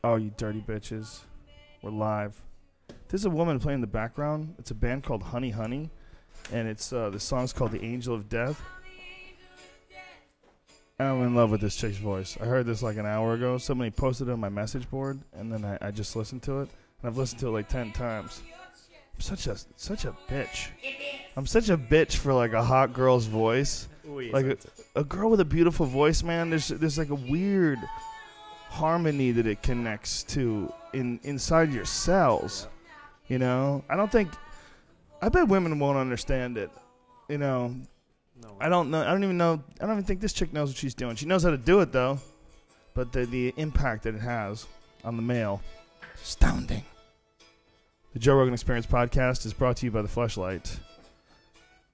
Oh, you dirty bitches. We're live. There's a woman playing in the background. It's a band called Honey Honey, and it's the song's called The Angel of Death. I'm in love with this chick's voice. I heard this like an hour ago. Somebody posted it on my message board, and then I just listened to it, and I've listened to it like 10 times. I'm such a bitch. I'm such a bitch for like a hot girl's voice. Like a girl with a beautiful voice, man. There's like a weird harmony that it connects to inside your cells. You know, I bet women won't understand it. You know, no, I don't know. I don't even think this chick knows what she's doing. She knows how to do it though, but the impact that it has on the male, astounding. The Joe Rogan Experience podcast is brought to you by the Fleshlight.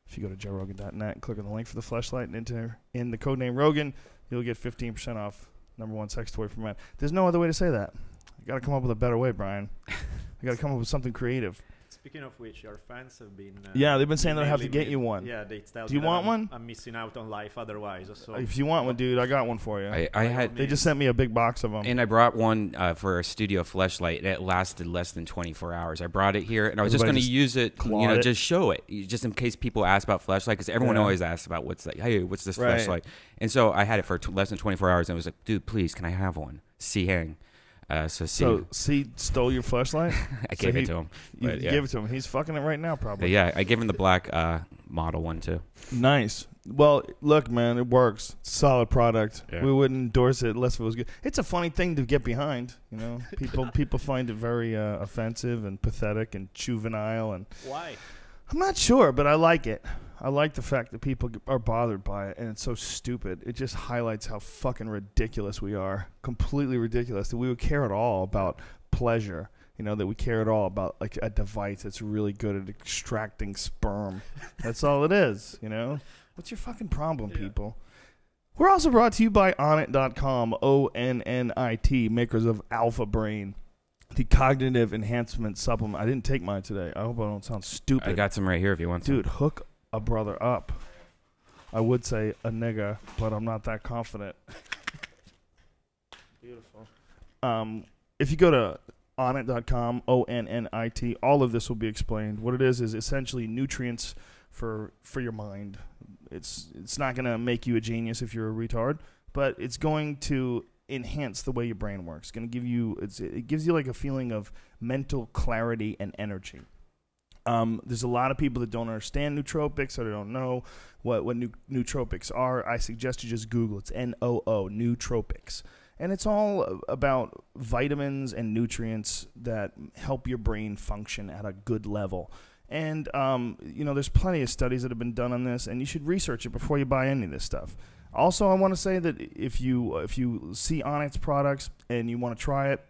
If you go to joerogan.net and click on the link for the Fleshlight and enter in the codename Rogan, you'll get 15% off #1 sex toy for men. There's no other way to say that. You got to come up with a better way, Brian. You got to come up with something creative. Speaking of which, your fans have been... yeah, they've been saying they'll have to get you one. Yeah, they tell Do you want one? I'm missing out on life otherwise. So. If you want one, dude, I got one for you. They just sent me a big box of them. And I brought one for a studio fleshlight. It lasted less than 24 hours. I brought it here, and I was just going to use it, just show it, just in case people ask about fleshlight, because everyone always asks about what's that. Hey, what's this fleshlight? And so I had it for less than 24 hours, and I was like, dude, please, can I have one? See, hang. So C stole your flashlight? I gave it to him. You gave it to him. He's fucking it right now, probably. But yeah, I gave him the black model one too. Nice. Well, look, man, it works. It's a solid product. Yeah. We wouldn't endorse it unless it was good. It's a funny thing to get behind. You know, people find it very offensive and pathetic and juvenile. And why? I'm not sure, but I like it. I like the fact that people are bothered by it, and it's so stupid. It just highlights how fucking ridiculous we are. Completely ridiculous. That we would care at all about pleasure. You know, that we care at all about like a device that's really good at extracting sperm. That's all it is, you know? What's your fucking problem, people? We're also brought to you by Onnit.com, ONNIT, makers of Alpha Brain, the cognitive enhancement supplement. I didn't take mine today. I hope I don't sound stupid. I got some right here if you want some. Dude, hook a brother up. I would say a nigga, but I'm not that confident. Beautiful. If you go to Onnit.com, ONNIT, all of this will be explained. What it is essentially nutrients for your mind. It's not going to make you a genius if you're a retard, but it's going to enhance the way your brain works. It's going to give you it gives you like a feeling of mental clarity and energy. There's a lot of people that don't understand nootropics, or they don't know what nootropics are. I suggest you just Google. It's NOO, nootropics. And it's all about vitamins and nutrients that help your brain function at a good level. And, there's plenty of studies that have been done on this, and you should research it before you buy any of this stuff. Also, I want to say that if you see Onnit's products and you want to try it,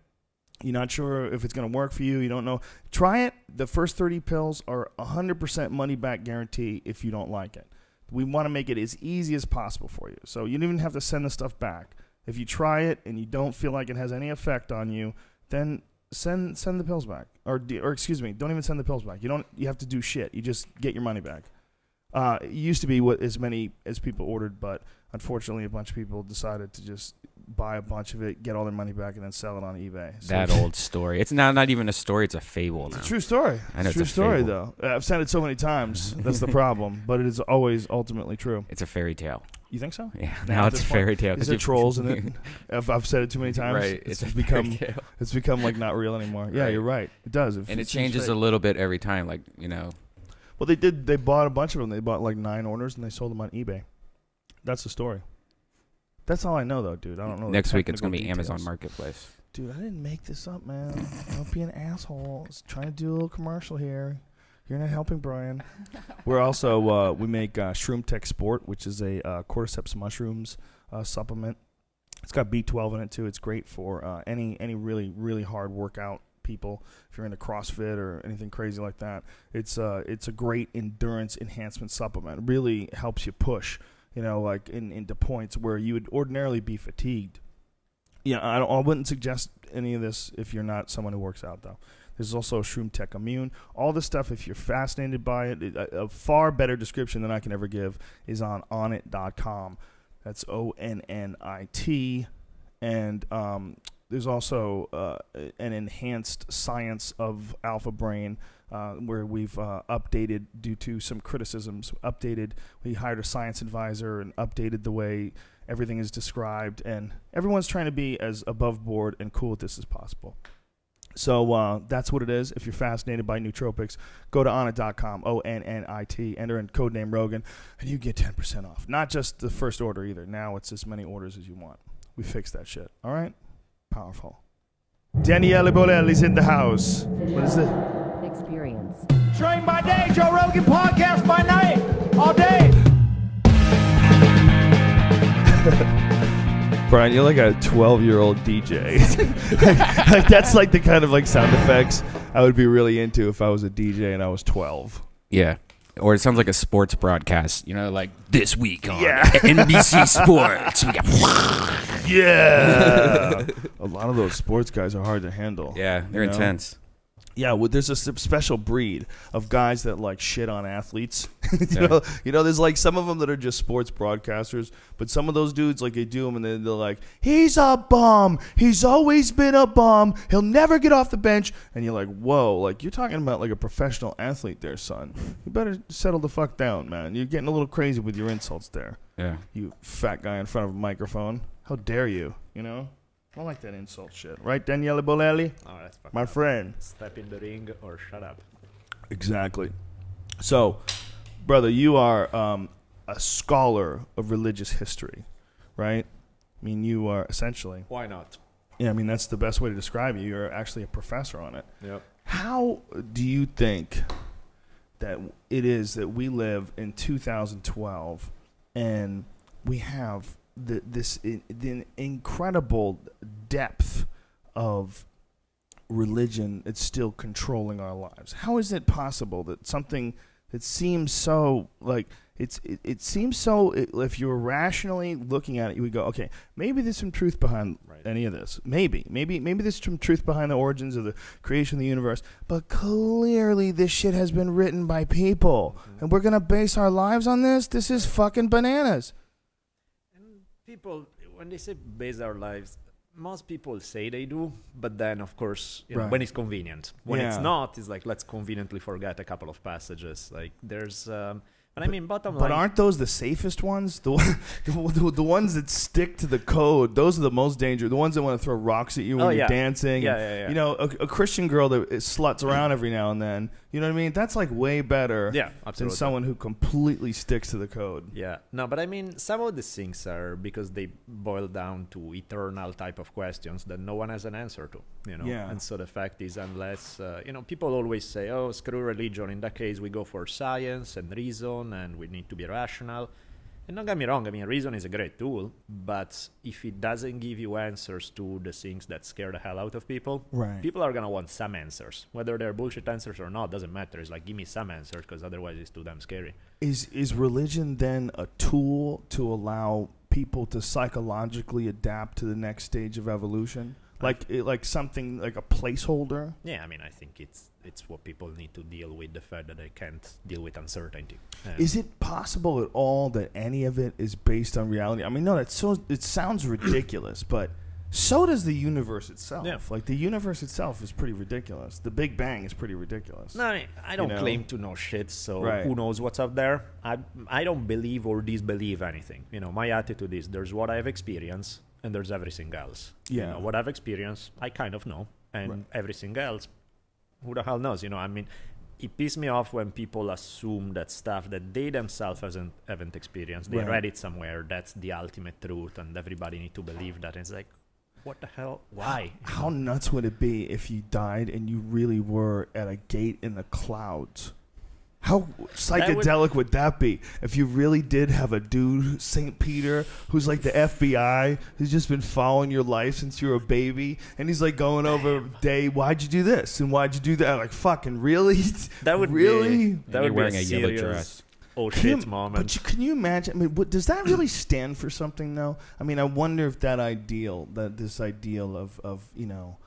you're not sure if it's going to work for you, you don't know, try it. The first 30 pills are 100% money-back guarantee if you don't like it. We want to make it as easy as possible for you. So you don't even have to send the stuff back. If you try it and you don't feel like it has any effect on you, then send the pills back. Or excuse me, don't even send the pills back. You have to do shit. You just get your money back. It used to be what as many as people ordered, but unfortunately a bunch of people decided to just buy a bunch of it, get all their money back, and then sell it on eBay. So that old story. It's not even a story. It's a fable now. It's a true story. It's a true story, though. I've said it so many times. That's the problem. But it is always ultimately true. It's a fairy tale. You think so? Yeah. Now it's a fairy tale. Is there trolls in it? I've said it too many times. Right. It's become like not real anymore. Yeah, you're right. It does. And it changes a little bit every time. Like, Well, they did. They bought a bunch of them. They bought like 9 orders, and they sold them on eBay. That's the story. That's all I know, though, dude. I don't know. Next week, it's going to be Amazon Marketplace. Dude, I didn't make this up, man. Don't be an asshole. I was trying to do a little commercial here. You're not helping, Brian. We're also, we make Shroom Tech Sport, which is a cordyceps mushrooms supplement. It's got B12 in it, too. It's great for any really, really hard workout people. If you're into CrossFit or anything crazy like that, it's a great endurance enhancement supplement. It really helps you push, like into points where you would ordinarily be fatigued. I wouldn't suggest any of this if you're not someone who works out, though. There's also Shroom Tech Immune. All this stuff, if you're fascinated by it, a far better description than I can ever give is on Onnit.com. That's ONNIT. And there's also an enhanced science of Alpha Brain, where we've updated due to some criticisms. We hired a science advisor and updated the way everything is described, and everyone's trying to be as above board and cool with this as possible. So that's what it is. If you're fascinated by nootropics, go to onnit.com, ONNIT, enter in code name Rogan, and you get 10% off. Not just the first order either. Now it's as many orders as you want. We fixed that shit. All right? Powerful. Daniele Bolelli's in the house. What is it? Experience. Train by day, Joe Rogan podcast by night, all day. Brian, you're like a 12-year-old DJ. like that's like the kind of like sound effects I would be really into if I was a DJ and I was 12. Yeah. Or it sounds like a sports broadcast, like this week on NBC Sports. We got yeah. A lot of those sports guys are hard to handle. Yeah, they're intense. Yeah, well, there's a special breed of guys that like shit on athletes. you know, there's like some of them that are just sports broadcasters, but some of those dudes like they do them and they're like, he's a bum. He's always been a bum. He'll never get off the bench. And you're like, whoa, like you're talking about like a professional athlete there, son. You better settle the fuck down, man. You're getting a little crazy with your insults there. Yeah, you fat guy in front of a microphone. How dare you? I don't like that insult shit. Right, Daniele Bolelli? Oh, that's fucking my friend. Step in the ring or shut up. Exactly. So, brother, you are a scholar of religious history, right? I mean, you are essentially. Why not? Yeah, I mean, that's the best way to describe you. You're actually a professor on it. Yep. How do you think that it is that we live in 2012 and we have the incredible depth of religion that's still controlling our lives? How is it possible that something that seems so like it seems so, if you're rationally looking at it, you would go, okay, maybe there's some truth behind any of this. Maybe there's some truth behind the origins of the creation of the universe. But clearly this shit has been written by people. And we're going to base our lives on this? This is fucking bananas. People, when they say base our lives, most people say they do, but then, of course, when it's convenient. When it's not, it's like, let's conveniently forget a couple of passages. Like, there's... but I mean, bottom line... But aren't those the safest ones? The ones that stick to the code, those are the most dangerous. The ones that want to throw rocks at you when you're dancing. Yeah. You know, a Christian girl that sluts around every now and then, you know what I mean? That's like way better than someone who completely sticks to the code. Yeah. No, but I mean, some of these things are because they boil down to eternal type of questions that no one has an answer to, you know? Yeah. And so the fact is, unless, people always say, oh, screw religion. In that case, we go for science and reason, and we need to be rational. And don't get me wrong, I mean, reason is a great tool, but if it doesn't give you answers to the things that scare the hell out of people, people are going to want some answers. Whether they're bullshit answers or not, doesn't matter. It's like, give me some answers, because otherwise it's too damn scary. Is religion then a tool to allow people to psychologically adapt to the next stage of evolution? Like something like a placeholder? Yeah, I mean, I think it's what people need to deal with, the fact that they can't deal with uncertainty. Is it possible at all that any of it is based on reality? I mean, no, it sounds ridiculous, but so does the universe itself. Yeah. Like, the universe itself is pretty ridiculous. The Big Bang is pretty ridiculous. No, I don't claim to know shit, so who knows what's up there? I don't believe or disbelieve anything. You know, my attitude is there's what I've experienced, and there's everything else. Yeah. You know, what I've experienced, I kind of know. And everything else, who the hell knows? You know, I mean, it pisses me off when people assume that stuff that they themselves haven't experienced. They read it somewhere. That's the ultimate truth, and everybody need to believe that. And it's like, what the hell? Why? How nuts would it be if you died and you really were at a gate in the clouds? How psychedelic would that be if you really did have a dude, St. Peter, who's like the FBI, who's just been following your life since you were a baby, and he's like going over day, why'd you do this and why'd you do that? Like, fucking really? That would really? That would be wearing a yellow dress. Oh shit, moment. But can you imagine? I mean, does that really stand for something though? I mean, I wonder if this ideal of you know,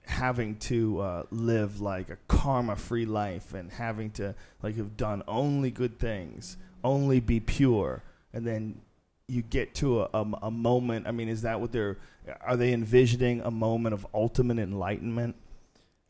having to live like a karma-free life and having to like have done only good things, only be pure, and then you get to a moment. I mean, is that what are they envisioning a moment of ultimate enlightenment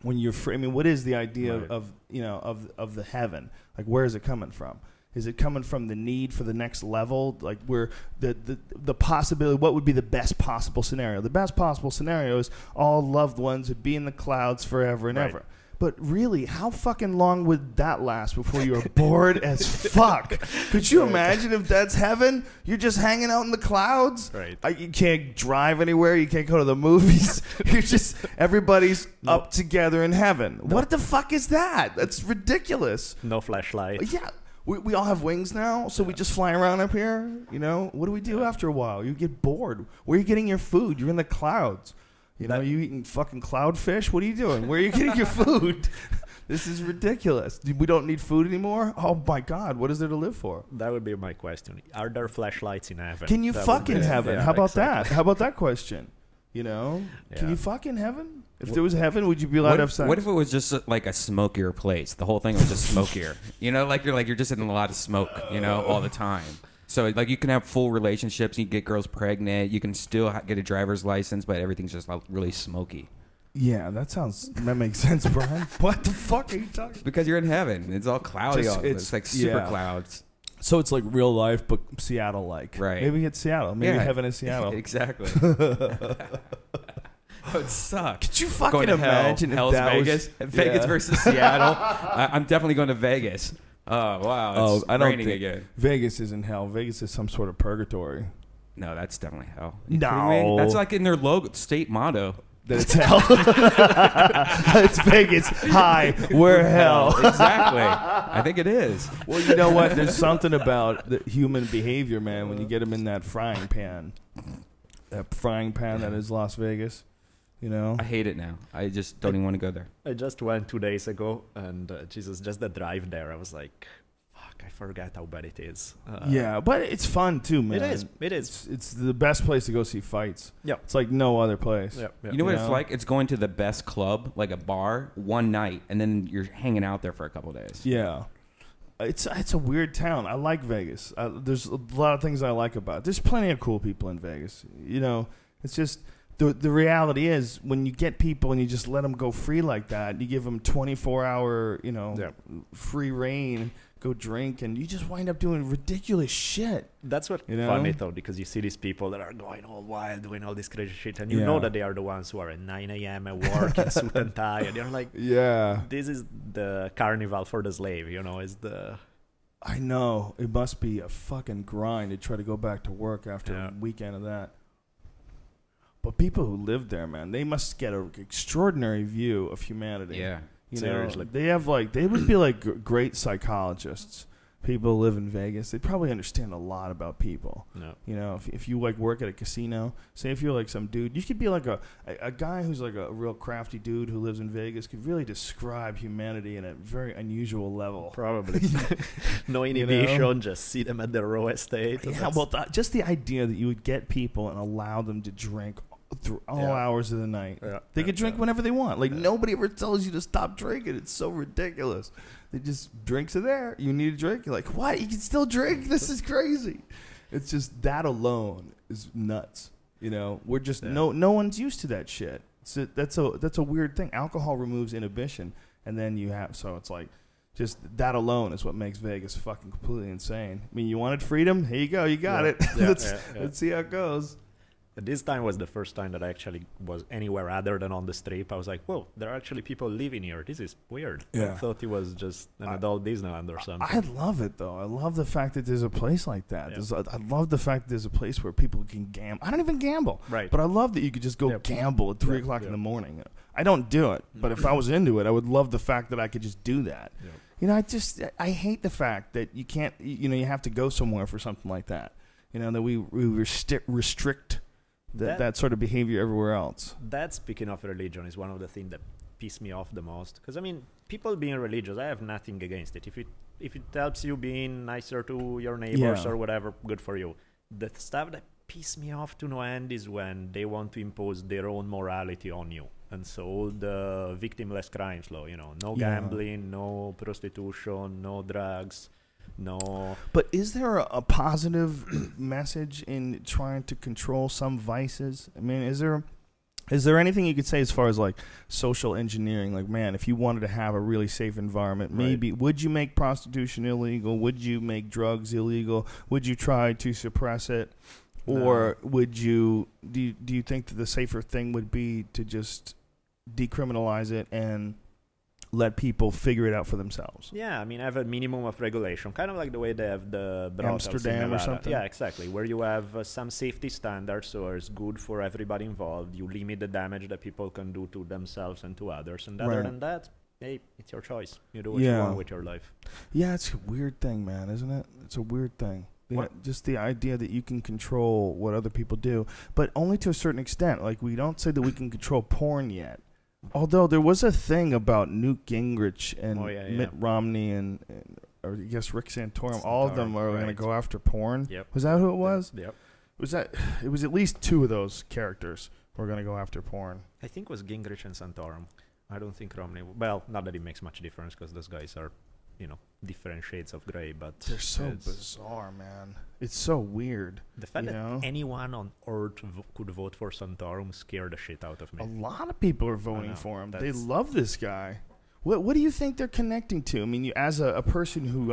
when you're free? I mean, what is the idea of the heaven? Like, where is it coming from? Is it coming from the need for the next level? Like, where the possibility, what would be the best possible scenario? The best possible scenario is all loved ones would be in the clouds forever and ever. But really, how fucking long would that last before you were bored as fuck? Could you imagine if that's heaven? You're just hanging out in the clouds. Right. You can't drive anywhere. You can't go to the movies. You're just, everybody's up together in heaven. What the fuck is that? That's ridiculous. No flashlight. Yeah. We all have wings now, so we just fly around up here. You know, what do we do after a while? You get bored. Where are you getting your food? You're in the clouds. You know, you eating fucking cloudfish? What are you doing? Where are you getting your food? This is ridiculous. We don't need food anymore? Oh, my God. What is there to live for? That would be my question. Are there flashlights in heaven? Can you fuck in heaven? Yeah, How about exactly. that? How about that question? You know? Can Yeah. you fuck in heaven? If there was heaven, would you be allowed to have sex? What if it was just like a smokier place? The whole thing was just smokier. You know, you're just in a lot of smoke, you know, all the time. So, like, you can have full relationships, you can get girls pregnant, you can still get a driver's license, but everything's just like really smoky. Yeah, that makes sense, Brian. What the fuck are you talking about? Because you're in heaven. It's all cloudy. It's like super clouds. So it's like real life, but Seattle-like. Right. Maybe it's Seattle. Maybe heaven is Seattle. Exactly. It would suck. Could you fucking going to imagine Hell's if that Vegas? was... Vegas versus Seattle? I'm definitely going to Vegas. Oh, wow. It's I don't raining think again. Vegas isn't hell. Vegas is some sort of purgatory. No, that's definitely hell. No. That's like in their logo, state motto. That it's hell. It's Vegas. Hi, we're hell. Exactly. I think it is. Well, you know what? There's something about the human behavior, man, when you get them in that frying pan. That frying pan that is Las Vegas. You know? I hate it now. I just don't even want to go there. I just went 2 days ago, and Jesus, just the drive there, I was like, fuck, I forgot how bad it is. Yeah, but it's fun too, man. It is. It's the best place to go see fights. Yeah. It's like no other place. Yeah. You know what it's like? It's going to the best club, like a bar, one night, and then you're hanging out there for a couple of days. Yeah. It's a weird town. I like Vegas. There's a lot of things I like about it. There's plenty of cool people in Vegas. You know, it's just... The reality is, when you get people and you just let them go free like that, you give them 24-hour, free reign, go drink, and you just wind up doing ridiculous shit. That's what's funny, though, because you see these people that are going all wild, doing all this crazy shit, and you know that they are the ones who are at 9 a.m. at work in suit and tie, and you're like, this is the carnival for the slave, you know, I know. It must be a fucking grind to try to go back to work after a weekend of that. But people who live there, man, they must get an extraordinary view of humanity. Yeah. You know, they would be like great psychologists. People who live in Vegas, they probably understand a lot about people. No. You know, if you like work at a casino, say if you're like some dude, you could be like a guy who's like a real crafty dude who lives in Vegas could really describe humanity in a very unusual level. Probably. No inhibition, just see them at the Row Estate. Yeah, well, just the idea that you would get people and allow them to drink through all hours of the night. They could drink whenever they want. Like, nobody ever tells you to stop drinking. It's so ridiculous. They just, drinks are there. You need a drink. You're like, what? You can still drink? This is crazy. It's just that alone is nuts. You know, we're just, no one's used to that shit. So that's a weird thing. Alcohol removes inhibition, and then you have, so it's like, just that alone is what makes Vegas fucking completely insane. I mean, you wanted freedom? Here you go. You got it. Let's see how it goes. This time was the first time that I actually was anywhere other than on the strip. I was like, whoa, there are actually people living here. This is weird. Yeah. I thought it was just an adult Disneyland or something. I love it, though. I love the fact that there's a place like that. Yeah. I love the fact that there's a place where people can gamble. I don't even gamble. Right. But I love that you could just go gamble at 3 o'clock in the morning. I don't do it. But if I was into it, I would love the fact that I could just do that. Yeah. You know, I hate the fact that you can't, you have to go somewhere for something like that. You know, that we restrict that sort of behavior everywhere else. That, speaking of religion, is one of the things that piss me off the most. Because, I mean, people being religious, I have nothing against it. If it helps you being nicer to your neighbors or whatever, good for you. The stuff that piss me off to no end is when they want to impose their own morality on you. And so all the victimless crimes law, no gambling, no prostitution, no drugs. No. But is there a positive message in trying to control some vices? I mean, is there anything you could say as far as like social engineering? Like, man, if you wanted to have a really safe environment, maybe would you make prostitution illegal? Would you make drugs illegal? Would you try to suppress it? Or would you do you think that the safer thing would be to just decriminalize it and let people figure it out for themselves? Yeah, I mean, have a minimum of regulation, kind of like the way they have the brothels Amsterdam or something. Yeah, exactly, where you have some safety standards, so it's good for everybody involved. You limit the damage that people can do to themselves and to others, and other than that, hey, it's your choice. You do what you want with your life. Yeah, it's a weird thing, man, isn't it? It's a weird thing. Yeah, just the idea that you can control what other people do, but only to a certain extent. Like, we don't say that we can control porn yet. Although there was a thing about Newt Gingrich and Mitt Romney and or I guess Rick Santorum. All of them are going to go after porn. Yep. Was that who it was? Yep. It was at least two of those characters were going to go after porn. I think it was Gingrich and Santorum. I don't think Romney. Well, not that it makes much difference because those guys are, different shades of gray. But they're so bizarre, man. It's so weird. The fact that anyone on earth could vote for Santorum scared the shit out of me. A lot of people are voting for him. They love this guy. What do you think they're connecting to? I mean, as a person who,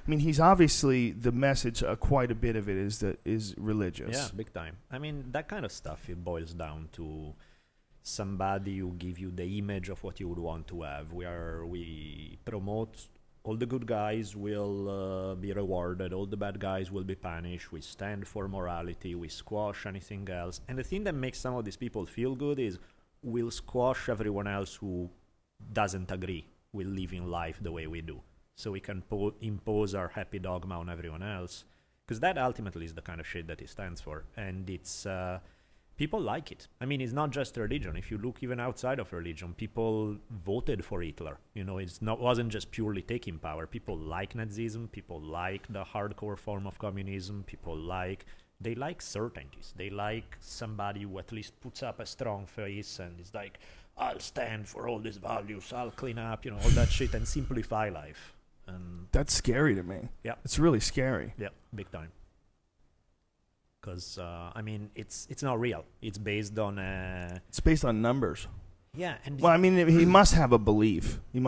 he's obviously the message. Quite a bit of it is religious. Yeah, big time. I mean, that kind of stuff. It boils down to somebody who give you the image of what you would want to have. We promote all the good guys will be rewarded, all the bad guys will be punished. We stand for morality. We squash anything else. And the thing that makes some of these people feel good is we'll squash everyone else who doesn't agree with living life the way we do. So we can impose our happy dogma on everyone else. Because that ultimately is the kind of shit that it stands for. And it's... people like it. I mean, it's not just religion. If you look even outside of religion, people voted for Hitler. Wasn't just purely taking power. People like Nazism. People like the hardcore form of communism. They like certainties. They like somebody who at least puts up a strong face and is like, I'll stand for all these values. I'll clean up, all that shit and simplify life. And that's scary to me. Yeah. It's really scary. Yeah, big time. Because it's not real. It's based on it's based on numbers. Yeah, and he must have a belief. I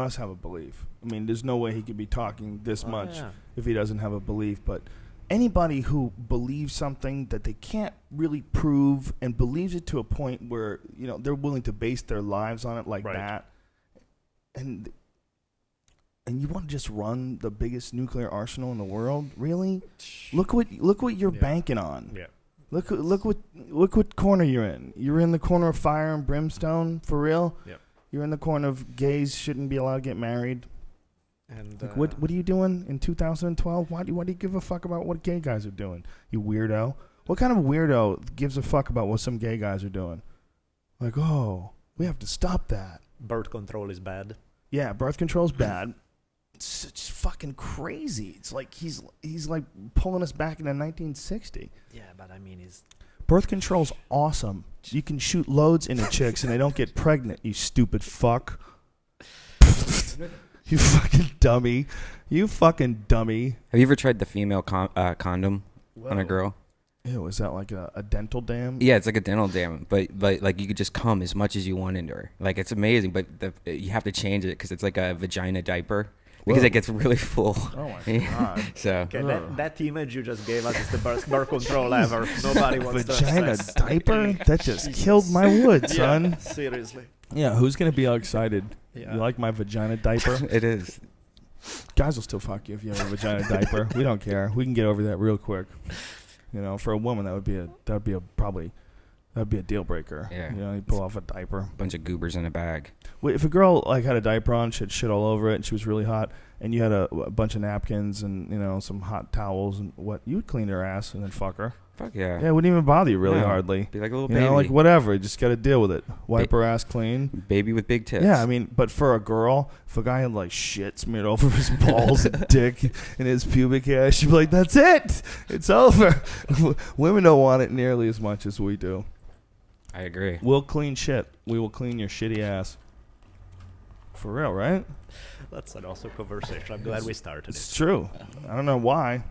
mean, there's no way he could be talking this much if he doesn't have a belief. But anybody who believes something that they can't really prove and believes it to a point where they're willing to base their lives on it like that, and you want to just run the biggest nuclear arsenal in the world? Really? Look what you're banking on. Yeah. Look what corner you're in. You're in the corner of fire and brimstone, for real? Yep. You're in the corner of gays shouldn't be allowed to get married. And what are you doing in 2012? Why do you give a fuck about what gay guys are doing? You weirdo. What kind of weirdo gives a fuck about what some gay guys are doing? Like, we have to stop that. Birth control is bad. Yeah, birth control is bad. It's just fucking crazy. It's like he's like pulling us back into 1960. Yeah, but I mean, birth control's awesome. You can shoot loads into chicks and they don't get pregnant. You stupid fuck. You fucking dummy. Have you ever tried the female condom on a girl? Ew, is that like a dental dam? Yeah, it's like a dental dam, but like you could just cum as much as you want into her. Like, it's amazing, but you have to change it because it's like a vagina diaper. Because it gets really full. Oh my god! So that image you just gave us is the birth control ever. Nobody wants vagina diaper. That just killed my wood, son. Yeah, seriously. Yeah, who's gonna be all excited? Yeah. You like my vagina diaper? It is. Guys will still fuck you if you have a vagina diaper. We don't care. We can get over that real quick. For a woman, that would be a deal breaker. Yeah. You pull off a diaper. Bunch of goobers in a bag. Wait, if a girl had a diaper on, she had shit all over it, and she was really hot, and you had a bunch of napkins and some hot towels and you would clean her ass and then fuck her. Fuck yeah. Yeah, it wouldn't even bother you really hardly. Be like a little baby. Like whatever, you just got to deal with it. Wipe her ass clean. Baby with big tits. Yeah, I mean, but for a girl, if a guy had shit smeared over his balls and dick and his pubic hair, she'd be like, that's it. It's over. Women don't want it nearly as much as we do. I agree. We'll clean shit. We will clean your shitty ass. For real, right? That's an awesome conversation. I'm glad we started It's it. true. I don't know why.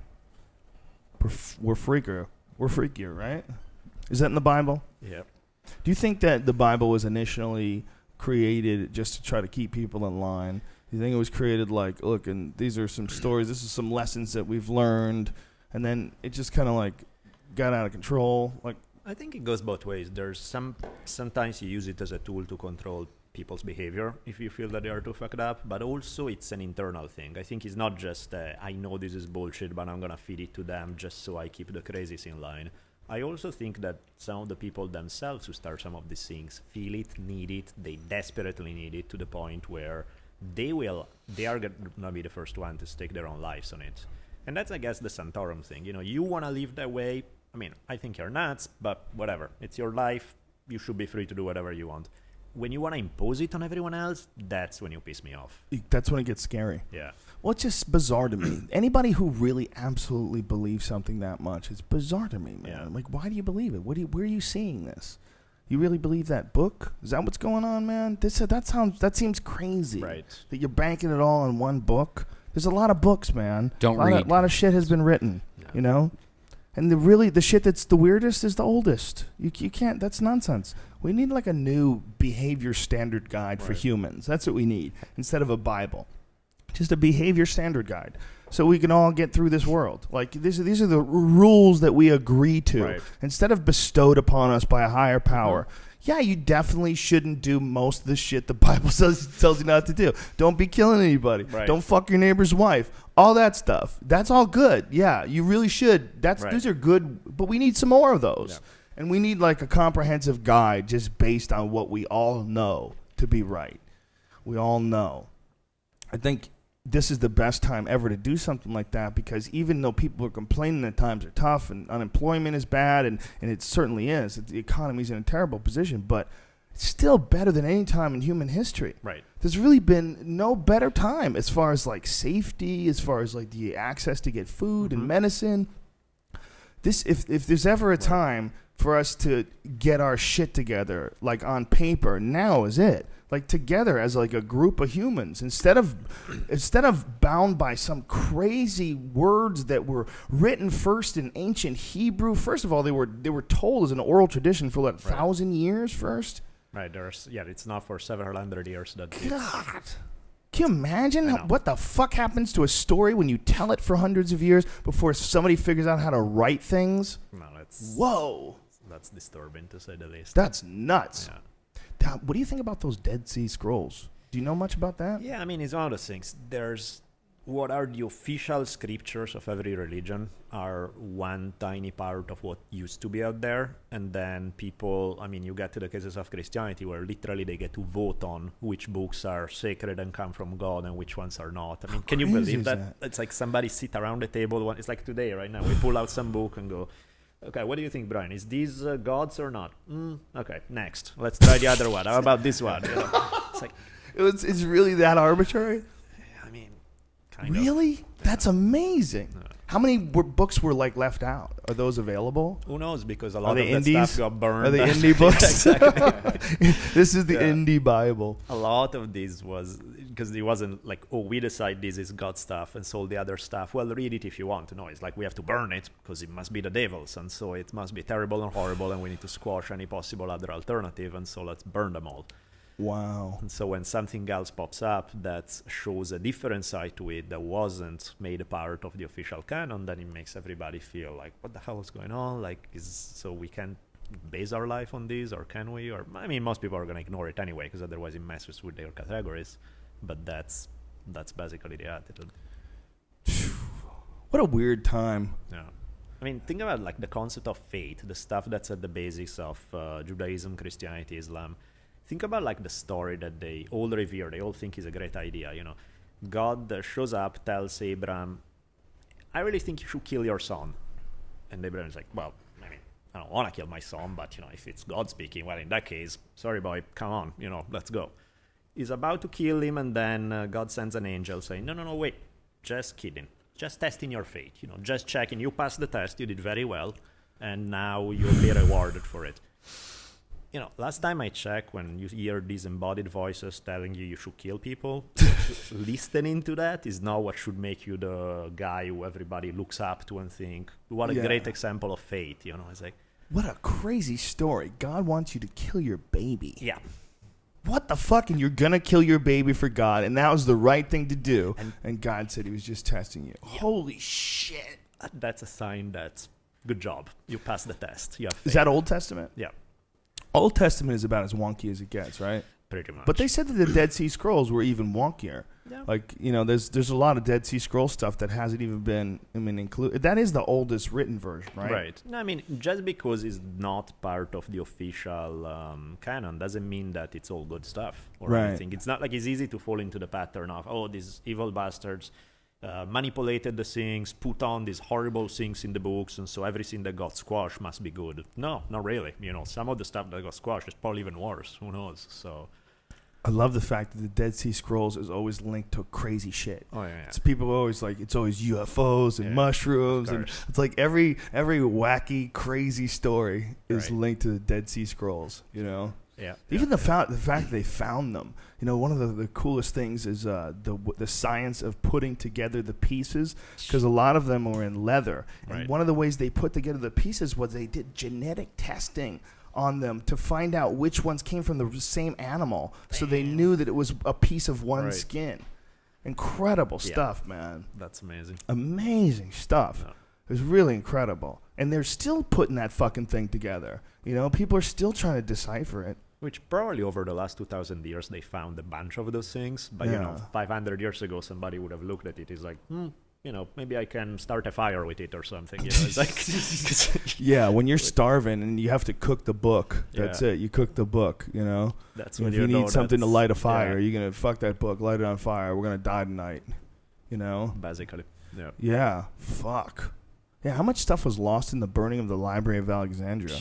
We're freakier. We're freakier, right? Is that in the Bible? Yeah. Do you think that the Bible was initially created just to try to keep people in line? Do you think it was created like, look, and these are some stories, this is some lessons that we've learned, and then it just kind of like got out of control? Like, I think it goes both ways. There's sometimes you use it as a tool to control people's behavior if you feel that they are too fucked up, but also it's an internal thing. I think it's not just I know this is bullshit, but I'm gonna feed it to them just so I keep the crazies in line. I also think that some of the people themselves who start some of these things feel it, need it, they desperately need it to the point where they are gonna be the first one to stake their own lives on it. And that's, I guess, the Santorum thing. You know, you wanna live that way. I mean, I think you're nuts, but whatever. It's your life. You should be free to do whatever you want. When you want to impose it on everyone else, that's when you piss me off. that's when it gets scary. Yeah. Well, it's just bizarre to me. Anybody who really absolutely believes something that much, it's bizarre to me, man. Yeah. Like, why do you believe it? Where are you seeing this? You really believe that book? Is that what's going on, man? That seems crazy. Right. That you're banking it all in one book. There's a lot of books, man. Don't a read. A lot of shit has been written, Yeah. you know? And the shit that's the weirdest is the oldest. You can't, that's nonsense. We need like a new behavior standard guide for humans. That's what we need, instead of a Bible. Just a behavior standard guide, so we can all get through this world. Like, these are the rules that we agree to, Right. instead of bestowed upon us by a higher power. Yeah, you definitely shouldn't do most of the shit the Bible tells you not to do. Don't be killing anybody. Right. Don't fuck your neighbor's wife. All that stuff. That's all good. Yeah, you really should. Right. Those are good, but we need some more of those. Yeah. And we need like a comprehensive guide just based on what we all know to be right. We all know. I think this is the best time ever to do something like that, because even though people are complaining that times are tough and unemployment is bad, and it certainly is, the economy's in a terrible position, but it's still better than any time in human history. Right. There's really been no better time as far as like safety, as far as like the access to get food and medicine. If there's ever a time for us to get our shit together, like on paper, now is it. Like together as like a group of humans, instead of bound by some crazy words that were written first in ancient Hebrew. First of all, they were told as an oral tradition for what, 1,000 years first. Right. It's not for several hundred years that God. Can you imagine what the fuck happens to a story when you tell it for hundreds of years before somebody figures out how to write things? No, that's disturbing, to say the least. That's nuts. Yeah. What do you think about those Dead Sea Scrolls? Do you know much about that? Yeah, I mean, it's one of those things. There's what are the official scriptures of every religion are one tiny part of what used to be out there. And then people, I mean, you get to the cases of Christianity where literally they get to vote on which books are sacred and come from God and which ones are not. I mean, can you believe that? It's like somebody sit around the table. It's like today, right now, we pull out some book and go, okay, what do you think, Brian? Is these gods or not? Okay, next. Let's try the other one. How about this one? You know? It's like, It's really that arbitrary? I mean, kind of. Really? That's amazing. How many books were like left out? Are those available? Who knows? Because a lot of they that indies? stuff got burned. Are they indie books? Exactly. This is the indie Bible. A lot of this was because it wasn't like, oh, we decide this is God stuff and so the other stuff, well, read it if you want. No, it's like we have to burn it because it must be the devil's, and so it must be terrible and horrible, and we need to squash any possible other alternative, and so let's burn them all. Wow. And so when something else pops up that shows a different side to it that wasn't made a part of the official canon, then it makes everybody feel like, what the hell is going on? Like, so we can't base our life on this, or can we? Or I mean, most people are going to ignore it anyway, because otherwise it messes with their categories. But that's basically the attitude. What a weird time. Yeah. I mean, think about like the concept of fate, the stuff that's at the basics of Judaism, Christianity, Islam. Think about like the story that they all revere, they all think is a great idea, you know. God shows up, tells Abraham, I really think you should kill your son. And Abraham is like, well, I mean, I don't want to kill my son, but, you know, if it's God speaking, well, in that case, sorry, boy, come on, you know, let's go. He's about to kill him, and then God sends an angel saying, no, wait, just kidding. Just testing your faith, you know, just checking. You passed the test, you did very well, and now you'll be rewarded for it. last time I checked, when you hear these embodied voices telling you should kill people, listening to that is not what should make you the guy who everybody looks up to and think, what a great example of fate, It's like, what a crazy story. God wants you to kill your baby. Yeah. What the fuck? And you're going to kill your baby for God, and that was the right thing to do. And God said he was just testing you. Yeah. Holy shit. That's a sign that, good job. You passed the test. You have faith. Is that Old Testament? Yeah. Old Testament is about as wonky as it gets, right? Pretty much. But they said that the Dead Sea Scrolls were even wonkier. Yeah. Like, there's a lot of Dead Sea Scroll stuff that hasn't even been, included. That is the oldest written version, right? Right. No, just because it's not part of the official canon doesn't mean that it's all good stuff or anything. It's not like it's easy to fall into the pattern of, these evil bastards manipulated the things, put on these horrible things in the books, and so everything that got squashed must be good. No, not really. Some of the stuff that got squashed is probably even worse. Who knows? So I love the fact that the Dead Sea Scrolls is always linked to crazy shit. Oh yeah. It's people always like it's always UFOs and mushrooms, and it's like every wacky crazy story is linked to the Dead Sea Scrolls. Yeah. Even the fact they found them. One of the coolest things is the science of putting together the pieces, because a lot of them were in leather. And one of the ways they put together the pieces was they did genetic testing on them to find out which ones came from the same animal. So they knew that it was a piece of one skin. Incredible stuff, man. That's amazing. Amazing stuff. Yeah. It was really incredible. And they're still putting that fucking thing together. People are still trying to decipher it. Which probably over the last 2,000 years they found a bunch of those things. But, 500 years ago somebody would have looked at it. It's like, maybe I can start a fire with it or something. It's like, yeah, when you're starving and you have to cook the book, that's it. You cook the book, That's when if you need something to light a fire, you're going to fuck that book, light it on fire. We're going to die tonight, Basically, yeah. Yeah, fuck. Yeah, how much stuff was lost in the burning of the Library of Alexandria?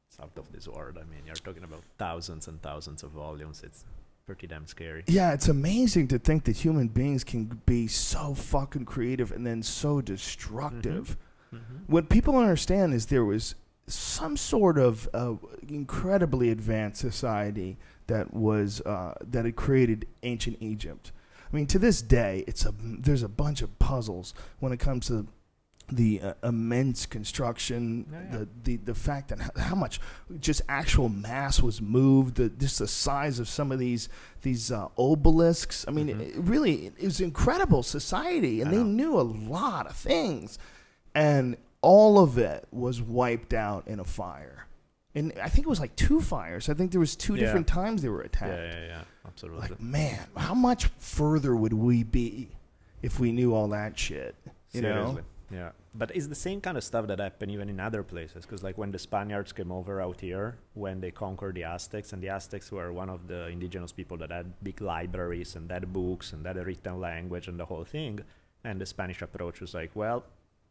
It's out of this world. You're talking about thousands and thousands of volumes. It's pretty damn scary. Yeah, it's amazing to think that human beings can be so fucking creative and then so destructive. What people don't understand is there was some sort of incredibly advanced society that was that had created ancient Egypt. To this day, there's a bunch of puzzles when it comes to the immense construction, the fact that how much just actual mass was moved, just the size of some of these obelisks. It was incredible society, and they knew a lot of things, and all of it was wiped out in a fire. And I think it was like 2 fires. I think there was 2 different times they were attacked. Yeah, absolutely. Like, man, how much further would we be if we knew all that shit? Seriously. Yeah, but it's the same kind of stuff that happened even in other places. Because like when the Spaniards came over out here, when they conquered the Aztecs, and the Aztecs were one of the indigenous people that had big libraries and had books and had a written language and the whole thing. And the Spanish approach was like, well,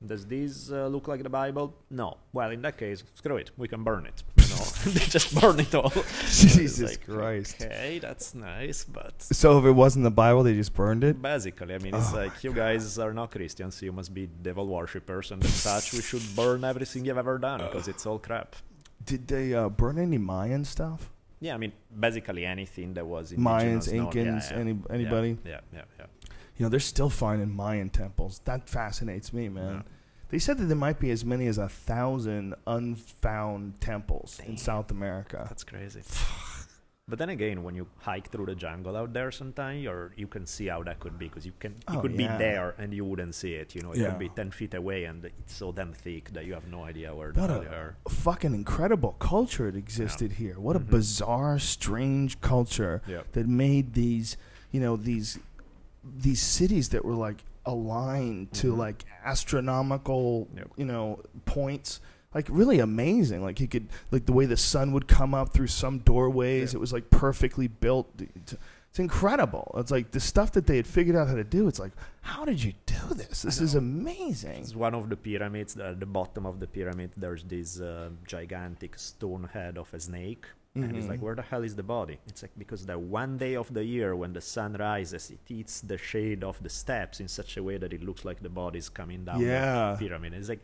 does this look like the Bible? No. Well, in that case, screw it. We can burn it. They just burn it all. Jesus Christ. Okay, that's nice, but... So if it wasn't the Bible, they just burned it? Basically. It's like, you guys are not Christians, so you must be devil worshippers, and as such, we should burn everything you've ever done, because it's all crap. Did they burn any Mayan stuff? Yeah, basically anything that was indigenous. Mayans, Incans, anybody? Yeah. They're still finding Mayan temples. That fascinates me, man. Yeah. They said that there might be as many as 1,000 unfound temples in South America. That's crazy. But then again, when you hike through the jungle out there sometime, you can see how that could be, because you could be there and you wouldn't see it. It could be 10 feet away and it's so damn thick that you have no idea where they are. What a fucking incredible culture it existed here. What a bizarre, strange culture that made these cities that were like aligned to like astronomical points, like really amazing. Like you could, like the way the sun would come up through some doorways, it was like perfectly built. It's incredible. It's like the stuff that they had figured out how to do. It's like, how did you do this? This is amazing. It's one of the pyramids. At the bottom of the pyramid, there's this gigantic stone head of a snake. And it's like, where the hell is the body? It's like, because that one day of the year when the sun rises, it eats the shade of the steps in such a way that it looks like the body's coming down the pyramid. It's like,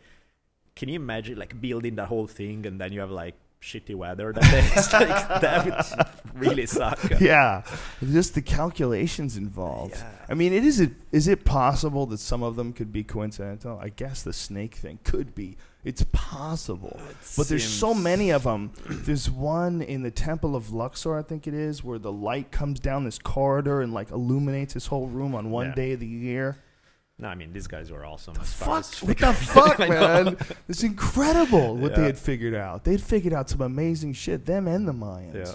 can you imagine like building that whole thing and then you have like shitty weather that day. Like, that would really suck. Yeah, just the calculations involved. Yeah. I mean, is it possible that some of them could be coincidental? I guess the snake thing could be. It's possible, but there's so many of them. There's one in the Temple of Luxor, I think it is, where the light comes down this corridor and like illuminates this whole room on one day of the year. No, I mean, these guys were awesome. What the fuck, man? It's incredible what they had figured out. They'd figured out some amazing shit, them and the Mayans. Yeah.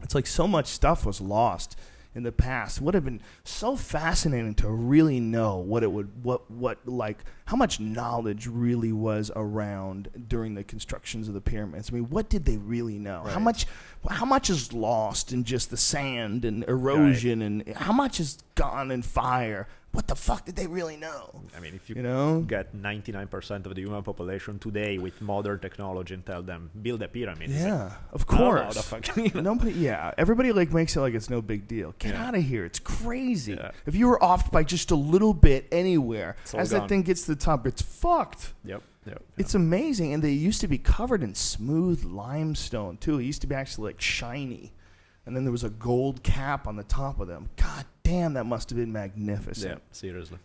It's like so much stuff was lost in the past. It would have been so fascinating to really know how much knowledge really was around during the constructions of the pyramids. I mean, what did they really know? Right. How much is lost in just the sand and erosion, and how much is gone in fire? What the fuck did they really know? I mean, if you know? get 99% of the human population today with modern technology and tell them, build a pyramid. Yeah, of course. Nobody, everybody like makes it like it's no big deal. Get out of here. It's crazy. Yeah. If you were off by just a little bit anywhere, as gone. that thing gets to the top, it's fucked. Yep. It's amazing. And they used to be covered in smooth limestone, too. It used to be actually like shiny. And then there was a gold cap on the top of them. God damn, that must have been magnificent. Yeah, seriously.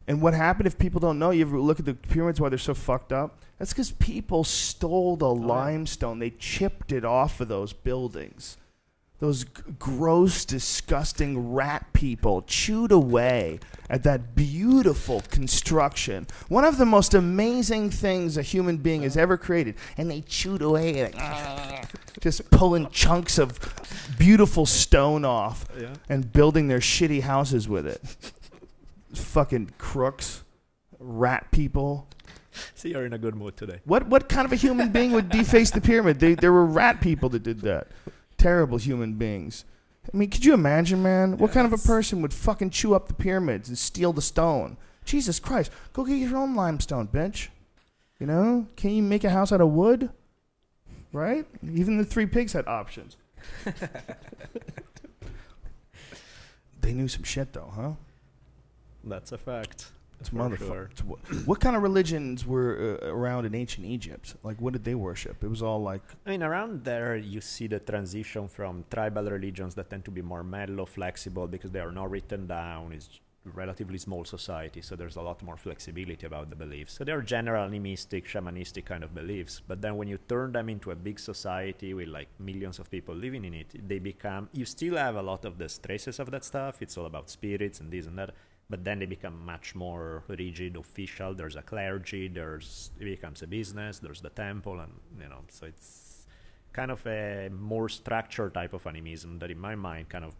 And what happened, if people don't know, you ever look at the pyramids, why they're so fucked up? That's because people stole the limestone. They chipped it off of those buildings. Those gross, disgusting rat people chewed away at that beautiful construction. One of the most amazing things a human being has ever created. And they chewed away at it, just pulling chunks of beautiful stone off and building their shitty houses with it. Fucking crooks, rat people. See, you're in a good mood today. What kind of a human being would deface the pyramid? There were rat people that did that. Terrible human beings. I mean, could you imagine, man? What kind of a person would fucking chew up the pyramids and steal the stone? Jesus Christ. Go get your own limestone, bitch. You know? Can you make a house out of wood? Right? Even the Three Pigs had options. They knew some shit, though, huh? That's a fact. It's motherfuckers. Sure. What kind of religions were around in ancient Egypt? Like, what did they worship? It was all like... I mean, around there, you see the transition from tribal religions that tend to be more mellow, flexible, because they are not written down. It's relatively small society, so there's a lot more flexibility about the beliefs. So they're generally mystic, shamanistic kind of beliefs. But then when you turn them into a big society with like millions of people living in it, they become... You still have a lot of the traces of that stuff. It's all about spirits and this and that. But then they become much more rigid, official. There's a clergy. It becomes a business. There's the temple, and so it's kind of a more structured type of animism that, in my mind, kind of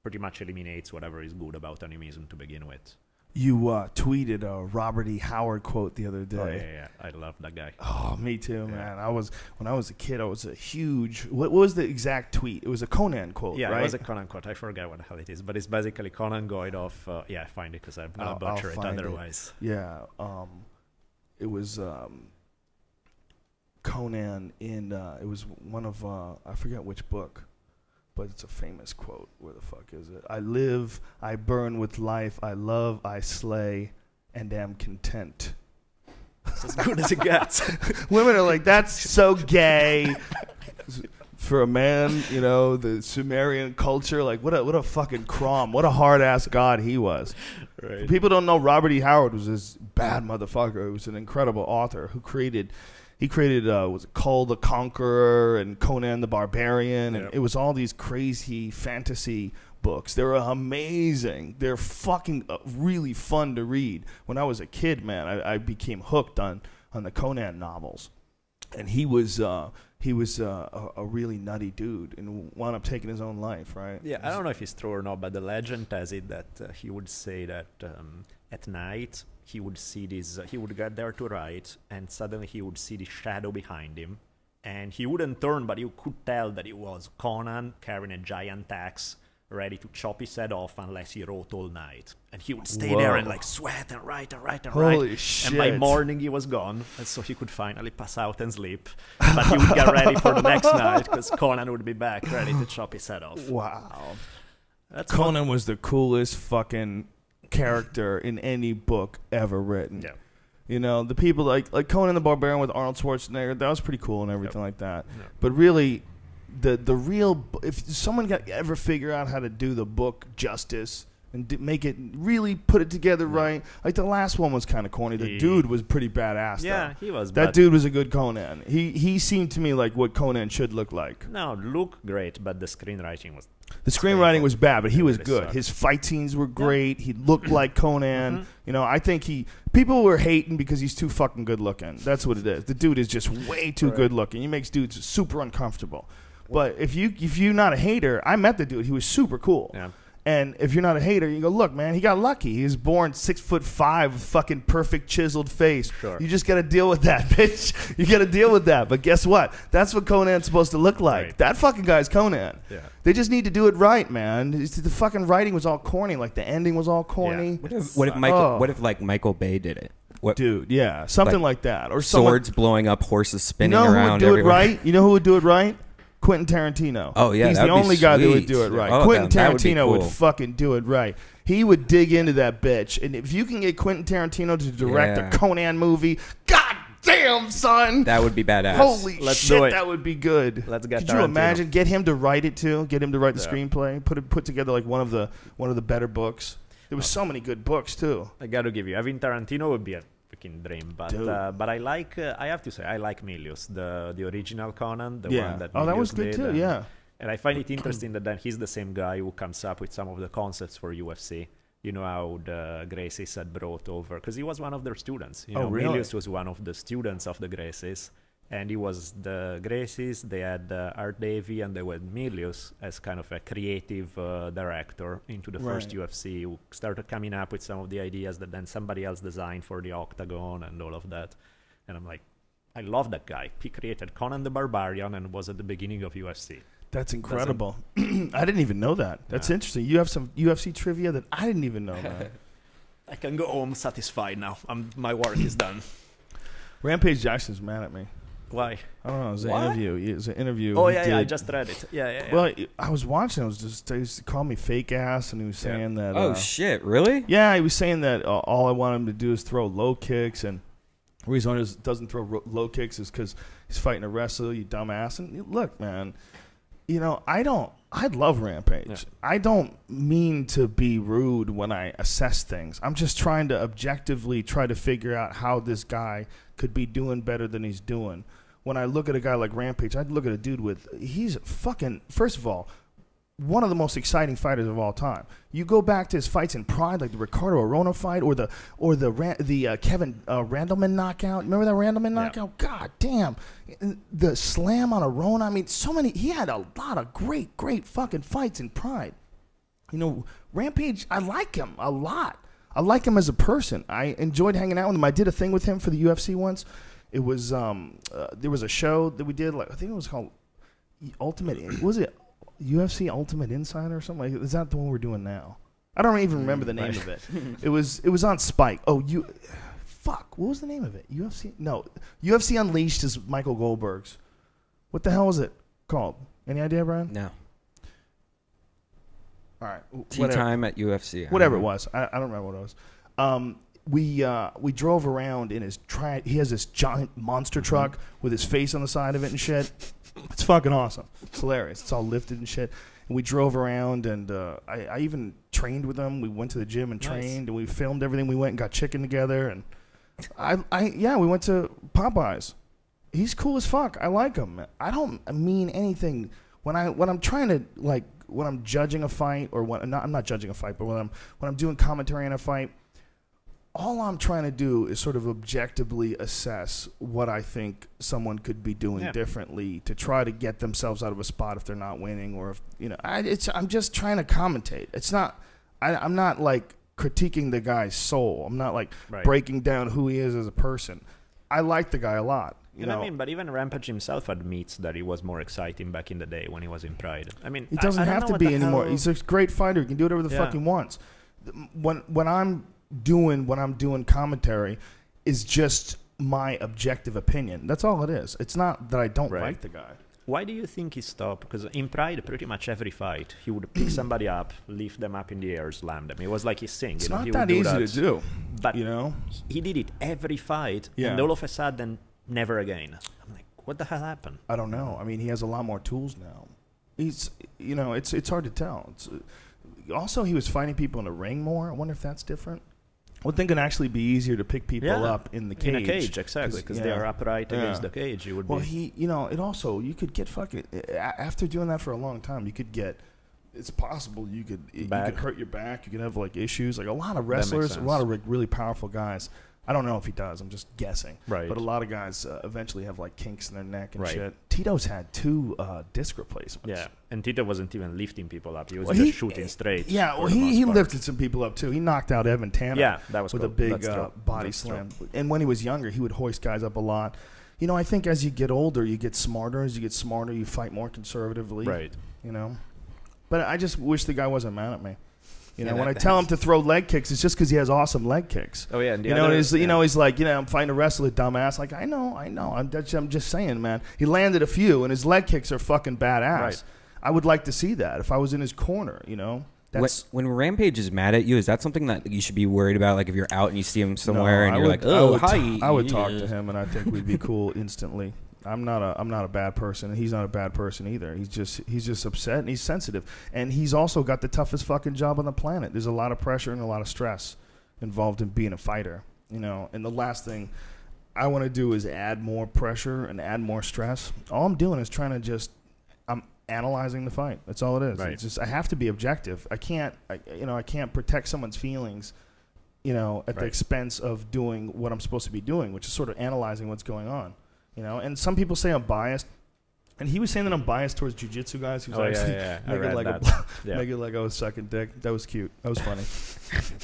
pretty much eliminates whatever is good about animism to begin with. You tweeted a Robert E. Howard quote the other day. Oh, yeah. I love that guy. Oh, me too, man. When I was a kid, I was a huge... What was the exact tweet? It was a Conan quote, right? Yeah, it was a Conan Conan quote. I forget what the hell it is, but it's basically Conan going off... I find it because I'm going to butcher it otherwise. Yeah. It was Conan in... it was one of... I forget which book. But it's a famous quote. Where the fuck is it? I live, I burn with life, I love, I slay, and am content. It's as good as it gets. Women are like, that's so gay. For a man, the Sumerian culture, like, what a fucking crom. What a hard-ass god he was. Right. People don't know Robert E. Howard was this bad motherfucker. He was an incredible author who created... He created was it Kull the Conqueror and Conan the Barbarian, and it was all these crazy fantasy books. They're amazing. They're fucking really fun to read. When I was a kid, man, I became hooked on the Conan novels, and he was a really nutty dude and wound up taking his own life, right? Yeah, I don't know if it's true or not, but the legend has it that he would say that at night he would see this, he would get there to write, and suddenly he would see the shadow behind him, and he wouldn't turn, but you could tell that it was Conan carrying a giant axe, ready to chop his head off unless he wrote all night. And he would stay there and like sweat and write and write and write. Holy shit. And by morning he was gone, and so he could finally pass out and sleep. But he would get ready for the next night, because Conan would be back ready to chop his head off. Wow. Conan was the coolest fucking character in any book ever written. Yeah. You know, the people like Conan the Barbarian with Arnold Schwarzenegger, that was pretty cool and everything like that. But really, the real, if someone got ever figure out how to do the book justice and make it really put it together right, like the last one was kind of corny. The dude was pretty badass. Yeah, he was. That dude was a good Conan. He seemed to me like what Conan should look like. No, look great, but the screenwriting was. The screenwriting was bad, but he was really good. sucked. His fight scenes were great. He looked like Conan. You know, I think people were hating because he's too fucking good looking. That's what it is. The dude is just way too good looking. He makes dudes super uncomfortable. But if you're not a hater, I met the dude. He was super cool. Yeah. And if you're not a hater, you go, look, man, he got lucky. He was born 6'5", fucking perfect chiseled face. Sure. You just got to deal with that, bitch. You got to deal with that. But guess what? That's what Conan's supposed to look like. Right. That fucking guy's Conan. Yeah. They just need to do it right, man. The fucking writing was all corny. Like the ending was all corny. Yeah. What if like Michael Bay did it? Dude, yeah, something like that, or swords blowing up, horses spinning around. You know who would do it right? You know who would do it right? Quentin Tarantino. Oh, yeah. He's the only guy that would do it right. Quentin Tarantino would fucking do it right. He would dig into that bitch. And if you can get Quentin Tarantino to direct a Conan movie, god damn, son. That would be badass. Holy shit, that would be good. Let's get Could Tarantino. you imagine? Get him to write it, too. Get him to write the screenplay. Put together like one of the better books. There was so many good books, too. I got to give you. Having Tarantino would be a freaking dream, but I like. I have to say, I like Milius, the original Conan, the one that. That was good too. Yeah, and I find it interesting that then he's the same guy who comes up with some of the concepts for UFC. You know how the Gracies had brought over, because he was one of their students. You know, really? Milius was one of the students of the Gracies. And he was the Gracies, they had Art Davey, and they had Milius as kind of a creative director into the first UFC, who started coming up with some of the ideas that then somebody else designed for the Octagon and all of that. And I'm like, I love that guy. He created Conan the Barbarian and was at the beginning of UFC. That's incredible. I didn't even know that. That's interesting. You have some UFC trivia that I didn't even know about. I can go home satisfied now. My work is done. Rampage Jackson's mad at me. Why? I don't know. It was an interview. It was an interview. Oh, yeah, I just read it. Yeah. Well, I was watching. They used to call me fake ass, and he was saying that. Oh, shit, really? Yeah, he was saying that all I want him to do is throw low kicks, and the reason he doesn't throw low kicks is because he's fighting a wrestler, you dumbass. And look, man, you know, I love Rampage. Yeah. I don't mean to be rude when I assess things. I'm just trying to objectively try to figure out how this guy could be doing better than he's doing. When I look at a guy like Rampage, I'd look at a dude he's fucking, first of all, one of the most exciting fighters of all time. You go back to his fights in Pride, like the Ricardo Arona fight, or the Kevin Randleman knockout. Remember that Randleman knockout? God damn, the slam on Arona. I mean, so many. He had a lot of great fucking fights in Pride. You know, Rampage. I like him a lot. I like him as a person. I enjoyed hanging out with him. I did a thing with him for the UFC once. It was there was a show that we did. Like I think it was called Ultimate. Was it UFC Ultimate Insider or something? Like, is that the one we're doing now? I don't even remember the name of it. It was on Spike. Oh, fuck. What was the name of it? UFC Unleashed is Michael Goldberg's. What the hell is it called? Any idea, Brian? No. All right. Tea time at UFC. Whatever it was. I don't remember what it was. We drove around in his he has this giant monster truck with his face on the side of it and shit. It's fucking awesome. It's hilarious. It's all lifted and shit. And we drove around, and I even trained with him. We went to the gym and trained, and we filmed everything. We went and got chicken together, and we went to Popeyes. He's cool as fuck. I like him. I don't mean anything when I'm trying to when I'm judging a fight, or I'm not judging a fight, but when I'm doing commentary on a fight. All I'm trying to do is sort of objectively assess what I think someone could be doing differently to try to get themselves out of a spot if they're not winning, or if I'm just trying to commentate. It's not. I'm not like critiquing the guy's soul. I'm not like breaking down who he is as a person. I like the guy a lot. You know what I mean? But even Rampage himself admits that he was more exciting back in the day when he was in Pride. I mean, he doesn't have to be anymore. He's a great fighter. He can do whatever the fuck he wants. When I'm doing commentary is just my objective opinion. That's all it is. It's not that I don't like the guy. Why do you think he stopped? Because in Pride, pretty much every fight, he would pick somebody up, lift them up in the air, slam them. It was like his thing. It's you know? not He that would do easy that. to do. But you know, he did it every fight, Yeah. and all of a sudden, never again. I'm like, what the hell happened? I don't know. I mean, he has a lot more tools now. He's, you know, it's hard to tell. Also, he was fighting people in the ring more. I wonder if that's different. I would think it'd actually be easier to pick people up in the cage. In a cage, exactly, because they are upright against the cage. You would well, you know, it also, you could get fucking, after doing that for a long time, you could get, it's possible you could hurt your back. You could have, like, issues. Like, a lot of wrestlers, a lot of really powerful guys, I don't know if he does. I'm just guessing. Right. But a lot of guys eventually have, like, kinks in their neck and shit. Tito's had 2 disc replacements. Yeah, and Tito wasn't even lifting people up. He was just shooting straight. Yeah, well, he lifted some people up, too. He knocked out Evan Tanner. Yeah, that was with cool. a big body slam. And when he was younger, he would hoist guys up a lot. You know, I think as you get older, you get smarter. As you get smarter, you fight more conservatively. Right. You know? But I just wish the guy wasn't mad at me. You know, when I tell him to throw leg kicks, it's just because he has awesome leg kicks. Oh yeah, and you know, he's like, you know, I'm fighting a wrestler, dumbass. Like, I know. I'm just saying, man. He landed a few, and his leg kicks are fucking badass. Right. I would like to see that if I was in his corner. You know, when Rampage is mad at you, is that something that you should be worried about? Like if you're out and you see him somewhere and you're like, oh, hi. I would talk to him, and I think we'd be cool instantly. I'm not a bad person, and he's not a bad person either. He's just upset, and he's sensitive, and he's also got the toughest fucking job on the planet. There's a lot of pressure and a lot of stress involved in being a fighter, you know. And the last thing I want to do is add more pressure and add more stress. All I'm doing is I'm analyzing the fight. That's all it is. Right. It's just I have to be objective. I can't protect someone's feelings, you know, at the expense of doing what I'm supposed to be doing, which is sort of analyzing what's going on. You know, and some people say I'm biased, and he was saying that I'm biased towards jiu-jitsu guys. He was making like I was sucking dick. That was cute. That was funny.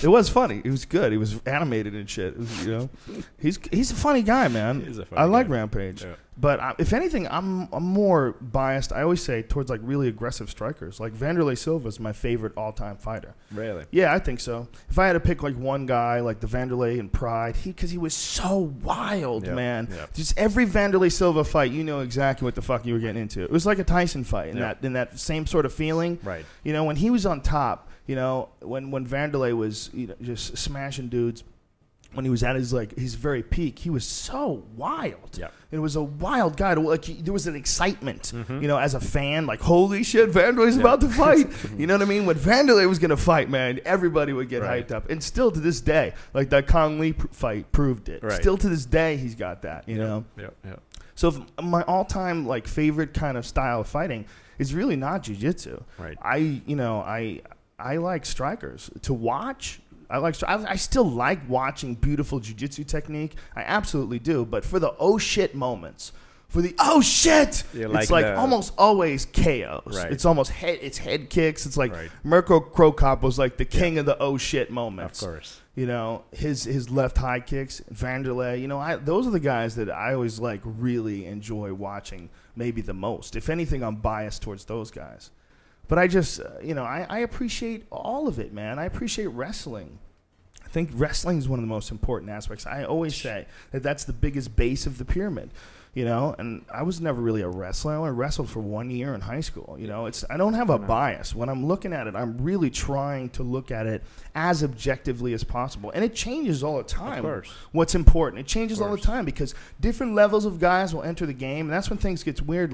It was funny. It was good. He was animated and shit. It was, you know, he's a funny guy, man. I like Rampage. Yeah. But if anything, I'm more biased, I always say, towards like really aggressive strikers. Like Vanderlei Silva is my favorite all-time fighter. Really? Yeah, I think so. If I had to pick like one guy, like the Vanderlei in Pride, because he was so wild, man. Yep. Just every Vanderlei Silva fight, you know exactly what the fuck you were getting into. It was like a Tyson fight in that same sort of feeling. Right. You know, when he was on top, you know, when Vanderlei was, you know, just smashing dudes, when he was at his very peak, he was so wild. Yeah. It was a wild guy. There was an excitement, you know, as a fan, like, holy shit, Vanderlei's about to fight. You know what I mean? When Vanderlei was going to fight, man, everybody would get hyped up. And still to this day, like that Kong Lee fight proved it. Right. Still to this day, he's got that, you know? Yeah. So my all-time like favorite kind of style of fighting is really not jiu-jitsu. Right. I like strikers to watch. I still like watching beautiful jiu-jitsu technique. I absolutely do. But for the oh shit moments, it's like almost always KOs. Right. It's almost head kicks. It's like Mirko Cro Cop was like the king of the oh shit moments. Of course. You know, his left high kicks, Vanderlei. You know, those are the guys that I always like really enjoy watching maybe the most. If anything, I'm biased towards those guys. But I just, you know, I appreciate all of it, man. I appreciate wrestling. I think wrestling is one of the most important aspects. I always say that that's the biggest base of the pyramid, you know. And I was never really a wrestler. I only wrestled for 1 year in high school. You know, I don't have a bias. When I'm looking at it, I'm really trying to look at it as objectively as possible. And it changes all the time. Of course. What's important. It changes all the time because different levels of guys will enter the game, and that's when things get weird.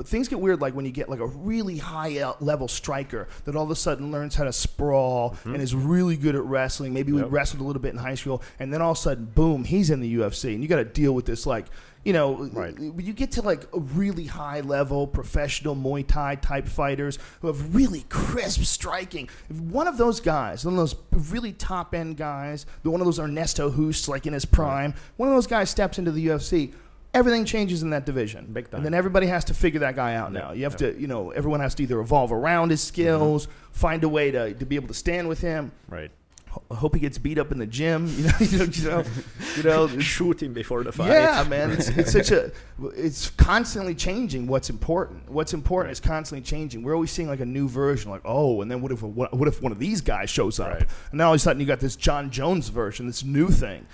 Things get weird like when you get like a really high level striker that all of a sudden learns how to sprawl and is really good at wrestling. Maybe we wrestled a little bit in high school, and then all of a sudden, boom, he's in the UFC, and you got to deal with this like. You know, when you get to like a really high level professional Muay Thai type fighters who have really crisp striking, if one of those guys, one of those really top end guys, one of those Ernesto Hoost like in his prime, one of those guys steps into the UFC, everything changes in that division. Big time. And then everybody has to figure that guy out now. You have to, you know, everyone has to either evolve around his skills, find a way to be able to stand with him. Right. I hope he gets beat up in the gym. Shooting before the fight. Yeah, man. It's constantly changing. What's important is constantly changing. We're always seeing like a new version. Like, oh, and then what if one of these guys shows up? Right. And now all of a sudden you got this John Jones version, this new thing.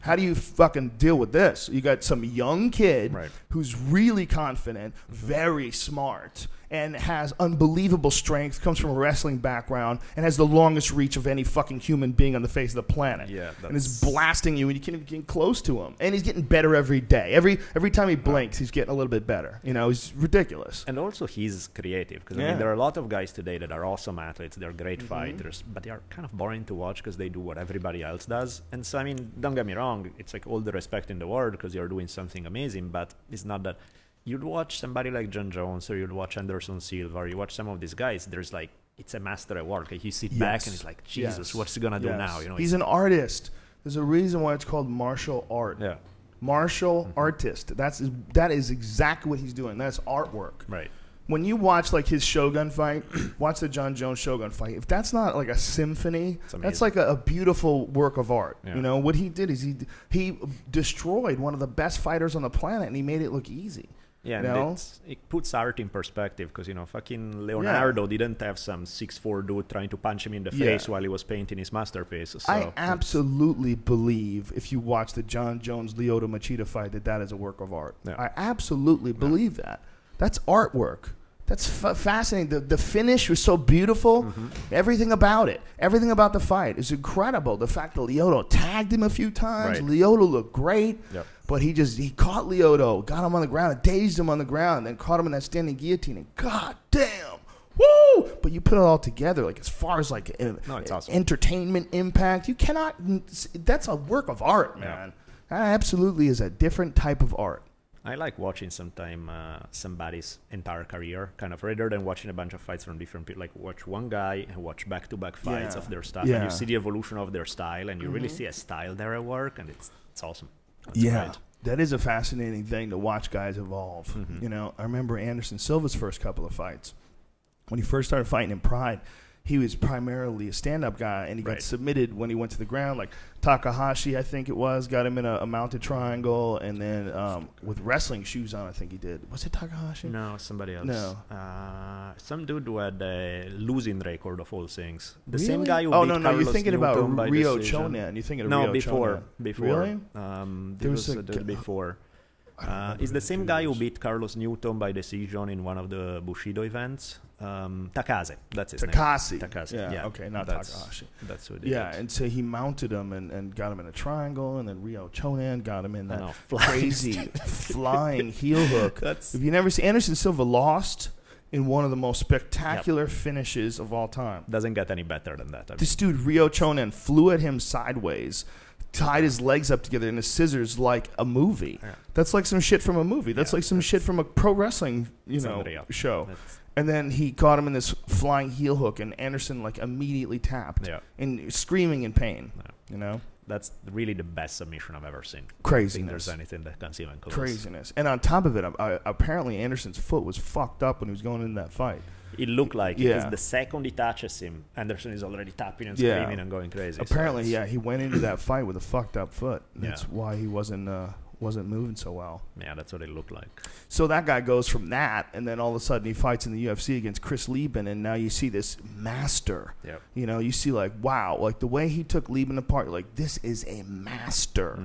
How do you fucking deal with this? You got some young kid who's really confident, very smart, and has unbelievable strength, comes from a wrestling background, and has the longest reach of any fucking human being on the face of the planet. Yeah, and is blasting you, and you can't even get close to him. And he's getting better every day. Every time he blinks, he's getting a little bit better. He's ridiculous. And also he's creative, because I mean, there are a lot of guys today that are awesome athletes, they're great fighters, but they are kind of boring to watch because they do what everybody else does. And so, I mean, don't get me wrong, it's like all the respect in the world because you're doing something amazing, but it's not that. You'd watch somebody like John Jones, or you'd watch Anderson Silva, or you watch some of these guys, there's like, it's a master at work. Like you sit back and it's like, Jesus, what's he gonna do now? He's an artist. There's a reason why it's called martial art. Yeah. Martial artist. That is exactly what he's doing. That's artwork. Right. When you watch like his Shogun fight, watch the John Jones Shogun fight. If that's not like a symphony, that's like a beautiful work of art. Yeah. What he did is he destroyed one of the best fighters on the planet, and he made it look easy. Yeah, and it puts art in perspective because, fucking Leonardo didn't have some 6'4" dude trying to punch him in the face while he was painting his masterpiece. So I absolutely believe if you watch the John Jones Lyoto Machida fight that is a work of art. Yeah. I absolutely believe that. That's artwork. That's fascinating. The finish was so beautiful. Everything about it. Everything about the fight is incredible. The fact that Lyoto tagged him a few times. Right. Lyoto looked great. Yep. But he caught Lyoto, got him on the ground, dazed him on the ground, then caught him in that standing guillotine. And god damn, woo! But you put it all together, like as far as like it's awesome. Entertainment impact, you cannot. That's a work of art, man. That absolutely is a different type of art. I like watching somebody's entire career, kind of, rather than watching a bunch of fights from different people. Like watch one guy and watch back-to-back fights of their stuff, and you see the evolution of their style, and you really see a style there at work, and it's awesome. That's great. That is a fascinating thing to watch guys evolve. I remember Anderson Silva's first couple of fights. When he first started fighting in Pride, he was primarily a stand-up guy, and he got submitted when he went to the ground. Like Takahashi, I think it was, got him in a mounted triangle, and then with wrestling shoes on, I think he did. Was it Takahashi? No, somebody else. No. Some dude who had a losing record of all things. The really? same guy who beat Carlos you're thinking Newton about Ryo Chonan. You're thinking of Ryo Chonan. Before. Really? There was a dude before. It's the same guy who beat Carlos Newton by decision in one of the Bushido events. Takase, that's his name. Takase. Yeah, okay, not Takahashi. That's who did it. And so he mounted him and got him in a triangle, and then Ryo Chonan got him in that crazy flying heel hook. If you never see, Anderson Silva lost in one of the most spectacular finishes of all time. Doesn't get any better than that. This dude, Ryo Chonan, flew at him sideways, tied his legs up together in his scissors like a movie. Yeah. That's like some shit from a movie. That's like some shit from a pro wrestling, show. And then he caught him in this flying heel hook, and Anderson like immediately tapped and screaming in pain. That's really the best submission I've ever seen. Craziness. I don't think there's anything that comes even close. Craziness. And on top of it, apparently Anderson's foot was fucked up when he was going into that fight. It looked like it, because the second he touches him, Anderson is already tapping and screaming and going crazy. Apparently, he went into that fight with a fucked up foot. That's why he wasn't moving so well. Yeah, that's what it looked like. So that guy goes from that, and then all of a sudden he fights in the UFC against Chris Lieben, and now you see this master. Yep. You see like, wow, like the way he took Lieben apart, you're like, this is a master.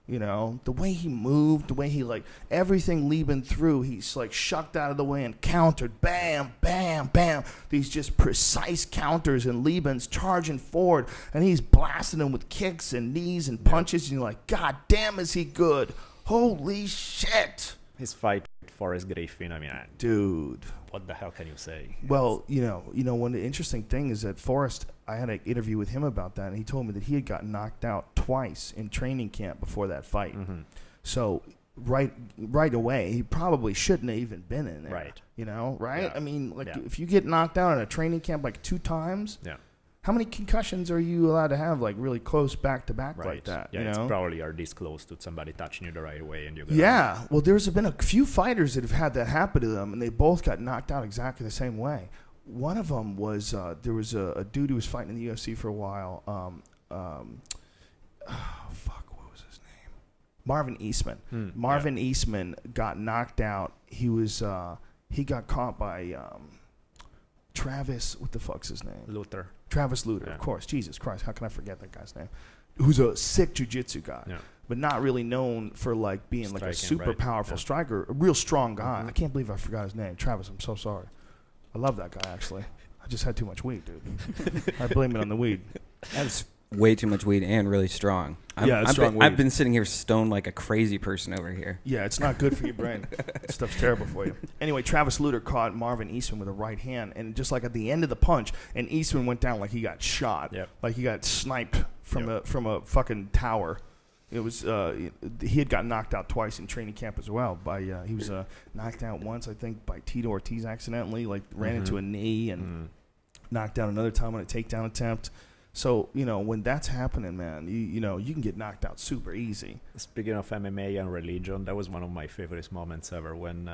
The way he moved, the way he everything Lieben threw, he's like shucked out of the way and countered, bam, bam, bam. These just precise counters, and Lieben's charging forward, and he's blasting him with kicks and knees and punches, and you're like, God damn, is he good? Holy shit. His fight with Forrest Griffin, dude, what the hell can you say? Well, one of the interesting thing is that Forrest, I had an interview with him about that, and he told me that he had gotten knocked out twice in training camp before that fight. So right away, he probably shouldn't have even been in there. Right. Right? Yeah. If you get knocked out in a training camp 2 times, how many concussions are you allowed to have really close back to back like that? Yeah, it's probably are this close to somebody touching you the right way, and you. Well, there's been a few fighters that have had that happen to them, and they both got knocked out exactly the same way. One of them was there was a dude who was fighting in the UFC for a while. what was his name? Marvin Eastman. Marvin Eastman got knocked out. He was he got caught by Travis. What the fuck's his name? Luther. Travis Luther, of course. Jesus Christ, how can I forget that guy's name? Who's a sick jiu-jitsu guy, but not really known for like being like a super powerful striker, a real strong guy. I can't believe I forgot his name. Travis, I'm so sorry. I love that guy, actually. I just had too much weed, dude. I blame it on the weed. That's way too much weed and really strong. I've been sitting here stoned like a crazy person over here. Yeah, it's not good for your brain. That stuff's terrible for you. Anyway, Travis Luther caught Marvin Eastman with a right hand, and just like at the end of the punch, and Eastman went down like he got shot, like he got sniped from a fucking tower. It was he had got knocked out twice in training camp as well. He was knocked out once, I think, by Tito Ortiz accidentally, like ran into a knee and knocked down another time on a takedown attempt. So, when that's happening, man, you can get knocked out super easy. Speaking of MMA and religion, that was one of my favorite moments ever when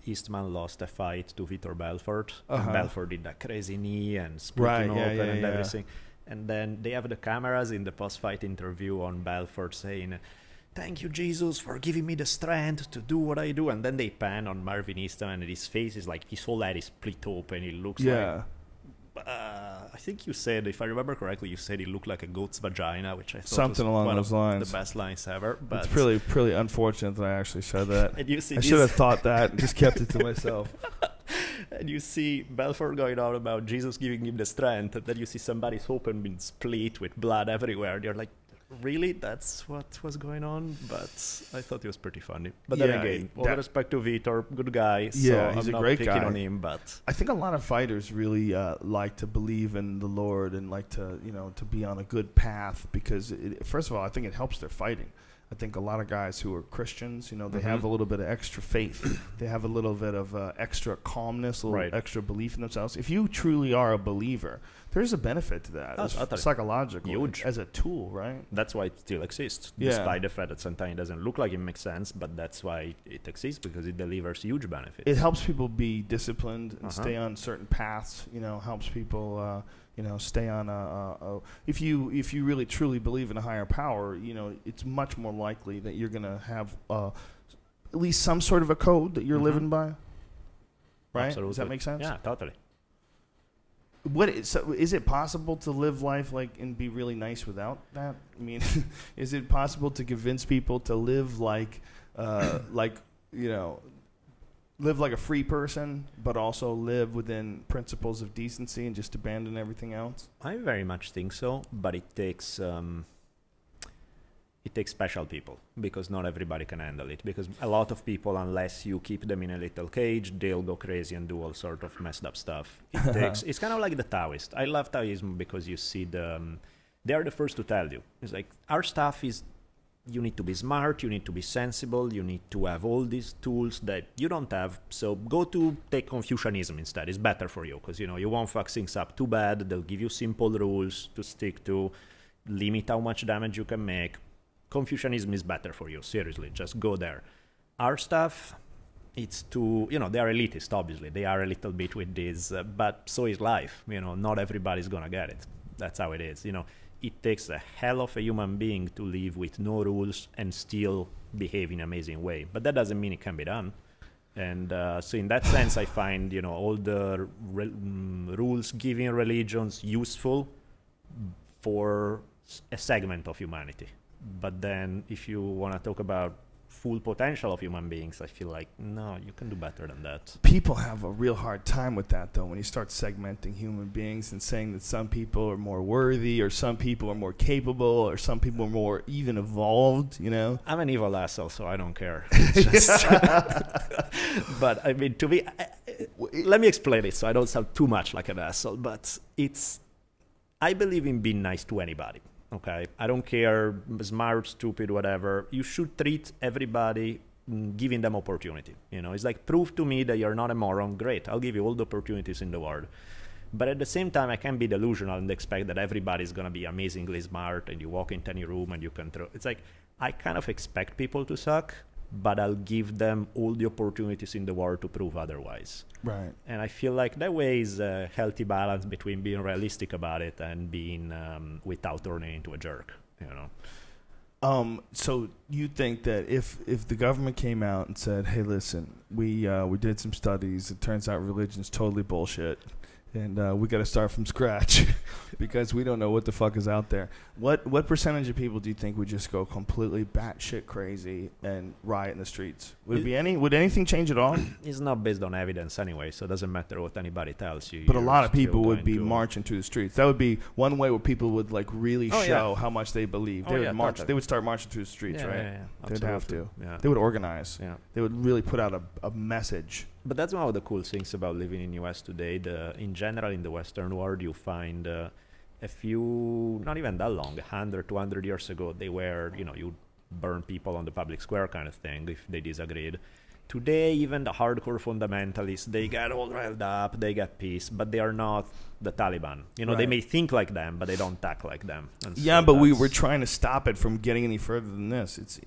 Eastman lost a fight to Vitor Belfort. And Belfort did that crazy knee and split him open and everything. And then they have the cameras in the post-fight interview on Belfort saying, "Thank you, Jesus, for giving me the strength to do what I do." And then they pan on Marvin Eastman, and his face is like his whole head is split open. He looks like... I think you said, if I remember correctly, you said he looked like a goat's vagina, which I thought something was along one those of lines. The best lines ever. But it's really unfortunate that I actually said that. And you see I should have thought that and just kept it to myself. And you see Belfort going on about Jesus giving him the strength, and then you see somebody's open being split with blood everywhere. You're like, really? That's what was going on? But I thought it was pretty funny. But then again, all respect to Vitor, good guy. So he's I'm a not great picking guy. on him, but I think a lot of fighters really like to believe in the Lord and like to to be on a good path because first of all, I think it helps their fighting. I think a lot of guys who are Christians, they have a little bit of extra faith. They have a little bit of extra calmness, a little extra belief in themselves. If you truly are a believer, there's a benefit to that. It's psychological. Huge. As a tool, right? That's why it still exists, despite the fact that sometimes it doesn't look like it makes sense, but that's why it exists, because it delivers huge benefits. It helps people be disciplined and stay on certain paths, helps people... stay on if you really truly believe in a higher power, it's much more likely that you're going to have at least some sort of a code that you're living by. Right? Absolutely. Does that make sense? Yeah, totally. So is it possible to live life and be really nice without that? I mean, is it possible to convince people to live live like a free person, but also live within principles of decency and just abandon everything else? I very much think so, but it takes special people, because not everybody can handle it. Because a lot of people, unless you keep them in a little cage, they'll go crazy and do all sort of messed up stuff. It's kind of like the Taoist. I love Taoism because you see they are the first to tell you. It's like, our stuff is, you need to be smart, you need to be sensible, you need to have all these tools that you don't have. So take Confucianism instead. It's better for you, because you won't fuck things up too bad. They'll give you simple rules to stick to, limit how much damage you can make. Confucianism is better for you, seriously, just go there. Our stuff, it's too, they are elitist, obviously. They are a little bit with this, but so is life. Not everybody's gonna get it. That's how it is. It takes a hell of a human being to live with no rules and still behave in an amazing way. But that doesn't mean it can be done. And so in that sense, I find, all the rules-giving religions useful for a segment of humanity. But then if you want to talk about full potential of human beings, I feel like, no, you can do better than that. People have a real hard time with that, though, when you start segmenting human beings and saying that some people are more worthy, or some people are more capable, or some people are more even evolved, I'm an evil asshole, so I don't care. But, I mean, let me explain it so I don't sound too much like an asshole, but I believe in being nice to anybody. Okay, I don't care, smart, stupid, whatever. You should treat everybody, giving them opportunity. It's like, prove to me that you're not a moron. Great, I'll give you all the opportunities in the world. But at the same time, I can't be delusional and expect that everybody's going to be amazingly smart and you walk into any room and you can throw. It's like, I kind of expect people to suck, but I'll give them all the opportunities in the world to prove otherwise. Right. And I feel like that way is a healthy balance between being realistic about it and being without turning into a jerk, you know. So you think that if the government came out and said, "Hey, listen, we did some studies. It turns out religion's totally bullshit, and we got to start from scratch because we don't know what the fuck is out there." What percentage of people do you think would just go completely batshit crazy and riot in the streets? Would anything change at all? It's not based on evidence anyway, so it doesn't matter what anybody tells you. But a lot of people would be marching through the streets. That would be one way where people would like really show how much they believe. They would march. Totally. They would start marching through the streets, right? Yeah, they'd have to. Yeah. They would organize. Yeah. They would really put out a message. But that's one of the cool things about living in US today. In general, in the Western world, you find a few, not even that long, 100, 200 years ago, they were, you burn people on the public square kind of thing if they disagreed. Today, even the hardcore fundamentalists, they get all riled up, they get pissed, but they are not the Taliban. Right. They may think like them, but they don't act like them. And yeah, so but we're trying to stop it from getting any further than this. It's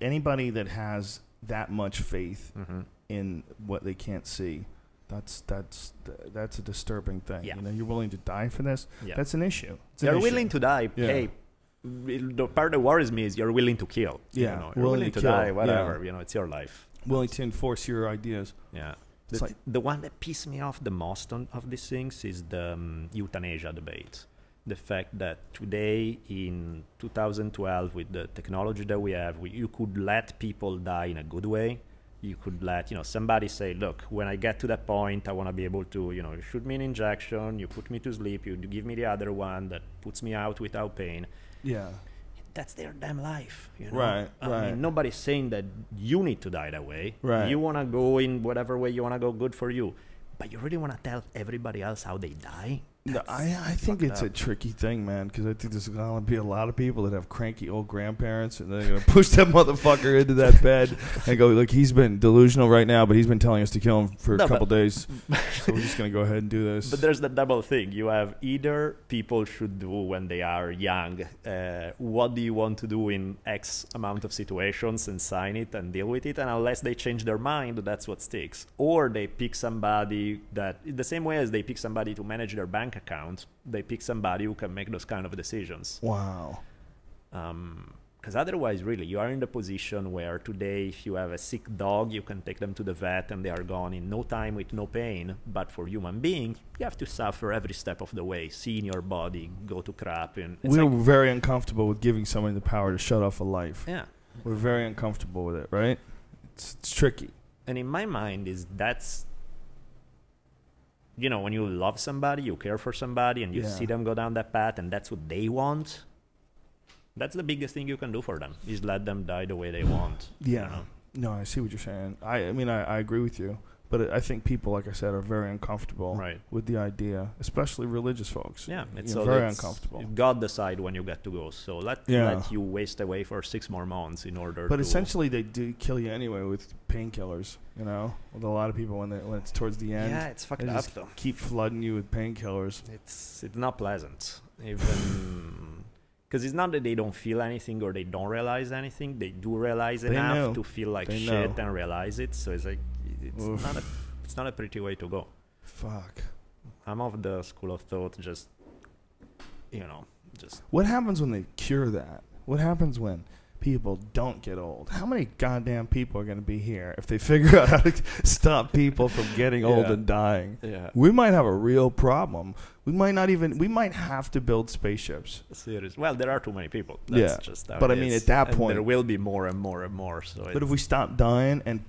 anybody that has that much faith in what they can't see. That's a disturbing thing. Yeah. You're willing to die for this. Yeah. That's an issue. You're willing to die. Yeah. Hey, the part that worries me is you're willing to kill. Yeah, you're willing to die. Whatever. Yeah. It's your life. Willing to enforce your ideas. Yeah. The one that pisses me off the most of these things is the euthanasia debate. The fact that today in 2012, with the technology that we have, you could let people die in a good way. You could let somebody say, look, when I get to that point, I want to be able to, you shoot me an injection, you put me to sleep, you give me the other one that puts me out without pain. Yeah. That's their damn life. Right, I mean, nobody's saying that you need to die that way. Right. You want to go in whatever way you want to go, good for you. But you really want to tell everybody else how they die? No, I think it's a tricky thing, man, because I think there's going to be a lot of people that have cranky old grandparents, and they're going to push that motherfucker into that bed and go, look, he's been delusional right now, but he's been telling us to kill him for a couple days, so we're just going to go ahead and do this. But there's the double thing. You have either people should do when they are young, what do you want to do in X amount of situations and sign it and deal with it, and unless they change their mind, that's what sticks. Or they pick somebody that, the same way as they pick somebody to manage their bank account, they pick somebody who can make those kind of decisions. Wow. Because otherwise, really, you are in the position where today, if you have a sick dog, you can take them to the vet and they are gone in no time with no pain. But for human beings, you have to suffer every step of the way, seeing your body go to crap. And we're very uncomfortable with giving somebody the power to shut off a life. Yeah. We're very uncomfortable with it, right? It's tricky. And in my mind, that's when you love somebody, you care for somebody, and you see them go down that path, and that's what they want, that's the biggest thing you can do for them, is let them die the way they want. Yeah. No, I see what you're saying. I mean, I agree with you. But I think people, like I said, are very uncomfortable with the idea, especially religious folks. Yeah, it's very uncomfortable. God decide when you get to go. So let you waste away for 6 more months in order But essentially, they do kill you anyway with painkillers, with a lot of people when it's towards the end. Yeah, it's fucked up, though. Keep flooding you with painkillers. It's not pleasant. Even... Because it's not that they don't feel anything or they don't realize anything. They do realize enough to feel like shit and realize it. So it's like... It's not a pretty way to go. Fuck. I'm of the school of thought, just. What happens when they cure that? What happens when people don't get old? How many goddamn people are going to be here if they figure out how to stop people from getting old and dying? Yeah. We might have a real problem. We might have to build spaceships. Serious. Well, there are too many people. That's just how but it I mean, is. at that and point, there will be more and more and more. So but if we stopped dying and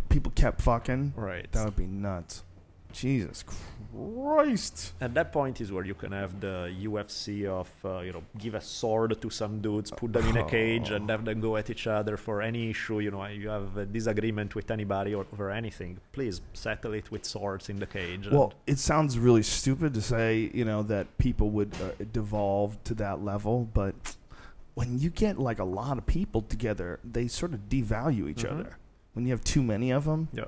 people kept fucking, that would be nuts. Jesus Christ. At that point is where you can have the UFC of, give a sword to some dudes, put them in a cage, and have them go at each other for any issue. You have a disagreement with anybody or over anything. Please settle it with swords in the cage. Well, it sounds really stupid to say, that people would devolve to that level, but when you get like a lot of people together, they sort of devalue each other. When you have too many of them. Yeah.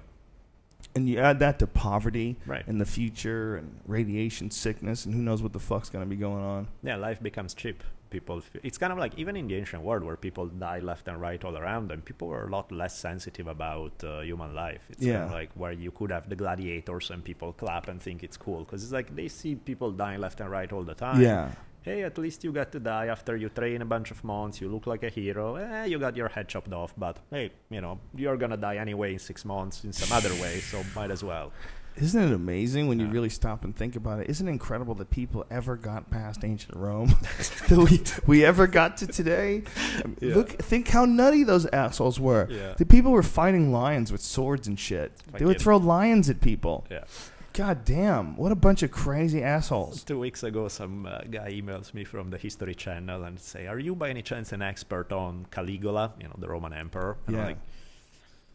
And you add that to poverty in the future and radiation sickness and who knows what the fuck's going to be going on. Yeah, life becomes cheap people. It's kind of like even in the ancient world where people die left and right all around them, people were a lot less sensitive about human life. It's kind of like where you could have the gladiators and people clap and think it's cool because it's like they see people dying left and right all the time. Yeah. Hey, at least you got to die after you train a bunch of months. You look like a hero. You got your head chopped off, but hey, you're gonna die anyway in 6 months in some other way, so might as well. Isn't it amazing when you really stop and think about it? Isn't it incredible that people ever got past ancient Rome? that we ever got to today? Think how nutty those assholes were. Yeah. The people were fighting lions with swords and shit. They would throw lions at people. Yeah. God damn, what a bunch of crazy assholes. 2 weeks ago, some guy emails me from the History Channel and say, are you by any chance an expert on Caligula, the Roman emperor? And I'm like,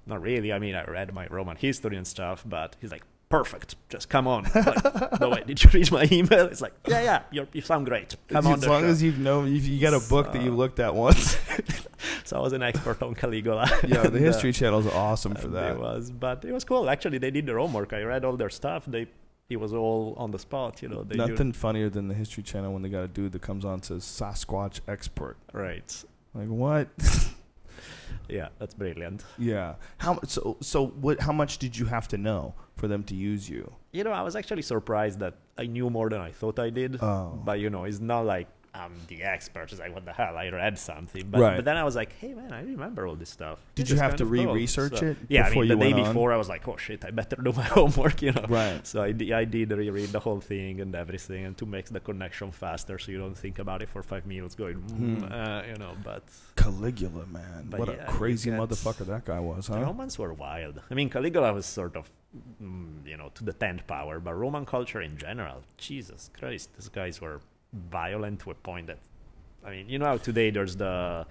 not really. I mean, I read my Roman history and stuff, but he's like, perfect. Just come on. Like, no, wait, did you read my email? It's like, yeah, you sound great. Come on. As long as you got a book that you looked at once. So I was an expert on Caligula. Yeah, the History Channel is awesome for that. It was cool. Actually, they did their homework. I read all their stuff. It was all on the spot. Nothing funnier than the History Channel when they got a dude that comes on and says Sasquatch expert. Right. Like what? Yeah, that's brilliant. Yeah. How much did you have to know for them to use you? I was actually surprised that I knew more than I thought I did. Oh. But it's not like I'm the expert. It's like, what the hell? I read something. But then I was like, hey, man, I remember all this stuff. Did you have to re-research it? Yeah, the day before, I was like, oh, shit, I better do my homework, Right. So I did reread the whole thing and everything, and to make the connection faster so you don't think about it for 5 minutes going, but... Caligula, man. What a crazy motherfucker that guy was, huh? The Romans were wild. I mean, Caligula was sort of, to the 10th power, but Roman culture in general, Jesus Christ, these guys were violent to a point that, I mean, how today there's the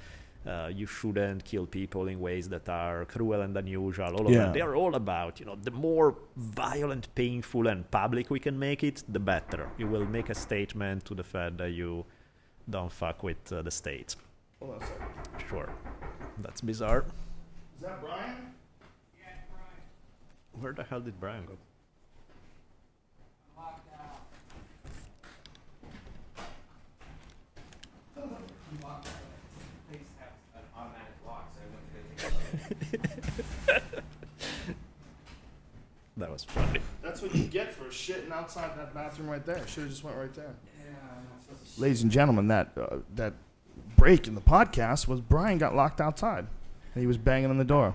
you shouldn't kill people in ways that are cruel and unusual. All of them, they are all about, the more violent, painful, and public we can make it, the better. You will make a statement to the fact that you don't fuck with the state. Hold on a second. Sure. That's bizarre. Is that Brian? Yeah, Brian. Where the hell did Brian go? That was funny. That's what you get for shitting outside that bathroom right there. Should have just went right there. Yeah. Ladies and gentlemen, that break in the podcast was Brian got locked outside, and he was banging on the door.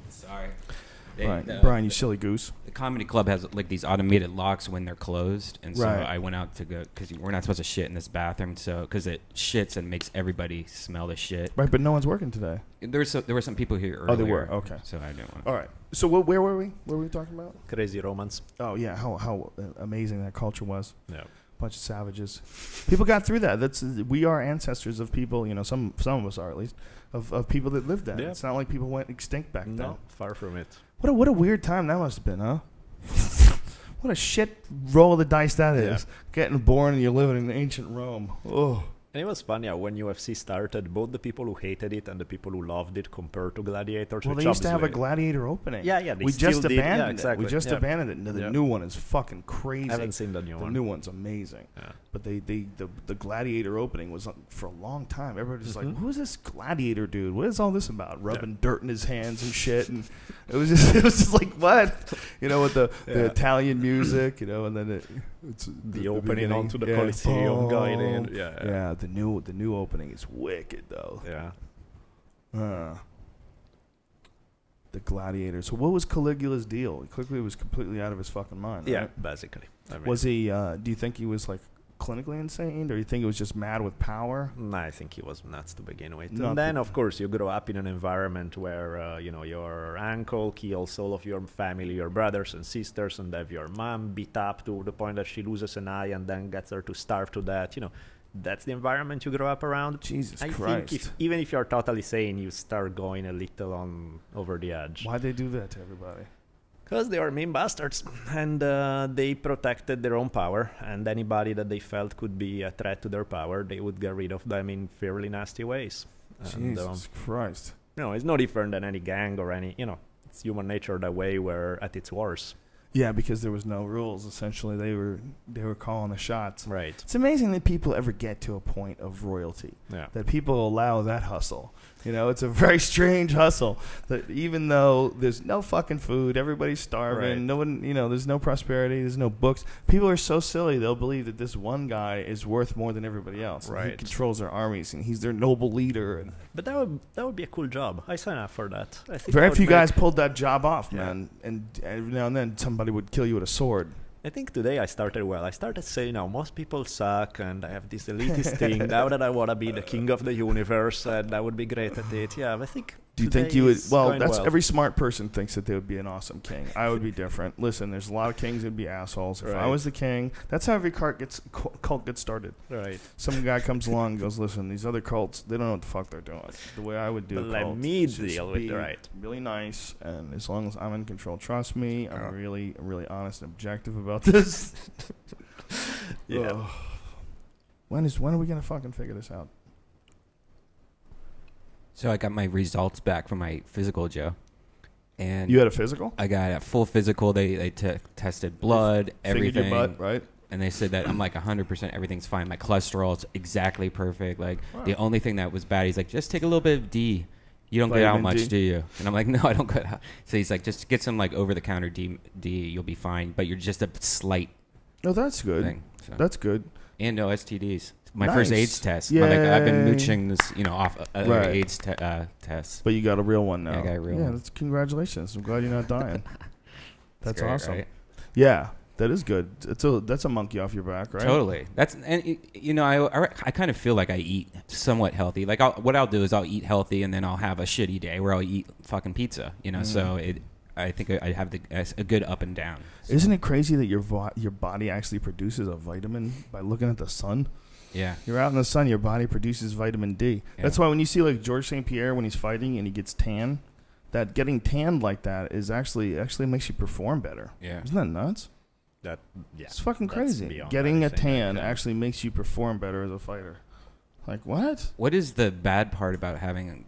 Sorry. Brian, you silly goose. The comedy club has like these automated locks when they're closed, and so I went out to go because we're not supposed to shit in this bathroom, so because it shits and makes everybody smell the shit. Right, but no one's working today. There were some people here earlier. Oh, there were. Okay. So I didn't want. All right. So where were we? What were we talking about? Crazy Romans. Oh yeah, how amazing that culture was. Yeah. Bunch of savages. People got through that. We are ancestors of people. Some of us are at least of people that lived then. Yeah. It's not like people went extinct back then. No, far from it. What a weird time that must have been, huh? What a shit roll of the dice that is. Getting born and you're living in ancient Rome. Oh. And it was funny how when UFC started, both the people who hated it and the people who loved it compared to Gladiators. Well, they used to have a Gladiator opening. Yeah. We just abandoned it. Exactly. We just abandoned it. The new one is fucking crazy. I haven't seen the new one. The new one's amazing. Yeah. But the Gladiator opening was for a long time. Everybody was like, "Who's this Gladiator dude? What is all this about? Rubbing dirt in his hands and shit." And it was just like what, with the Italian music, and then it's the opening onto the Coliseum going in. Yeah. The new opening is wicked though. Yeah. The Gladiator. So what was Caligula's deal? Caligula was completely out of his fucking mind. Right? Yeah, basically. I mean, was he? Do you think he was like clinically insane, or do you think he was just mad with power? No, I think he was nuts to begin with. And then, of course, you grow up in an environment where your uncle kills all of your family, your brothers and sisters, and have your mom beat up to the point that she loses an eye and then gets her to starve to death. That's the environment you grow up around. Jesus I Christ. think even if you're totally sane, you start going a little over the edge. Why'd they do that to everybody? Because they were mean bastards, and they protected their own power, and anybody that they felt could be a threat to their power, they would get rid of them in fairly nasty ways. Jesus Christ. It's no different than any gang or any, it's human nature that way where at its worst. Yeah, because there was no rules. Essentially, they were calling the shots. Right. It's amazing that people ever get to a point of royalty. Yeah. That people allow that hustle. You know, it's a very strange hustle. That even though there's no fucking food, everybody's starving. Right. No one, you know, there's no prosperity. There's no books. People are so silly they'll believe that this one guy is worth more than everybody else. Right. He controls their armies and he's their noble leader. And But that would be a cool job. I sign up for that. I think very I would few guys make- pulled that job off, Yeah. man. And every now and then somebody would kill you with a sword. I think today I started well. I started saying, most people suck, and I have this elitist thing. Now that I want to be the king of the universe, and I would be great at it. Yeah, I think. Do you think today you would? is Well, going that's well. every smart person thinks that they would be an awesome king. I would be different. Listen, there's a lot of kings that'd be assholes. If I Right. was the king, that's how every cult gets started. Right. Some guy comes along and goes, "Listen, these other cults, they don't know what the fuck they're doing. The way I would do But a let cult me is just deal with be it, right. really nice, and as long as I'm in control, trust me, I'm Yeah. really honest and objective about this." Yeah. Ugh. When are we gonna fucking figure this out? So I got my results back from my physical, Joe. And You had a physical? I got a full physical. They tested blood, Fingered everything. your butt, right? And they said that I'm like 100%, everything's fine. My cholesterol is exactly perfect. Like, the only thing that was bad, he's like, just take a little bit of D. You don't get out Vitamin much, D? do you? And I'm like, no, I don't get out. So he's like, just get some like over-the-counter D, you'll be fine. But you're just a slight Oh, that's good. thing. So. That's good. And no STDs. My Nice. first AIDS test. Like, I've been Yay. mooching this, off Right. AIDS tests. But you got a real one now. Yeah, I got a real one. That's, congratulations. I'm glad you're not dying. That's great, awesome. right? Yeah, that is good. That's a monkey off your back, right? Totally. I kind of feel like I eat somewhat healthy. Like what I'll do is I'll eat healthy and then I'll have a shitty day where I'll eat fucking pizza. So I think I have a good up and down. Isn't it crazy that your body actually produces a vitamin by looking at the sun? Yeah. You're out in the sun, your body produces vitamin D. Yeah. That's why when you see like George St. Pierre when he's fighting and he gets tan, that getting tanned like that is actually makes you perform better. Yeah. Isn't that nuts? Yeah. It's fucking That's crazy. beyond Getting a anything tan I can- actually makes you perform better as a fighter. Like, what? What is the bad part about having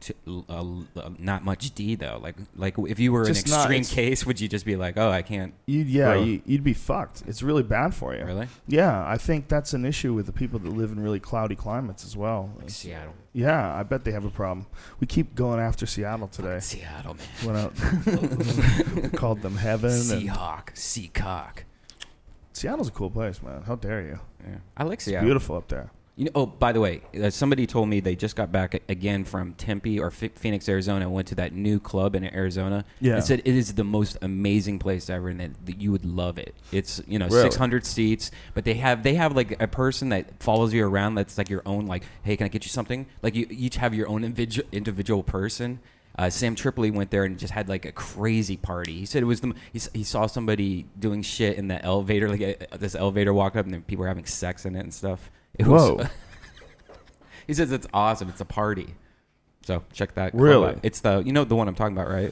not much D though? Like if you were in an Just not- extreme it's- case, would you just be like, oh, I can't? You'd be fucked. It's really bad for you. Really? Yeah, I think that's an issue with the people that live in really cloudy climates as well. Like Seattle. Yeah, I bet they have a problem. We keep going after Seattle today. Seattle, man. Went out, we called them heaven. And Seahawk, Seacock. Seattle's a cool place, man. How dare you? Yeah. I like It's Seattle. beautiful up there. Oh, by the way, somebody told me they just got back again from Tempe or Phoenix, Arizona, and went to that new club in Arizona. Yeah. It said it is the most amazing place ever, and that you would love it. It's Really? 600 seats, but they have like a person that follows you around. That's like your own. Like, hey, can I get you something? Like you each have your own individual person. Sam Tripoli went there and just had like a crazy party. He said it was he saw somebody doing shit in the elevator, like this elevator walked up and then people were having sex in it and stuff. Whoa. He says it's awesome. It's a party. So check that. club Really? out. It's the one I'm talking about, right?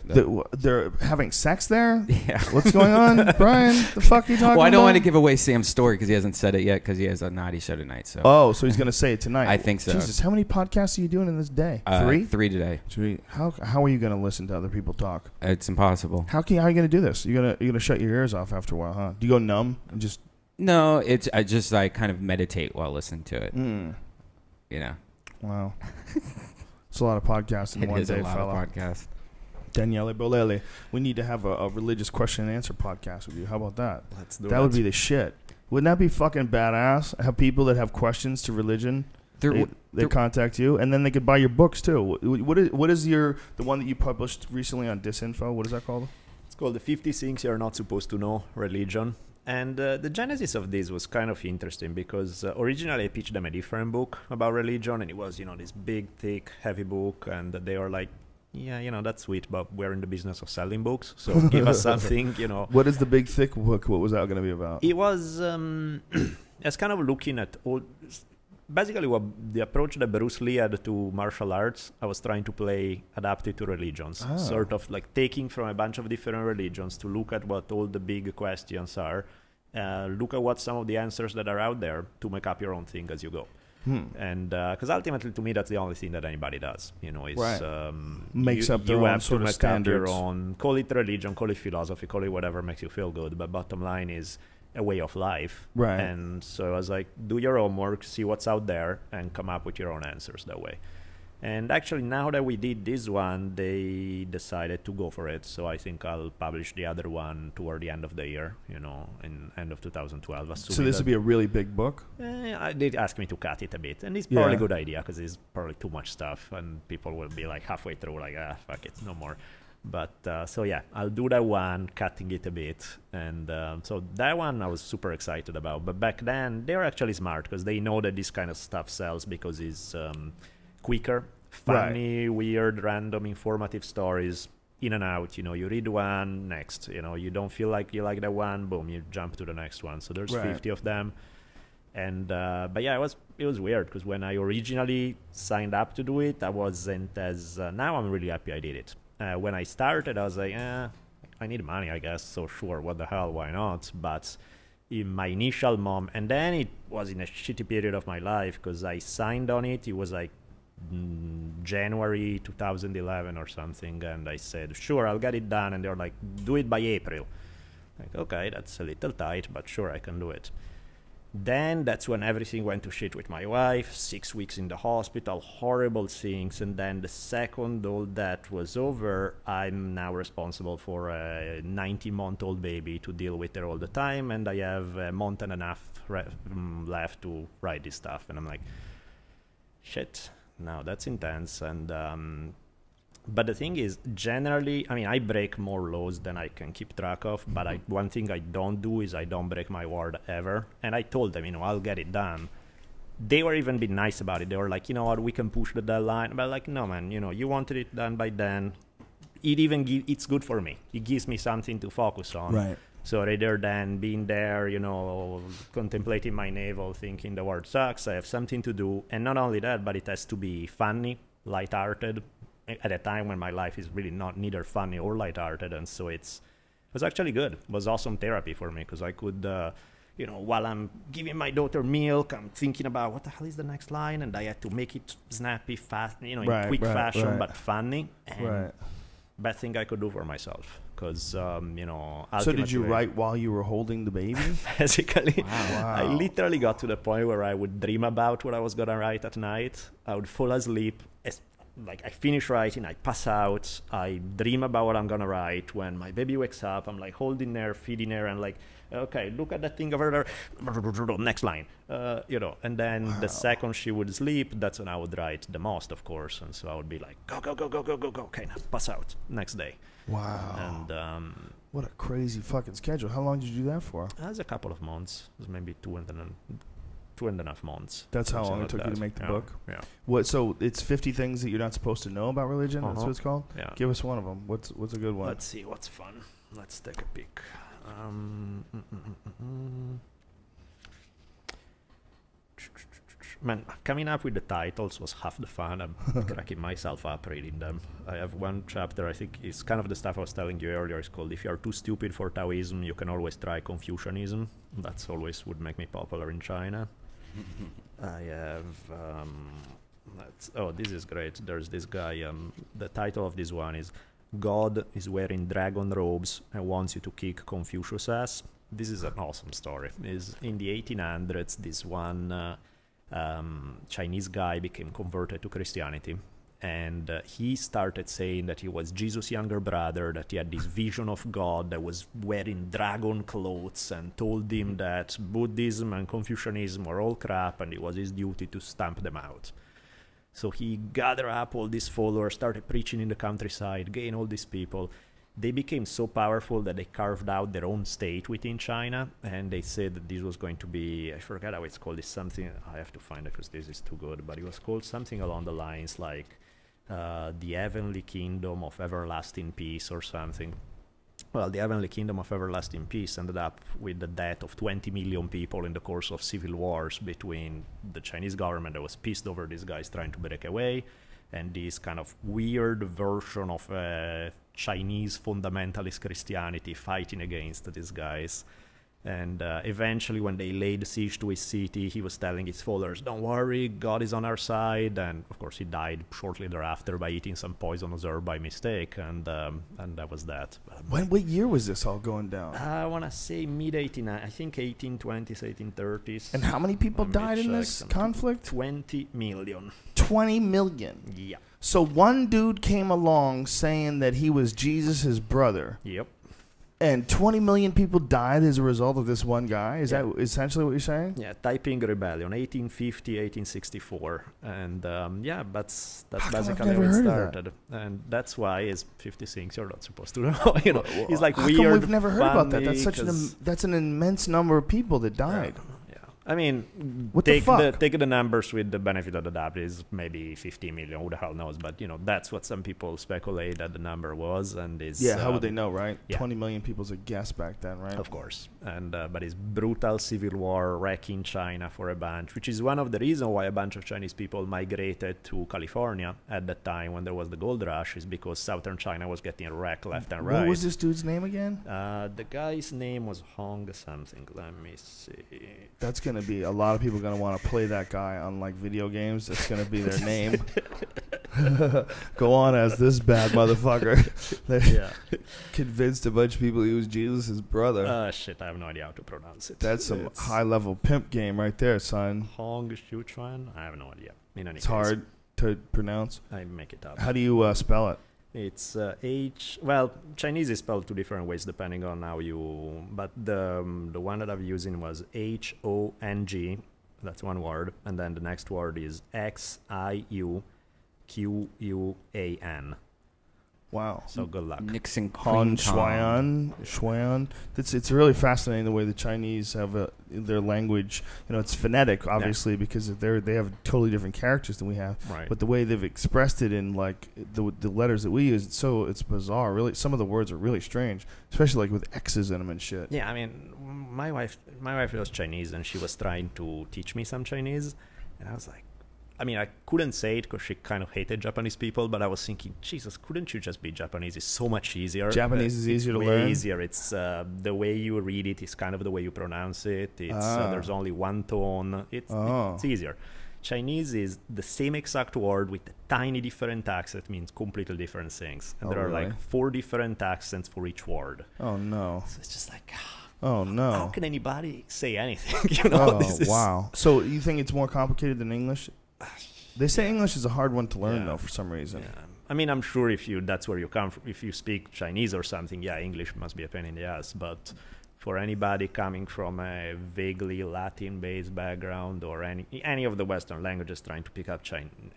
They're having sex there? Yeah. What's going on, Brian? The fuck are you talking about? Well, I don't want to give away Sam's story because he hasn't said it yet because he has a naughty show tonight. So Oh, so he's going to say it tonight. I think so. Jesus, how many podcasts are you doing in this day? 3? 3 today. 3. How are you going to listen to other people talk? It's impossible. How are you going to do this? You're gonna shut your ears off after a while, huh? Do you go numb and just? No, I just kind of meditate while listening to it. Wow. It's a lot of podcasts in It one is day, a lot fella. of podcasts. Daniele Bolelli, we need to have a religious question and answer podcast with you. How about that? Let's do That would be the shit. Wouldn't that be fucking badass? Have people that have questions to religion, they contact you, and then they could buy your books too. What is the one that you published recently on Disinfo? What is that called? It's called The 50 Things You're Not Supposed to Know, Religion. And the genesis of this was kind of interesting because originally I pitched them a different book about religion, and it was, this big, thick, heavy book, and they were like, yeah, that's sweet, but we're in the business of selling books, so give us something, What is the big, thick book? What was that going to be about? It was, it's kind of looking at all, basically what the approach that Bruce Lee had to martial arts, I was trying to play adapted to religions, sort of like taking from a bunch of different religions to look at what all the big questions are, look at what some of the answers that are out there to make up your own thing as you go. And because ultimately, to me, that's the only thing that anybody does. Is makes up their you own have sort to of make standards. up your own. Call it religion, call it philosophy, call it whatever makes you feel good. But bottom line is a way of life. Right. And so I was like, do your homework, see what's out there, and come up with your own answers that way. And actually, now that we did this one, they decided to go for it. So I think I'll publish the other one toward the end of the year, in end of 2012. So this would be a really big book? They asked me to cut it a bit. And it's probably a good idea because it's probably too much stuff. And people will be like halfway through, like, fuck it, no more. But so yeah, I'll do that one, cutting it a bit. And so that one I was super excited about. But back then, they were actually smart because they know that this kind of stuff sells because it's quicker. Funny, weird, random, informative stories, in and out. You read one, next. You don't feel like you like that one, boom, you jump to the next one. So there's 50 of them. And but yeah, it was weird because when I originally signed up to do it, I wasn't as. Now I'm really happy I did it. When I started, I was like, I need money, I guess. So sure, what the hell, why not? But in my initial moment, and then it was in a shitty period of my life because I signed on it. It was like January 2011 or something, and I said sure, I'll get it done, and they were like, do it by April. Like, okay, that's a little tight, but sure, I can do it. Then that's when everything went to shit with my wife. 6 weeks in the hospital, horrible things. And then the second all that was over, I'm now responsible for a 90-month-old baby to deal with her all the time, and I have a month and a half left to write this stuff. And I'm like, shit. Now that's intense. And but the thing is, generally, I break more laws than I can keep track of. But one thing I don't do is I don't break my word ever. And I told them, I'll get it done. They were even being nice about it. They were like, what, we can push the deadline. But like, no, man, you wanted it done by then. It's good for me. It gives me something to focus on. Right. So rather than being there, contemplating my navel, thinking the world sucks, I have something to do. And not only that, but it has to be funny, lighthearted, at a time when my life is really neither funny or lighthearted. And so it was actually good. It was awesome therapy for me because I could, while I'm giving my daughter milk, I'm thinking about what the hell is the next line, and I had to make it snappy, fast, in quick fashion, but funny. And best thing I could do for myself. Because, So did you write while you were holding the baby? Basically. Wow. I literally got to the point where I would dream about what I was going to write at night. I would fall asleep. I finish writing, I pass out. I dream about what I'm going to write. When my baby wakes up, I'm like holding her, feeding her, and like, okay, look at that thing over there. Next line. And then the second she would sleep, that's when I would write the most, of course. And so I would be like, go. Okay, now pass out. Next day. Wow. And what a crazy fucking schedule. How long did you do that for? It was a couple of months. It was maybe 2.5 months. That's how long it took you to make the book? Yeah. What? So it's 50 things that you're not supposed to know about religion? That's what it's called? Yeah. Give us one of them. What's a good one? Let's see. What's fun? Let's take a peek. Man, coming up with the titles was half the fun. I'm cracking myself up reading them. I have one chapter, I think it's kind of the stuff I was telling you earlier. It's called, if you're too stupid for Taoism, you can always try Confucianism. That's always would make me popular in China. I have... this is great. There's this guy. The title of this one is God is wearing dragon robes and wants you to kick Confucius' ass. This is an awesome story. Is in the 1800s, this one... Chinese guy became converted to Christianity, and he started saying that he was Jesus' younger brother, that he had this vision of God that was wearing dragon clothes, and told him that Buddhism and Confucianism were all crap and it was his duty to stamp them out. So he gathered up all these followers, started preaching in the countryside, gained all these people. They became so powerful that they carved out their own state within China, and they said that this was going to be, I forget how it's called, it's something, I have to find it because this is too good, but it was called something along the lines like the Heavenly Kingdom of Everlasting Peace or something. Well, the Heavenly Kingdom of Everlasting Peace ended up with the death of 20 million people in the course of civil wars between the Chinese government that was pissed over these guys trying to break away, and this kind of weird version of Chinese fundamentalist Christianity fighting against these guys. And eventually, when they laid siege to his city, he was telling his followers, "Don't worry, God is on our side." And of course, he died shortly thereafter by eating some poisonous herb by mistake, and that was that. What year was this all going down? I want to say mid-18, I think 1820s, 1830s. And how many people died in this conflict? 20 million. 20 million. Yeah. So one dude came along saying that he was Jesus' brother. Yep. And 20 million people died as a result of this one guy? Is that essentially what you're saying? Yeah, Taiping Rebellion, 1850, 1864. And that's basically how it started. And that's why it's 50 things you're not supposed to know. You know, it's like how weird. Come we've never heard about that. Funny, That's an immense number of people that died. Yeah. I mean, What take the fuck? take the numbers with the benefit of the doubt. Is maybe 50 million. Who the hell knows? But you know, that's what some people speculate that the number was, and is. Yeah, how would they know, right? Yeah. 20 million people's a guess back then, right? Of course, and but it's brutal civil war wrecking China for a bunch, which is one of the reasons why a bunch of Chinese people migrated to California at that time when there was the gold rush, is because southern China was getting wrecked left and right. What was this dude's name again? The guy's name was Hong something. Let me see. That's going to be a lot of people going to want to play that guy on like video games. That's going to be their name. Go on as this bad motherfucker. They convinced a bunch of people he was Jesus' brother. Shit, I have no idea how to pronounce it. That's some high-level pimp game right there, son. Hong Xiuchuan? I have no idea. In any It's case, hard to pronounce. I make it up. How do you spell it? It's well, Chinese is spelled two different ways depending on how you. But the one that I'm using was Hong. That's one word, and then the next word is Xiuquan. Wow. So good luck. Nixon Han Queen Shuan. It's really fascinating the way the Chinese have their language. You know, it's phonetic, obviously, because they have totally different characters than we have. Right. But the way they've expressed it in like the letters that we use, it's bizarre. Really, some of the words are really strange, especially like with X's in them and shit. Yeah, I mean, my wife was Chinese, and she was trying to teach me some Chinese, and I was like, I mean, I couldn't say it because she kind of hated Japanese people, but I was thinking, Jesus, couldn't you just be Japanese? It's so much easier. Japanese is easier to way learn? Easier. It's the way you read it is kind of the way you pronounce it. It's there's only one tone. It's easier. Chinese is the same exact word with a tiny different accent, means completely different things. And there are like 4 different accents for each word. Oh, no. So it's just like, oh, no. How can anybody say anything? You know, wow. So you think it's more complicated than English? They say English is a hard one to learn, though, for some reason. Yeah. I mean, I'm sure that's where you come from. If you speak Chinese or something, English must be a pain in the ass. But for anybody coming from a vaguely Latin-based background or any of the Western languages trying to pick up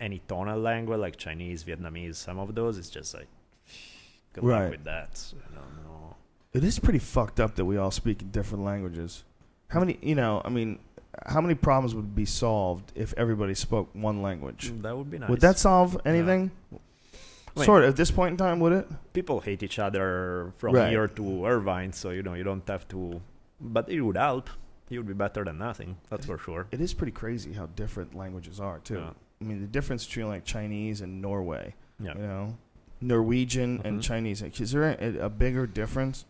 any tonal language like Chinese, Vietnamese, some of those, it's just like, good luck with that. I don't know. It is pretty fucked up that we all speak in different languages. How many problems would be solved if everybody spoke one language? That would be nice. Would that solve anything? Yeah. Sort of. At this point in time, would it? People hate each other from here to Irvine, so you don't have to. But it would help. It would be better than nothing. That's for sure. It is pretty crazy how different languages are too. Yeah. I mean, the difference between like Chinese and Norway. Yeah. You know, Norwegian and Chinese. Is there a bigger difference?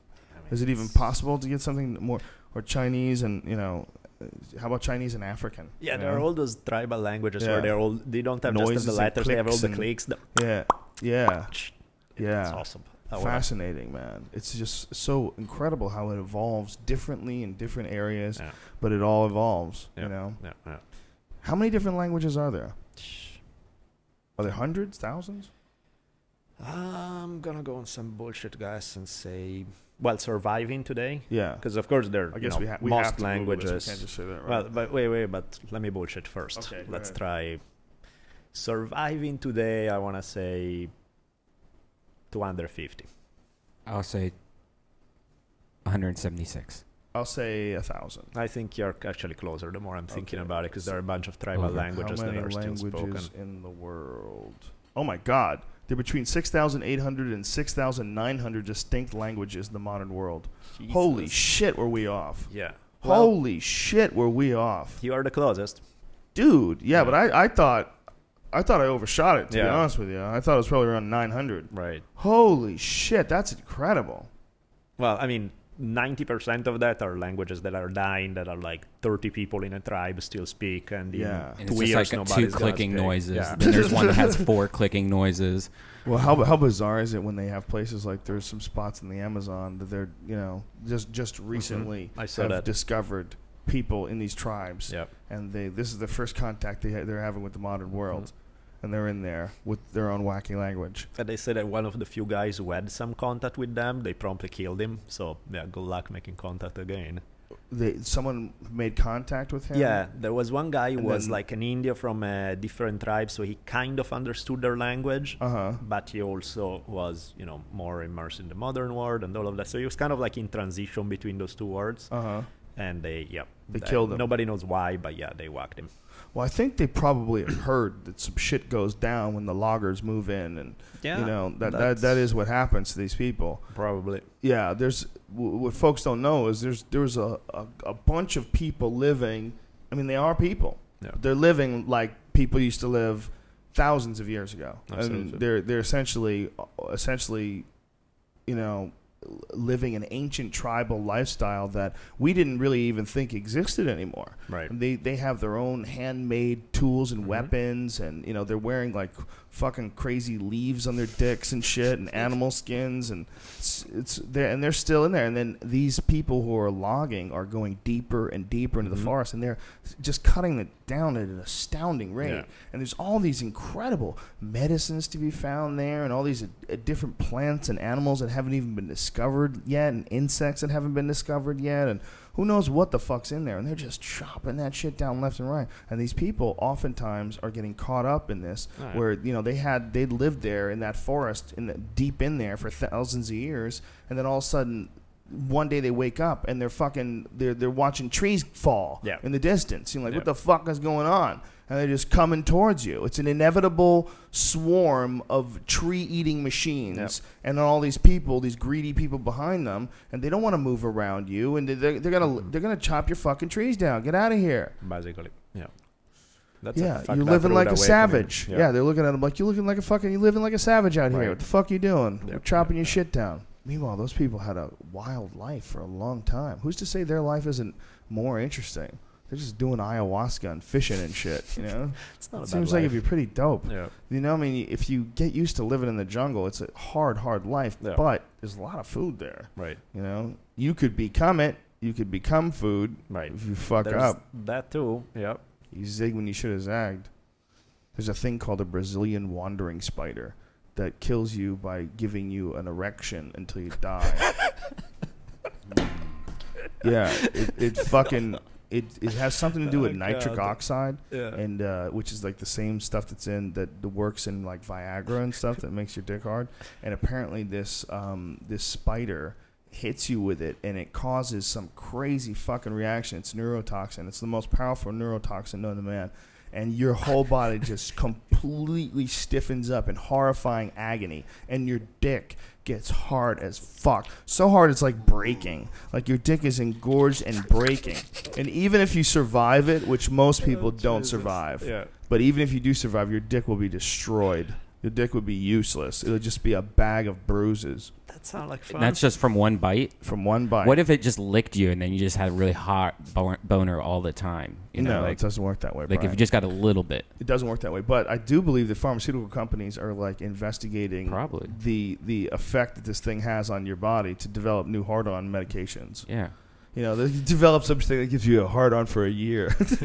Is it even possible to get something more or Chinese and how about Chinese and African? Yeah, there are all those tribal languages where they don't have noises, just the letters, they have all the clicks. Yeah. It's awesome. Fascinating, man. It's just so incredible how it evolves differently in different areas, but it all evolves, Yeah. How many different languages are there? Are there hundreds, thousands? I'm going to go on some bullshit, guys, and say, surviving today. Yeah. Because, of course, there I guess we have most to languages. We can't just say that, right? Well, but wait, let me bullshit first. Okay, let's try. Surviving today, I want to say 250. I'll say 176. I'll say 1,000. I think you're actually closer the more I'm thinking about it, because there are a bunch of tribal languages that are still spoken. How many languages in the world? Oh, my God. There are between 6,800 and 6,900 distinct languages in the modern world. Jesus. Holy shit, were we off. Yeah. Holy shit, were we off. You are the closest. Dude, but I thought I overshot it, to be honest with you. I thought it was probably around 900. Right. Holy shit, that's incredible. Well, I mean, 90% of that are languages that are dying, that are like 30 people in a tribe still speak, and and 2 it's years just like nobody's 2 clicking gonna speak. noises. Yeah. Then there's one that has 4 clicking noises. Well, how bizarre is it when they have places like there's some spots in the Amazon that they're just recently I saw have that. discovered people in these tribes, Yep. and this is the first contact they're having with the modern world, and they're in there with their own wacky language. And they said that one of the few guys who had some contact with them, they promptly killed him. So yeah, good luck making contact again. Someone made contact with him. Yeah, there was one guy who And was then- like an India from a different tribe, so he kind of understood their language. But he also was, more immersed in the modern world and all of that. So he was kind of like in transition between those two worlds. And they killed him. Nobody knows why, but yeah, they whacked him. Well, I think they probably heard that some shit goes down when the loggers move in, and that is what happens to these people. Probably. Yeah, what folks don't know is there's a bunch of people living. I mean, they are people. Yeah. They're living like people used to live thousands of years ago. Absolutely. And they're essentially, living an ancient tribal lifestyle that we didn't really even think existed anymore. Right. And they have their own handmade tools and weapons, and they're wearing like fucking crazy leaves on their dicks and shit, and animal skins, and they're still in there. And then these people who are logging are going deeper and deeper into the forest, and they're just cutting it down at an astounding rate. Yeah. And there's all these incredible medicines to be found there, and all these different plants and animals that haven't even been discovered yet, and insects that haven't been discovered yet, and who knows what the fuck's in there. And they're just chopping that shit down left and right. And these people oftentimes are getting caught up in this, where they lived there in that forest deep in there for thousands of years, and then all of a sudden one day they wake up and they're watching trees fall in the distance. You're like, what the fuck is going on? And they're just coming towards you. It's an inevitable swarm of tree-eating machines, and all these people, these greedy people behind them, and they don't want to move around you, and they're gonna chop your fucking trees down. Get out of here. Basically, yeah. You're living like a savage. Yeah, they're looking at him like, you're living like a savage out here. What the fuck are you doing? We're chopping your shit down. Meanwhile, those people had a wild life for a long time. Who's to say their life isn't more interesting? They're just doing ayahuasca and fishing and shit, It's not a bad Seems like life. it'd be pretty dope. Yeah. I mean, if you get used to living in the jungle, it's a hard life, but there's a lot of food there. Right. You could become it. You could become food. Right. If you fuck There's up. that too. Yep. You zig when you should have zagged. There's a thing called a Brazilian wandering spider that kills you by giving you an erection until you die. Yeah, it has something to do with nitric oxide, and which is like the same stuff that works in like Viagra and stuff that makes your dick hard. And apparently this spider hits you with it, and it causes some crazy fucking reaction. It's neurotoxin. It's the most powerful neurotoxin known to man. And your whole body just completely stiffens up in horrifying agony, and your dick gets hard as fuck. So hard it's like breaking. Like your dick is engorged and breaking. And even if you survive it, which most people don't survive, but even if you do survive, your dick will be destroyed. Your dick would be useless. It'll just be a bag of bruises. That sounds like fun. That's just from one bite? From one bite. What if it just licked you and then you just had a really hot boner all the time? No, it doesn't work that way, Like Brian. if you just got a little bit. It doesn't work that way. But I do believe that pharmaceutical companies are like investigating Probably. the effect that this thing has on your body to develop new hard-on medications. Yeah. They develop something that gives you a hard-on for a year. That's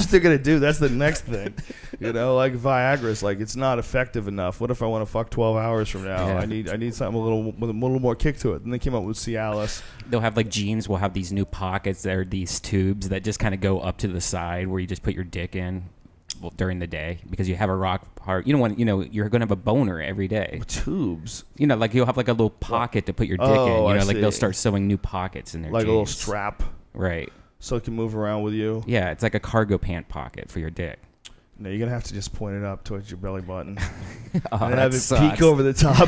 what they're going to do. That's the next thing. Like Viagra's like, it's not effective enough. What if I want to fuck 12 hours from now? Yeah. I need something with a little more kick to it. And they came up with Cialis. They'll have like jeans will have these new pockets that are these tubes that just kind of go up to the side where you just put your dick in during the day because you have a rock hard. You don't want, you're going to have a boner every day. Tubes. Like you'll have like a little pocket to put your dick in. I Like see. they'll start sewing new pockets in their Like jeans. a little strap. Right. So it can move around with you. Yeah, it's like a cargo pant pocket for your dick. No, you're going to have to just point it up towards your belly button. Oh, and that have it sucks. peek over the top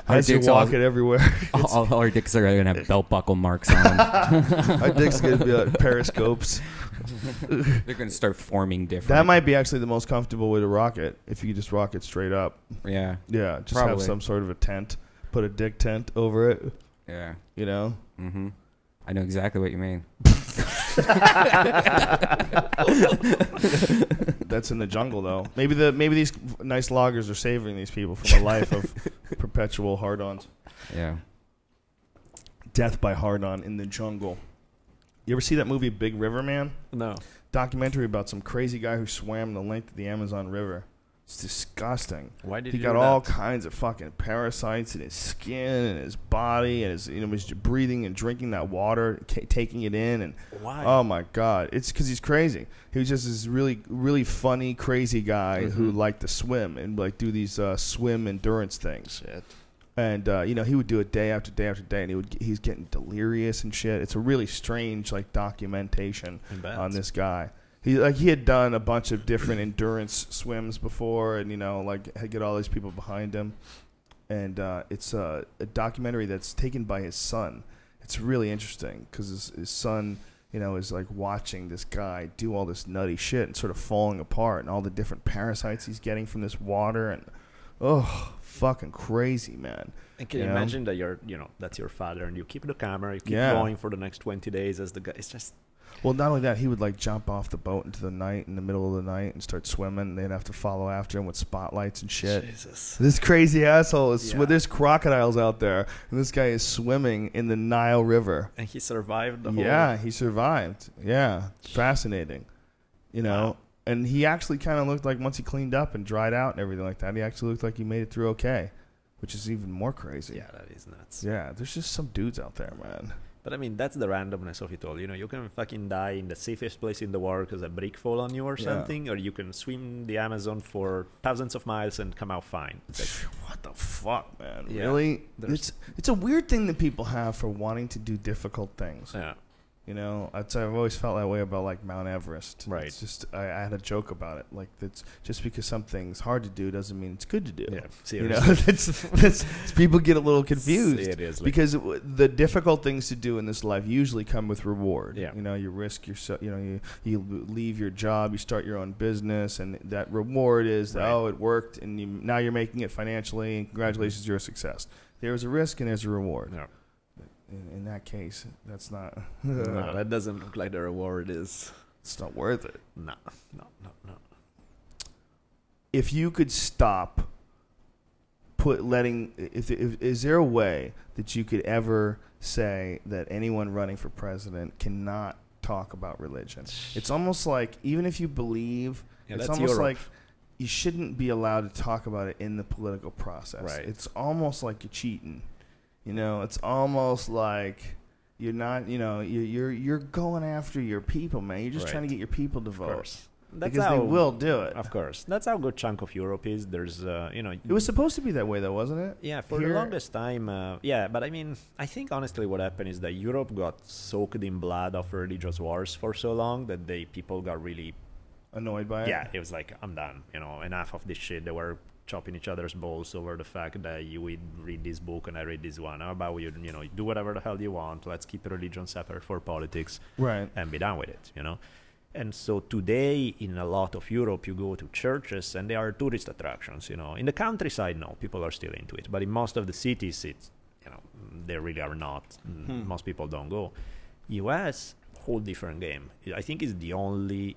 as you're dicks all- walking everywhere. All our dicks are going to have belt buckle marks on them. Our dick's going to be like periscopes. They're going to start forming different. That might be actually the most comfortable way to rock it, if you just rock it straight up. Yeah. Yeah, just Probably. have some sort of a tent. Put a dick tent over it. Yeah. You know? Mm-hmm. I know exactly what you mean. That's in the jungle, though. Maybe these nice loggers are saving these people from a life of perpetual hard-ons. Yeah. Death by hard-on in the jungle. You ever see that movie Big River Man? No. Documentary about some crazy guy who swam the length of the Amazon River. It's disgusting. Why did he got all kinds of fucking parasites in his skin and his body, and his was breathing and drinking that water, taking it in, and why? Oh my God! It's because he's crazy. He was just this really, really funny, crazy guy who liked to swim and like do these swim endurance things. Shit. And he would do it day after day after day, and he's getting delirious and shit. It's a really strange like documentation on this guy. He had done a bunch of different endurance swims before, and had get all these people behind him, and it's a documentary that's taken by his son. It's really interesting because his son, is like watching this guy do all this nutty shit and sort of falling apart, and all the different parasites he's getting from this water, and fucking crazy, man. And can you imagine that that's your father, and you keep the camera, you keep going for the next 20 days as the guy. It's just. Well, not only that, he would like jump off the boat into the night, in the middle of the night, and start swimming. And they'd have to follow after him with spotlights and shit. Jesus. This crazy asshole is. There's crocodiles out there, and this guy is swimming in the Nile River. And he survived the whole. Yeah, he survived. Yeah, fascinating. Wow. And he actually kind of looked like once he cleaned up and dried out and everything like that, he actually looked like he made it through okay, which is even more crazy. Yeah, that is nuts. Yeah, there's just some dudes out there, man. But I mean, that's the randomness of it all. You can fucking die in the safest place in the world because a brick fall on you or something, or you can swim the Amazon for thousands of miles and come out fine. It's like, what the fuck, man? Yeah, really? It's a weird thing that people have for wanting to do difficult things. Yeah. I've always felt that way about like Mount Everest. Right. It's just I had a joke about it. Like that's just because something's hard to do doesn't mean it's good to do. Yeah. Seriously. That's people get a little confused. Seriously. Because the difficult things to do in this life usually come with reward. Yeah. You risk yourself. You leave your job, you start your own business, and that reward is it worked, and now you're making it financially. And congratulations, you're a success. There's a risk and there's a reward. Yeah. In that case, that's not. No, that doesn't look like the reward is. It's not worth it. No. If you could stop, is there a way that you could ever say that anyone running for president cannot talk about religion? It's almost like even if you believe, it's almost like you shouldn't be allowed to talk about it in the political process. Right. It's almost like you're cheating. It's almost like you're not. You're going after your people, man. You're just trying to get your people to vote. Of course. Because they will do it. Of course. That's how a good chunk of Europe is. There's, It was supposed to be that way, though, wasn't it? Yeah, for the longest time. But I mean, I think honestly what happened is that Europe got soaked in blood of religious wars for so long that people got really annoyed by it. Yeah, it was like, I'm done. Enough of this shit. They were chopping each other's balls over the fact that you would read this book and I read this one. How about you do whatever the hell you want. Let's keep religion separate for politics. Right. And be done with it, And so today, in a lot of Europe, you go to churches and they are tourist attractions, In the countryside, no, people are still into it. But in most of the cities, it's, they really are not. Most people don't go. US, whole different game. I think it's the only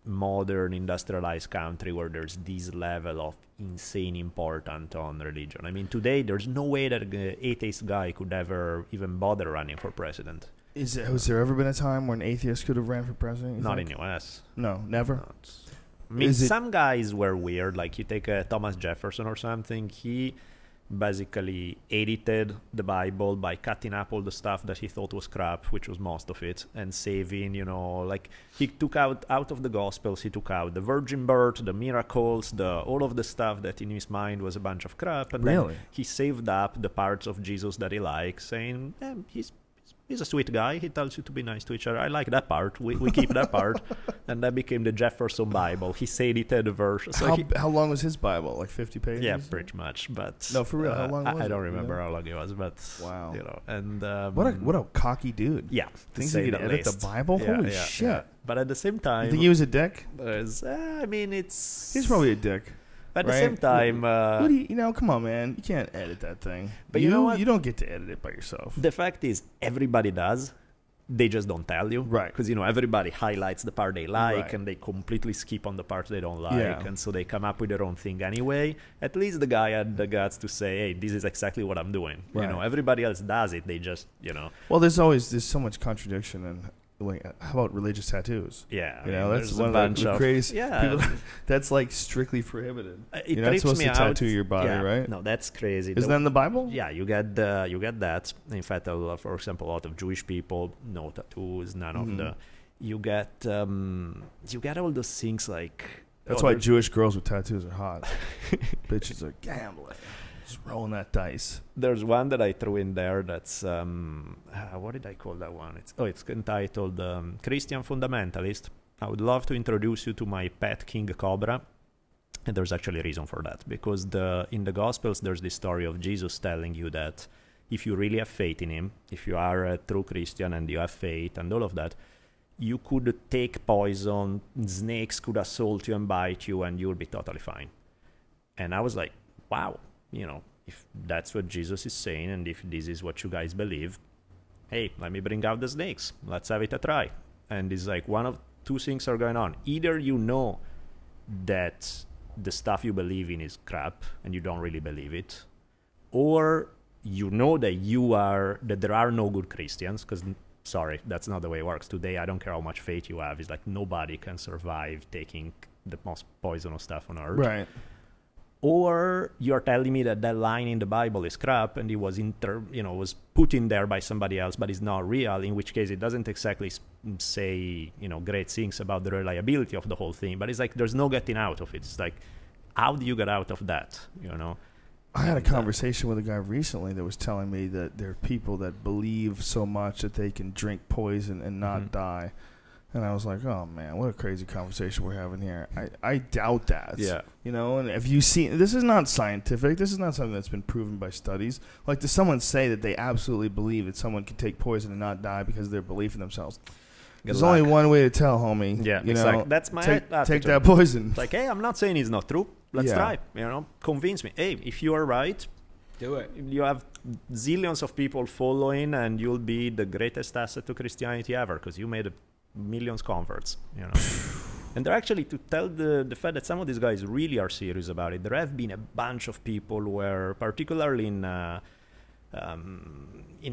modern industrialized country where there's this level of insane importance on religion. I mean, today, there's no way that an atheist guy could ever even bother running for president. Has there ever been a time when an atheist could have ran for president? Not in the U.S. No, never? No, I mean, some guys were weird. Like, you take Thomas Jefferson or something. He basically edited the Bible by cutting up all the stuff that he thought was crap, which was most of it, and saving, like, he took out of the Gospels, he took out the virgin birth, the miracles, all of the stuff that in his mind was a bunch of crap, and then he saved up the parts of Jesus that he likes, saying, he's a sweet guy. He tells you to be nice to each other. I like that part. We keep that part. And that became the Jefferson Bible. He edited the version. So how long was his Bible? Like 50 pages? Yeah, pretty much. But no, for real. How long was it? I don't remember how long it was, but wow. And what a cocky dude. Yeah, things he could edit the Bible. Holy shit! Yeah. But at the same time, you think he was a dick? I mean, he's probably a dick. At the same time, what do you, come on, man. You can't edit that thing. But you know what? You don't get to edit it by yourself. The fact is, everybody does. They just don't tell you. Right. Because, everybody highlights the part they like, Right. and they completely skip on the parts they don't like. Yeah. And so they come up with their own thing anyway. At least the guy had the guts to say, hey, this is exactly what I'm doing. Right. Everybody else does it. They just, Well, there's so much contradiction and how about religious tattoos? Yeah. That's one of the crazy people. That's like strictly prohibited. You're not supposed to tattoo your body, right? No, that's crazy. Is that in the Bible? Yeah, you get that. In fact, for example, a lot of Jewish people, no tattoos, none of the. You get all those things like. That's why Jewish girls with tattoos are hot. Bitches are gambling. Just rolling that dice. There's one that I threw in there that's what did I call that one? It's entitled Christian Fundamentalist. I would love to introduce you to my pet King Cobra. And there's actually a reason for that, because in the Gospels there's this story of Jesus telling you that if you really have faith in him, if you are a true Christian and you have faith and all of that, you could take poison, snakes could assault you and bite you, and you'll be totally fine. And I was like, wow. If that's what Jesus is saying, and if this is what you guys believe, hey, let me bring out the snakes. Let's have it a try. And it's like one of two things are going on. Either you know that the stuff you believe in is crap and you don't really believe it, or you know that there are no good Christians, because sorry, that's not the way it works. Today, I don't care how much faith you have. It's like nobody can survive taking the most poisonous stuff on earth. Right. Or you're telling me that line in the Bible is crap and it was was put in there by somebody else, but it's not real, in which case it doesn't exactly say, great things about the reliability of the whole thing. But it's like there's no getting out of it. It's like, how do you get out of that, I had a conversation with a guy recently that was telling me that there are people that believe so much that they can drink poison and not die. And I was like, oh, man, what a crazy conversation we're having here. I doubt that. Yeah. And if you see, this is not scientific. This is not something that's been proven by studies. Like, does someone say that they absolutely believe that someone can take poison and not die because of their belief in themselves? There's only one way to tell, homie. Yeah, exactly. That's my attitude. Take that poison. It's like, hey, I'm not saying it's not true. Let's try. Convince me. Hey, if you are right, do it. You have zillions of people following, and you'll be the greatest asset to Christianity ever, because you made millions converts. And they're actually, to tell the fact that some of these guys really are serious about it, there have been a bunch of people where, particularly in a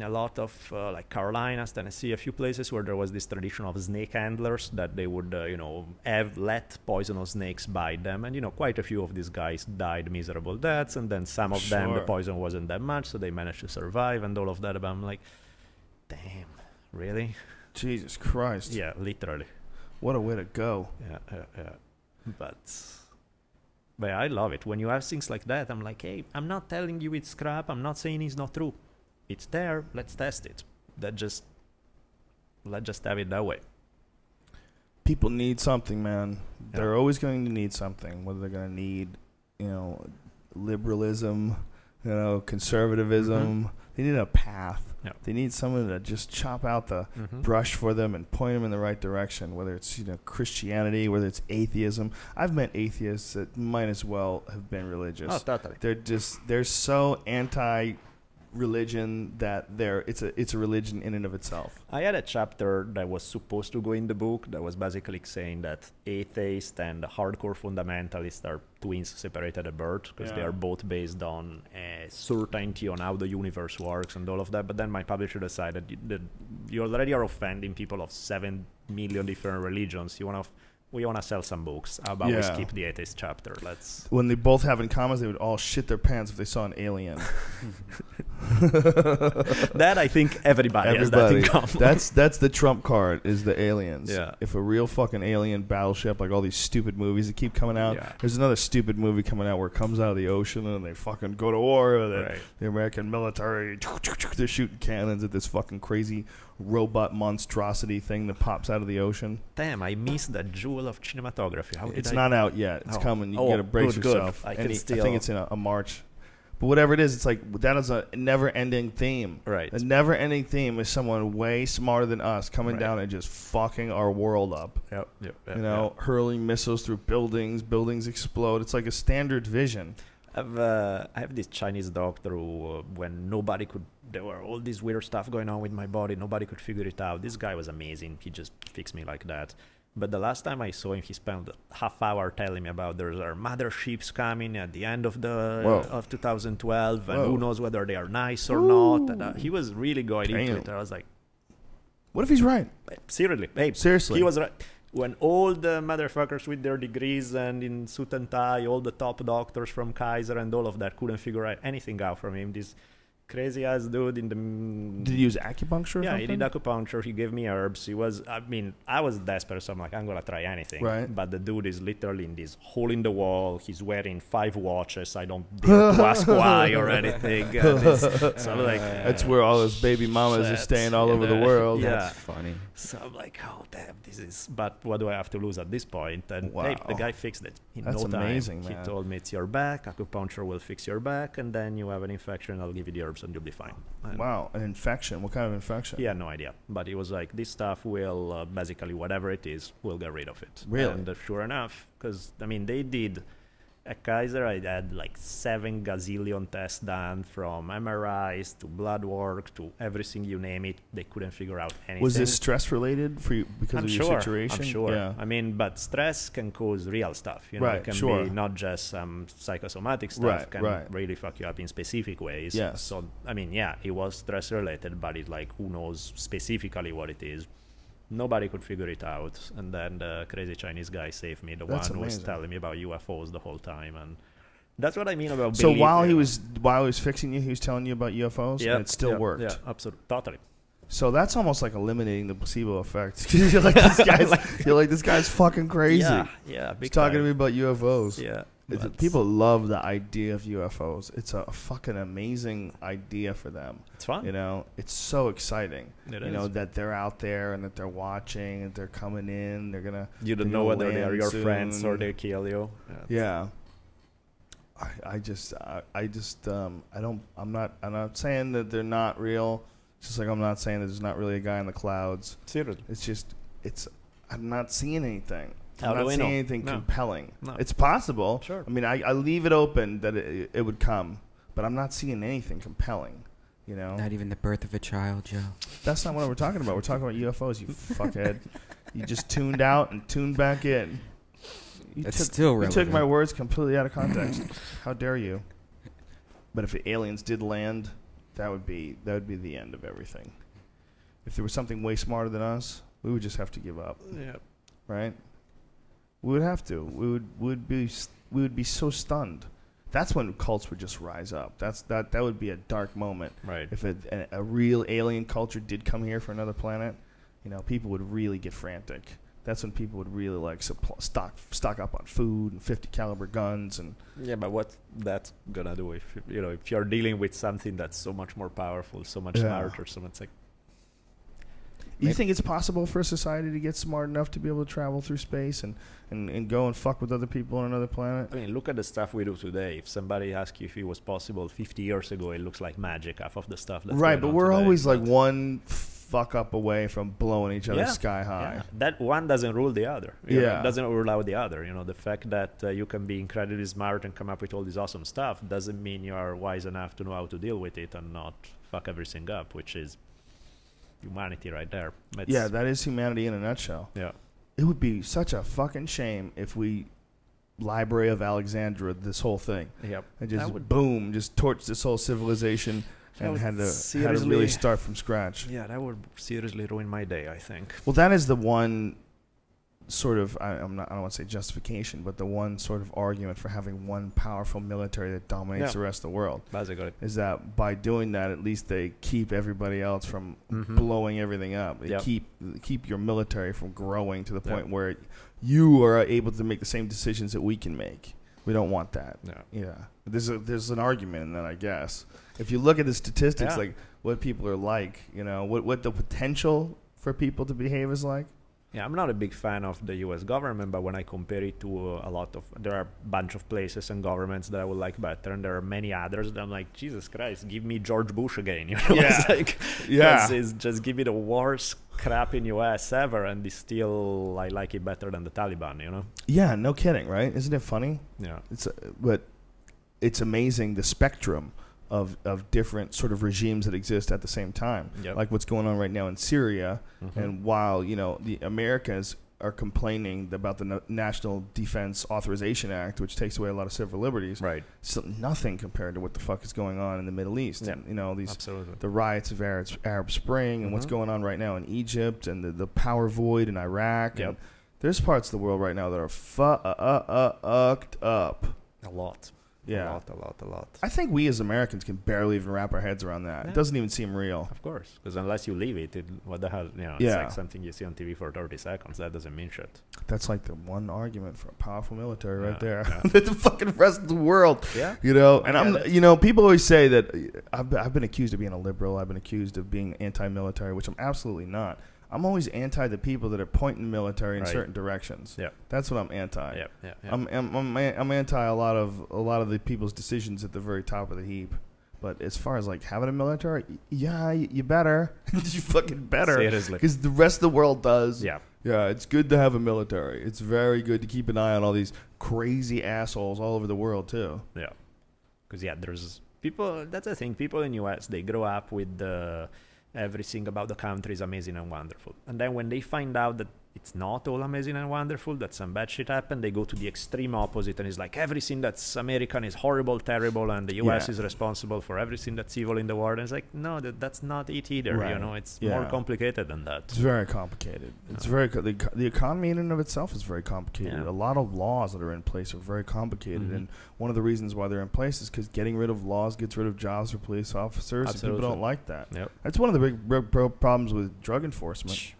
lot of like Carolinas, Tennessee, a few places where there was this tradition of snake handlers, that they would have let poisonous snakes bite them, and quite a few of these guys died miserable deaths, and then some of them the poison wasn't that much, so they managed to survive and all of that. But I'm like, damn, really? Jesus Christ. Yeah, literally. What a way to go. Yeah. But I love it. When you have things like that, I'm like, hey, I'm not telling you it's crap. I'm not saying it's not true. It's there. Let's test it. Let's just have it that way. People need something, man. Yeah. They're always going to need something. Whether they're going to need, liberalism, conservatism. They need a path. Yeah. They need someone to just chop out the brush for them and point them in the right direction, whether it's Christianity, whether it's atheism. I've met atheists that might as well have been religious. Oh, totally. They're so anti-religion that it's a religion in and of itself. I had a chapter that was supposed to go in the book that was basically saying that atheists and hardcore fundamentalists are twins separated at birth, because they are both based on certainty on how the universe works and all of that. But then my publisher decided that you already are offending people of 7 million different religions. We want to sell some books. How about we skip the atheist chapter? When they both have in common, they would all shit their pants if they saw an alien. That I think everybody has that in common. That's the trump card, is the aliens. Yeah. If a real fucking alien battleship, like all these stupid movies that keep coming out. Yeah. There's another stupid movie coming out where it comes out of the ocean and they fucking go to war with the American military. They're shooting cannons at this fucking crazy robot monstrosity thing that pops out of the ocean. Damn, I missed that jewel of cinematography. It's not out yet. It's coming. You gotta brace yourself. I think it's in a March. But whatever it is, it's like that is a never-ending theme. Right. A never-ending theme is someone way smarter than us coming down and just fucking our world up. Yep. You know, hurling missiles through buildings. Buildings explode. It's like a standard vision. I have this Chinese doctor who, when nobody could, there were all this weird stuff going on with my body. Nobody could figure it out. This guy was amazing. He just fixed me like that. But the last time I saw him, he spent half hour telling me about there are motherships coming at the end of of 2012, and who knows whether they are nice or not. And he was really going into it. And I was like, what if he's right? Seriously, he was right. When all the motherfuckers with their degrees and in suit and tie, all the top doctors from Kaiser and all of that couldn't figure out anything out from him. This crazy ass dude in the... Did he use acupuncture or something? He did acupuncture. He gave me herbs. I was desperate, so I'm like, I'm going to try anything. Right. But the dude is literally in this hole in the wall. He's wearing 5 watches. I don't dare to ask why or anything. So I'm like... That's where all those baby mamas are staying all over the world. Yeah. That's funny. So I'm like, oh, damn, this is... But what do I have to lose at this point? And wow. hey, the guy fixed it in That's no time. amazing, man. He told me it's your back. Acupuncture will fix your back. And then you have an infection. I'll give you the herbs and you'll be fine. And wow, an infection. What kind of infection? he had no idea. But he was like, this stuff will, basically, whatever it is, we'll get rid of it. Really? And sure enough, because, they did... At Kaiser, I had like 7 gazillion tests done, from MRIs to blood work to everything you name it. They couldn't figure out anything. Was this stress related for you because of your situation? I'm sure. Yeah. But stress can cause real stuff. You know, it can be not just some psychosomatic stuff. Can really fuck you up in specific ways. Yes. So, it was stress related, but it's like, who knows specifically what it is. Nobody could figure it out, and then the crazy Chinese guy saved me. That's one who was telling me about UFOs the whole time, and that's what I mean about. So while he was fixing you, he was telling you about UFOs, and it still worked. Yeah, absolutely, totally. So that's almost like eliminating the placebo effect. You're like, this guy's fucking crazy. Yeah. He's talking to me about UFOs. Yeah. People love the idea of UFOs. It's a fucking amazing idea for them. It's fun. You know, it's so exciting. It you know, that they're out there and that they're watching and they're coming in. They're gonna. You don't know whether they are your friends or they kill you. Yeah. I'm not saying that they're not real. It's just like I'm not saying that there's not really a guy in the clouds. Seriously. I'm not seeing anything. How I'm do not we seeing know? anything compelling. No. It's possible. Sure. I leave it open that it would come, but I'm not seeing anything compelling. You know, Not even the birth of a child, Joe. that's not what we're talking about. We're talking about UFOs. You fuckhead. You just tuned out and tuned back in. Still relevant. You took my words completely out of context. How dare you? But if aliens did land, that would be the end of everything. If there was something way smarter than us, we would just have to give up. Yeah. Right? We would have to. We would be so stunned. That's when cults would just rise up. That would be a dark moment. Right. If a real alien culture did come here for another planet, people would really get frantic. That's when people would really like stock up on food and 50 caliber guns and. Yeah, but what that's gonna do if you're dealing with something that's so much more powerful, so much smarter, so much like. You think it's possible for a society to get smart enough to be able to travel through space and go and fuck with other people on another planet? Look at the stuff we do today. If somebody asked you if it was possible 50 years ago, it looks like magic, half of the stuff that's right, going but on we're today. always like one fuck up away from blowing each other sky high. Yeah. That one doesn't rule the other. It doesn't rule out the other. The fact that you can be incredibly smart and come up with all this awesome stuff doesn't mean you are wise enough to know how to deal with it and not fuck everything up, which is humanity right there. That is humanity in a nutshell. Yeah. It would be such a fucking shame if we Library of Alexandria this whole thing. Yep. And just torch this whole civilization and had to really start from scratch. Yeah, that would seriously ruin my day, I think. Well, that is the one sort of I don't want to say justification, but the one sort of argument for having one powerful military that dominates the rest of the world. Basically. Is that by doing that, at least they keep everybody else from blowing everything up. They keep your military from growing to the point where you are able to make the same decisions that we can make. We don't want that. Yeah. There's an argument in that, I guess. If you look at the statistics, like what people are like, what the potential for people to behave is like, Yeah, I'm not a big fan of the U.S. government, but when I compare it to there are a bunch of places and governments that I would like better, and there are many others that I'm like, Jesus Christ, give me George Bush again. You know, Yeah. it's like, it's just give me the worst crap in U.S. ever, and I like it better than the Taliban. You know? Yeah, no kidding, right? Isn't it funny? Yeah. But it's amazing the spectrum of different sort of regimes that exist at the same time. Yep. Like what's going on right now in Syria. And while, the Americans are complaining about the National Defense Authorization Act, which takes away a lot of civil liberties, Right. still nothing compared to what the fuck is going on in the Middle East. Yeah. And, Absolutely. the riots of Arab Spring and what's going on right now in Egypt and the power void in Iraq. Yep. And there's parts of the world right now that are fucked up. A lot. Yeah. A lot. I think we as Americans can barely even wrap our heads around that. Yeah. It doesn't even seem real. Of course, because unless you live it, what the hell? It's Yeah. like something you see on TV for 30 seconds. That doesn't mean shit. That's like the one argument for a powerful military right there. Yeah. The fucking rest of the world. Yeah. And people always say that I've been accused of being a liberal. I've been accused of being anti-military, which I'm absolutely not. I'm always anti the people that are pointing the military in certain directions. Yeah. That's what I'm anti. Yeah. I'm anti a lot of the people's decisions at the very top of the heap. But as far as like having a military, yeah, you better. You fucking better. Seriously. Because the rest of the world does. Yeah. Yeah, it's good to have a military. It's very good to keep an eye on all these crazy assholes all over the world too. Yeah. Because there's people. That's the thing. People in US, they grow up with everything about the country is amazing and wonderful, and then when they find out that it's not all amazing and wonderful, that some bad shit happened, they go to the extreme opposite, and it's like everything that's American is horrible, terrible, and the US is responsible for everything that's evil in the world. And it's like, no, that's not it either. Right. It's more complicated than that. It's very complicated. It's very the economy in and of itself is very complicated. Yeah. A lot of laws that are in place are very complicated, and one of the reasons why they're in place is because getting rid of laws gets rid of jobs for police officers. And people don't like that. Yep. That's one of the big problems with drug enforcement.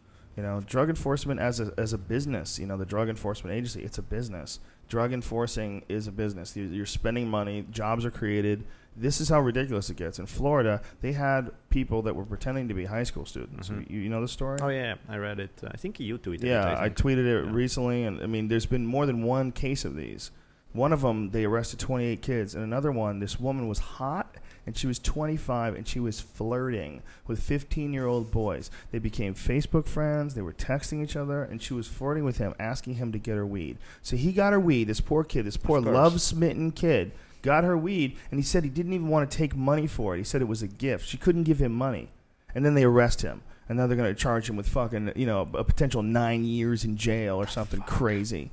Drug enforcement as a business, the Drug Enforcement Agency, it's a business. Drug enforcing is a business. You're spending money, jobs are created. This is how ridiculous it gets. In Florida, they had people that were pretending to be high school students. You know the story? Oh, yeah, I read it. I think you tweeted it. Yeah, I tweeted it recently, and there's been more than one case of these. One of them, they arrested 28 kids, and another one, this woman was hot, and she was 25, and she was flirting with 15-year-old boys. They became Facebook friends. They were texting each other, and she was flirting with him, asking him to get her weed. So he got her weed, this poor kid, this poor love-smitten kid, got her weed, and he said he didn't even want to take money for it. He said it was a gift. She couldn't give him money. And then they arrest him. And now they're going to charge him with fucking, a potential 9 years in jail or something crazy.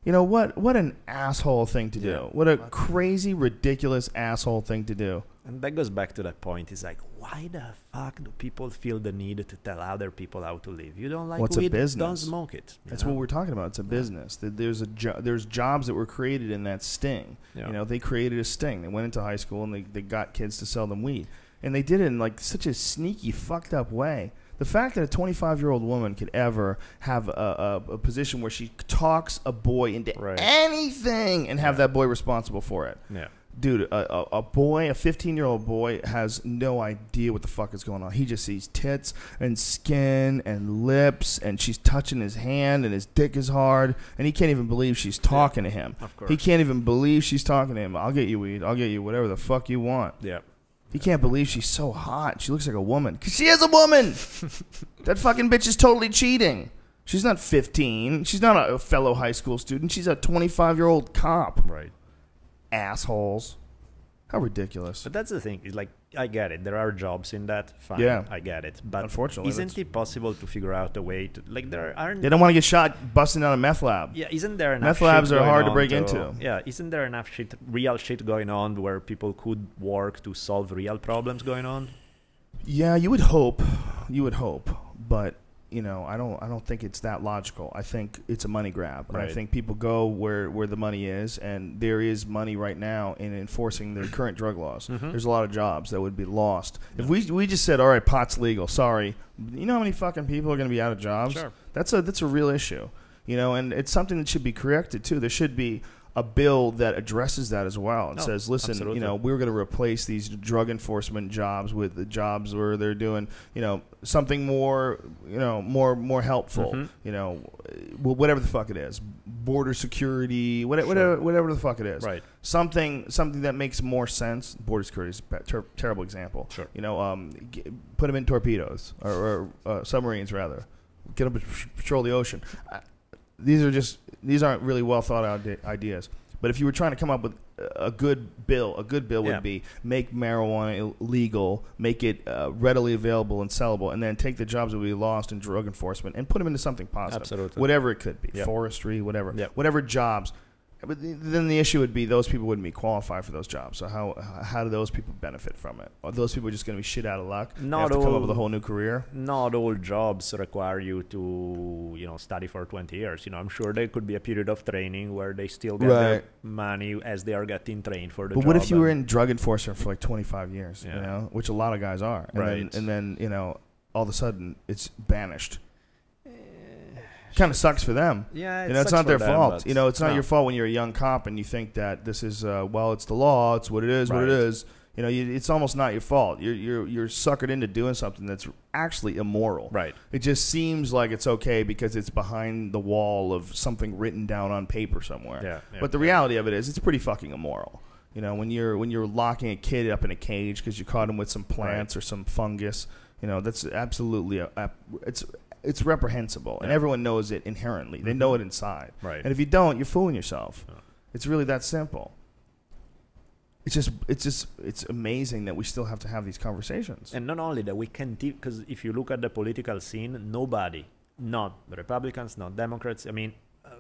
What an asshole thing to do. What a crazy, ridiculous asshole thing to do. And that goes back to that point. It's like, why the fuck do people feel the need to tell other people how to live? You don't like weed, a business. Don't Don't smoke it. That's what we're talking about. It's a business. There's jobs that were created in that sting. Yeah. They created a sting. They went into high school and they got kids to sell them weed. And they did it in like such a sneaky, fucked up way. The fact that a 25-year-old woman could ever have a position where she talks a boy into anything and have that boy responsible for it. Yeah. Dude, a 15-year-old boy has no idea what the fuck is going on. He just sees tits and skin and lips, and she's touching his hand, and his dick is hard, and he can't even believe she's talking to him. Of course. He can't even believe she's talking to him. I'll get you weed. I'll get you whatever the fuck you want. Yeah. He can't believe she's so hot. She looks like a woman. 'Cause she is a woman. That fucking bitch is totally cheating. She's not 15. She's not a fellow high school student. She's a 25-year-old cop. Right. Assholes. How ridiculous. But that's the thing. It's like, I get it. There are jobs in that. Fine. Yeah. I get it. But unfortunately, isn't it possible to figure out a way to, like, there aren't... They don't want to get shot busting out a meth lab. Yeah, isn't there enough Meth labs shit are hard to going break on into. Yeah, isn't there enough real shit going on where people could work to solve real problems going on? Yeah, you would hope. But, I don't think it's that logical. I think it's a money grab. Right. I think people go where the money is, and there is money right now in enforcing the current drug laws. There's a lot of jobs that would be lost. If we just said, all right, pot's legal, sorry, you know how many fucking people are going to be out of jobs? Sure. That's a real issue. And it's something that should be corrected too. There should be a bill that addresses that as well and says, listen, absolutely. we're going to replace these drug enforcement jobs with the jobs where they're doing, something more, more helpful, whatever the fuck it is, border security, whatever the fuck it is, right? Something that makes more sense. Border security is a terrible example. Sure. Put them in torpedoes or submarines rather. Get them to patrol the ocean. These aren't really well thought out ideas. But if you were trying to come up with a good bill would be make marijuana illegal, make it readily available and sellable, and then take the jobs that we lost in drug enforcement and put them into something positive. Absolutely. Whatever it could be, forestry, whatever, whatever jobs. But then the issue would be those people wouldn't be qualified for those jobs. So how do those people benefit from it? Are those people just going to be shit out of luck? They have to come up with a whole new career? Not all jobs require you to study for 20 years. I'm sure there could be a period of training where they still get their money as they are getting trained for the job. But what if you were in drug enforcement for like 25 years, which a lot of guys are, and then all of a sudden it's banished. Kind of sucks for them. Yeah, it's not their fault. It's not your fault when you're a young cop and you think that this is it's the law. It's what it is. What it is. It's almost not your fault. You're suckered into doing something that's actually immoral. Right. It just seems like it's okay because it's behind the wall of something written down on paper somewhere. Yeah. But the reality of it is, it's pretty fucking immoral. When you're locking a kid up in a cage because you caught him with some plants or some fungus. That's absolutely it's reprehensible, and everyone knows it inherently. They know it inside. Right. And if you don't, you're fooling yourself. It's really that simple. It's amazing that we still have to have these conversations. And not only that, we can, because if you look at the political scene, nobody, not the Republicans, not Democrats,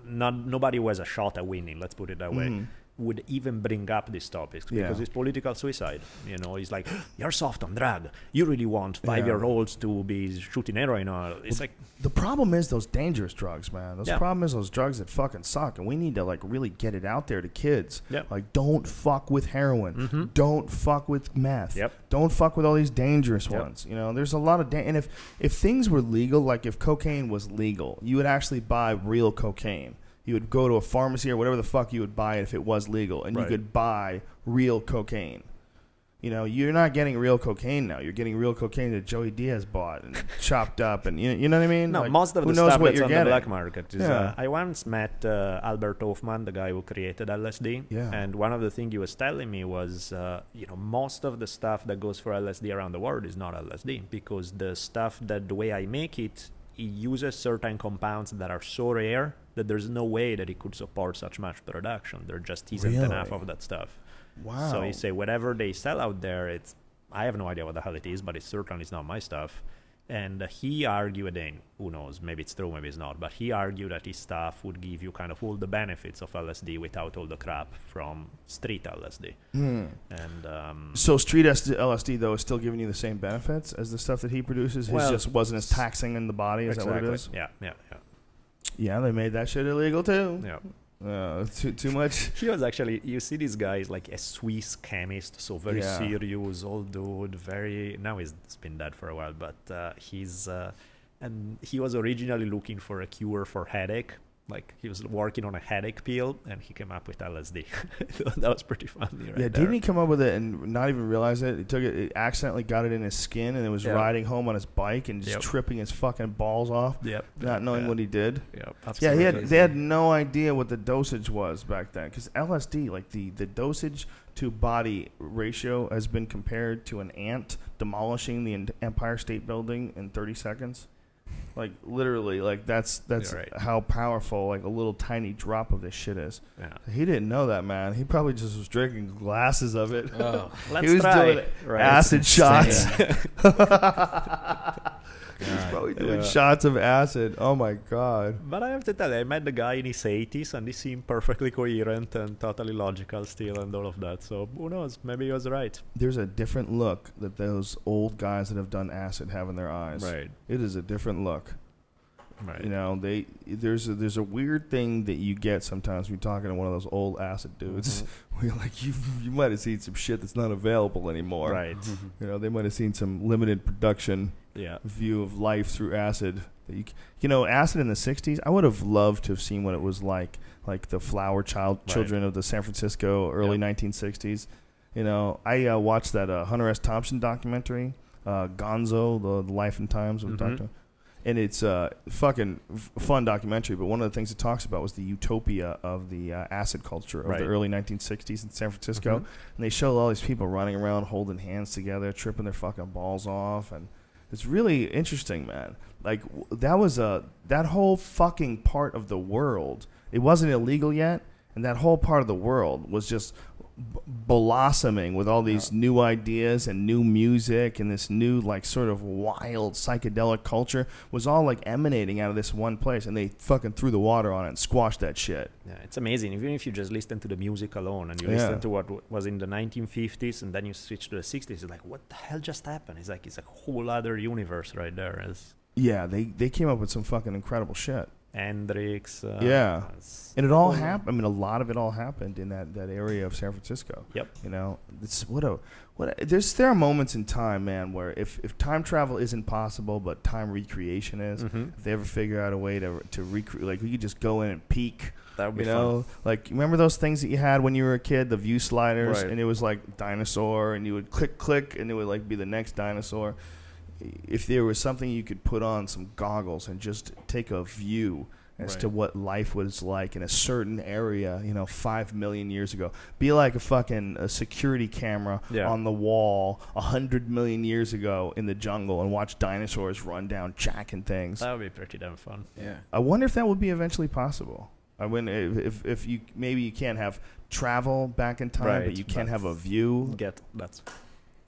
nobody who has a shot at winning, let's put it that way, would even bring up these topics because it's political suicide. It's like, you're soft on drug. You really want 5-year-olds to be shooting heroin. It's like the problem is those dangerous drugs, man. The problem is those drugs that fucking suck, and we need to really get it out there to kids. Like, don't fuck with heroin. Don't fuck with meth. Don't fuck with all these dangerous ones. There's a lot of and if things were legal, like if cocaine was legal, you would actually buy real cocaine. You would go to a pharmacy or whatever the fuck you would buy it if it was legal, and you could buy real cocaine. You're not getting real cocaine now. You're getting real cocaine that Joey Diaz bought and chopped up, and you know what I mean? No, most of the stuff that's on the black market is. I once met Albert Hofmann, the guy who created LSD, and one of the things he was telling me was, most of the stuff that goes for LSD around the world is not LSD, because the way I make it uses certain compounds that are so rare that there's no way that it could support such much production. There just isn't enough of that stuff. Wow. So you say whatever they sell out there, I have no idea what the hell it is, but it certainly is not my stuff. And he argued, and who knows, maybe it's true, maybe it's not, but he argued that his stuff would give you kind of all the benefits of LSD without all the crap from street LSD. And so street LSD, though, is still giving you the same benefits as the stuff that he produces? His just wasn't as taxing in the body? Is that what it is? Yeah. Yeah, they made that shit illegal, too. Yeah. Too much. He was actually, you see this guy is like a Swiss chemist, so very serious, old dude, now he's been dead for a while, but and he was originally looking for a cure for headache. Like, he was working on a headache pill, and he came up with LSD. That was pretty funny, right? Didn't he come up with it and not even realize it? He took it, accidentally got it in his skin, and it was riding home on his bike and just tripping his fucking balls off, not knowing what he did. They had no idea what the dosage was back then, because LSD, like the dosage to body ratio has been compared to an ant demolishing the Empire State Building in 30 seconds. Like, literally, like that's how powerful like a little tiny drop of this shit is. He didn't know that, man. He probably just was drinking glasses of it. Let's he was try. doing acid shots. He's probably doing shots of acid. Oh my god. But I have to tell you, I met the guy in his 80s, and he seemed perfectly coherent and totally logical still, and all of that. So who knows? Maybe he was right. There's a different look that those old guys that have done acid have in their eyes. Right. It is a different look. Right. There's a weird thing that you get sometimes when you're talking to one of those old acid dudes. Where you're like, you might have seen some shit that's not available anymore. Right. They might have seen some limited production view of life through acid. Acid in the 60s, I would have loved to have seen what it was like like the flower children of the San Francisco early 1960s. You know, I watched that Hunter S. Thompson documentary, Gonzo, the Life and Times of Dr. And it's a fucking fun documentary, but one of the things it talks about was the utopia of the acid culture of the early 1960s in San Francisco. And they show all these people running around holding hands together, tripping their fucking balls off. And it's really interesting, man. Like, that was that whole fucking part of the world. It wasn't illegal yet, and that whole part of the world was just blossoming with all these new ideas and new music, and this new like sort of wild psychedelic culture was all like emanating out of this one place, and they fucking threw the water on it and squashed that shit. Yeah, it's amazing. Even if you just listen to the music alone and you listen to what was in the 1950s and then you switch to the 60s, it's like, what the hell just happened? It's like it's a whole other universe right there. They came up with some fucking incredible shit. Hendrix. And it all happened. I mean, a lot of it all happened in that area of San Francisco. Yep. You know, it's there are moments in time, man, where if time travel isn't possible, but time recreation is, if they ever figure out a way to recreate, like we could just go in and peek. That would be fun. Like, remember those things that you had when you were a kid, the view sliders, and it was like dinosaur, and you would click, and it would like be the next dinosaur. If there was something you could put on some goggles and just take a view as to what life was like in a certain area, 5 million years ago. Be like a security camera on the wall 100 million years ago in the jungle and watch dinosaurs run down jacking things. That would be pretty damn fun. Yeah. I wonder if that would be eventually possible. I wonder if you maybe you can't have travel back in time, but you can have a view.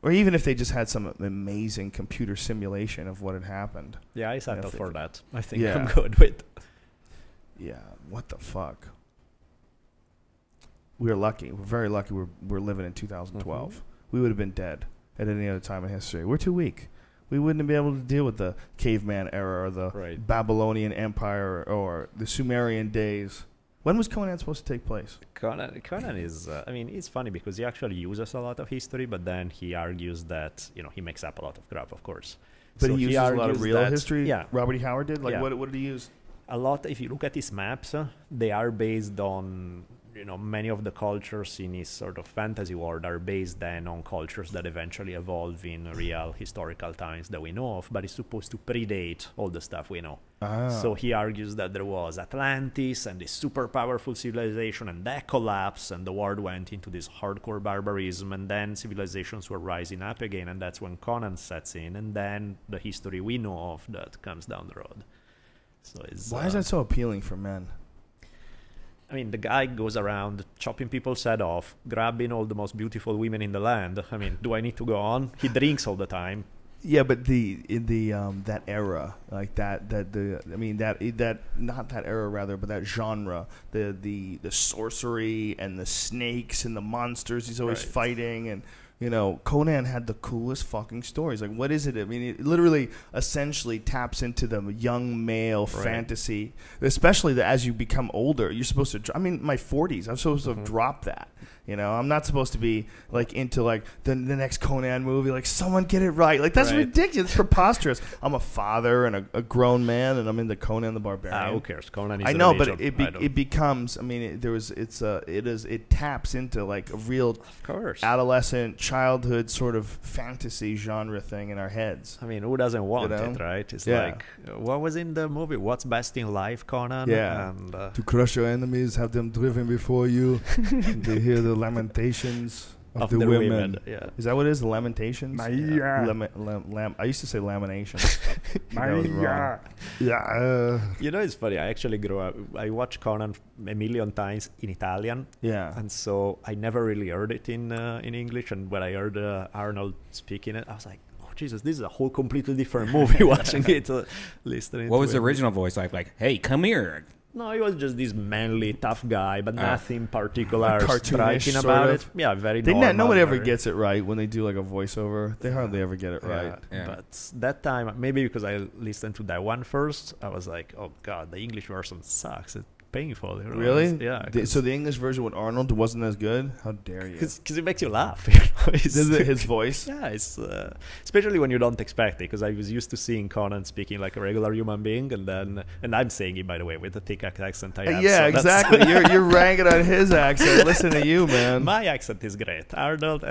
Or even if they just had some amazing computer simulation of what had happened. Yeah, I signed up for that. I think I'm good with. Yeah, what the fuck? We're lucky. We're very lucky we're living in 2012. We would have been dead at any other time in history. We're too weak. We wouldn't be able to deal with the caveman era or the Babylonian Empire or the Sumerian days. When was Conan supposed to take place? Conan is, it's funny because he actually uses a lot of history, but then he argues that, he makes up a lot of crap, of course. But so he uses a lot of real history? Yeah. Robert E. Howard did? Like, what did he use? A lot, if you look at his maps, they are based on, many of the cultures in his sort of fantasy world are based then on cultures that eventually evolve in real historical times that we know of, but it's supposed to predate all the stuff we know. So he argues that there was Atlantis and this super powerful civilization, and that collapsed, and the world went into this hardcore barbarism, and then civilizations were rising up again, and that's when Conan sets in, and then the history we know of that comes down the road. So why is that so appealing for men? I mean, the guy goes around chopping people's head off, grabbing all the most beautiful women in the land. I mean, do I need to go on? He drinks all the time. Yeah, but that era, like that not that era rather, but that genre, the sorcery and the snakes and the monsters he's always fighting, and Conan had the coolest fucking stories. Like, what is it? I mean, it literally essentially taps into the young male fantasy, especially as you become older. You're supposed to, my 40s, I'm supposed to drop that. I'm not supposed to be like into like the next Conan movie. Like, someone get it right. Like, that's ridiculous. It's preposterous. I'm a father and a grown man, and I'm into Conan the Barbarian. Who cares? Conan is I know, but it becomes. I mean, it taps into like a real adolescent, childhood sort of fantasy genre thing in our heads. I mean, who doesn't want it, right? It's like, what was in the movie? What's best in life, Conan? Yeah. And, to crush your enemies, have them driven before you. They hear the lamentations of the women. Yeah. Is that what it is? The lamentations? I used to say laminations. That was wrong. Yeah. It's funny. I actually grew up. I watched Conan a million times in Italian. Yeah. And so I never really heard it in English. And when I heard Arnold speaking it, I was like, oh, Jesus, this is a whole completely different movie watching it, listening What was the original voice like? Like, hey, come here. No, he was just this manly, tough guy, but nothing particular striking sort about of. it. Yeah, very normal. Nobody ever gets it right when they do like a voiceover. They hardly ever get it right. Yeah. But that time, maybe because I listened to that one first, I was like, oh God, the English version sucks. painful. You know? Really? Yeah. So the English version with Arnold wasn't as good? How dare you? Because it makes you laugh. You know? Is it his voice? Yeah, it's especially when you don't expect it. Because I was used to seeing Conan speaking like a regular human being, and I'm saying it, by the way, with the thick accent I have. Yeah, so exactly. you're ranking on his accent. Listen to you, man. My accent is great. Arnold.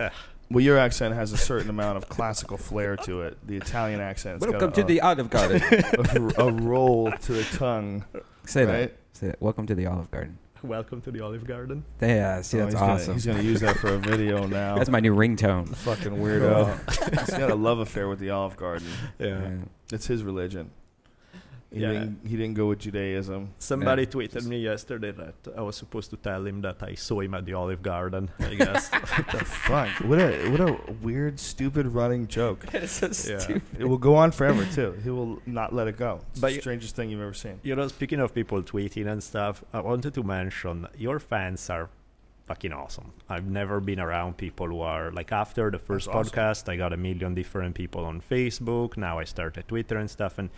Well, your accent has a certain amount of classical flair to it. The Italian accent's Welcome got to the Olive Garden. a roll to the tongue. Say right? that. Say it. Welcome to the Olive Garden. Welcome to the Olive Garden. Yeah, see, that's awesome. He's gonna use that for a video now. That's my new ringtone. Fucking weirdo. He's got a love affair with the Olive Garden. Yeah. It's his religion. He didn't go with Judaism. Somebody tweeted me yesterday that I was supposed to tell him that I saw him at the Olive Garden, I guess. What the fuck? What a weird, stupid running joke. It's so stupid. It will go on forever, too. He will not let it go. It's But the strangest thing you've ever seen. You know, speaking of people tweeting and stuff, I wanted to mention your fans are fucking awesome. I've never been around people who are like, after the first podcast, I got 1 million different people on Facebook. Now I started Twitter and stuff. And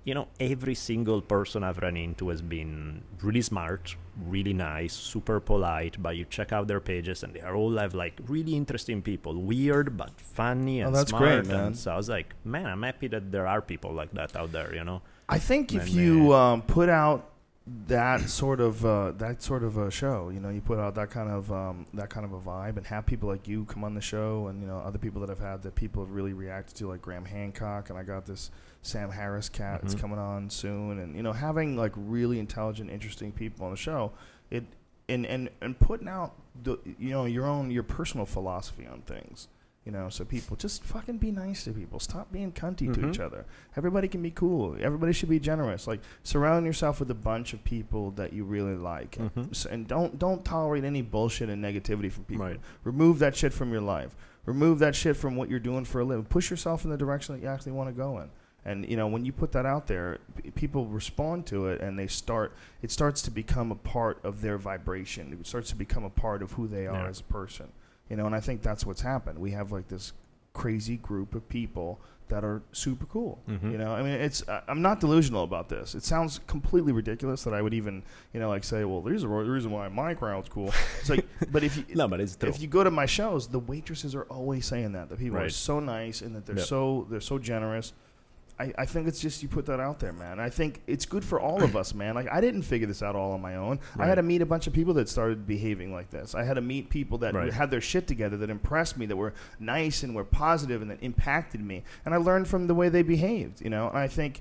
you know, every single person I've run into has been really smart, really nice, super polite, but you check out their pages and they all have like really interesting people, weird but funny and that's smart. Great, man. And so I was like, man, I'm happy that there are people like that out there, you know? I think if you put out that sort of a show, you know, you put out that kind of a vibe and have people like you come on the show, and you know, other people that I've had that people have really reacted to, like Graham Hancock, and I got this Sam Harris cat that's coming on soon, and you know, having like really intelligent, interesting people on the show, and putting out the, you know, your personal philosophy on things. You know, so people just fucking be nice to people. Stop being cunty to each other. Everybody can be cool. Everybody should be generous. Like, surround yourself with a bunch of people that you really like, and don't tolerate any bullshit and negativity from people. Right. Remove that shit from your life. Remove that shit from what you're doing for a living. Push yourself in the direction that you actually want to go in. And you know, when you put that out there, people respond to it, and it starts to become a part of their vibration. It starts to become a part of who they are as a person. You know, and I think that's what's happened. We have like this crazy group of people that are super cool. You know, I mean, I'm not delusional about this. It sounds completely ridiculous that I would even, you know, like say, well, there's a reason why my crowd's cool. It's like, but if you, no, but it's true. If you go to my shows, the waitresses are always saying that. The people are so nice, and that they're so generous. I think it's just you put that out there, man. I think it's good for all of us, man. Like, I didn't figure this out all on my own. I had to meet a bunch of people that started behaving like this. I had to meet people that had their shit together, that impressed me, that were nice and were positive and that impacted me. And I learned from the way they behaved, you know. And I think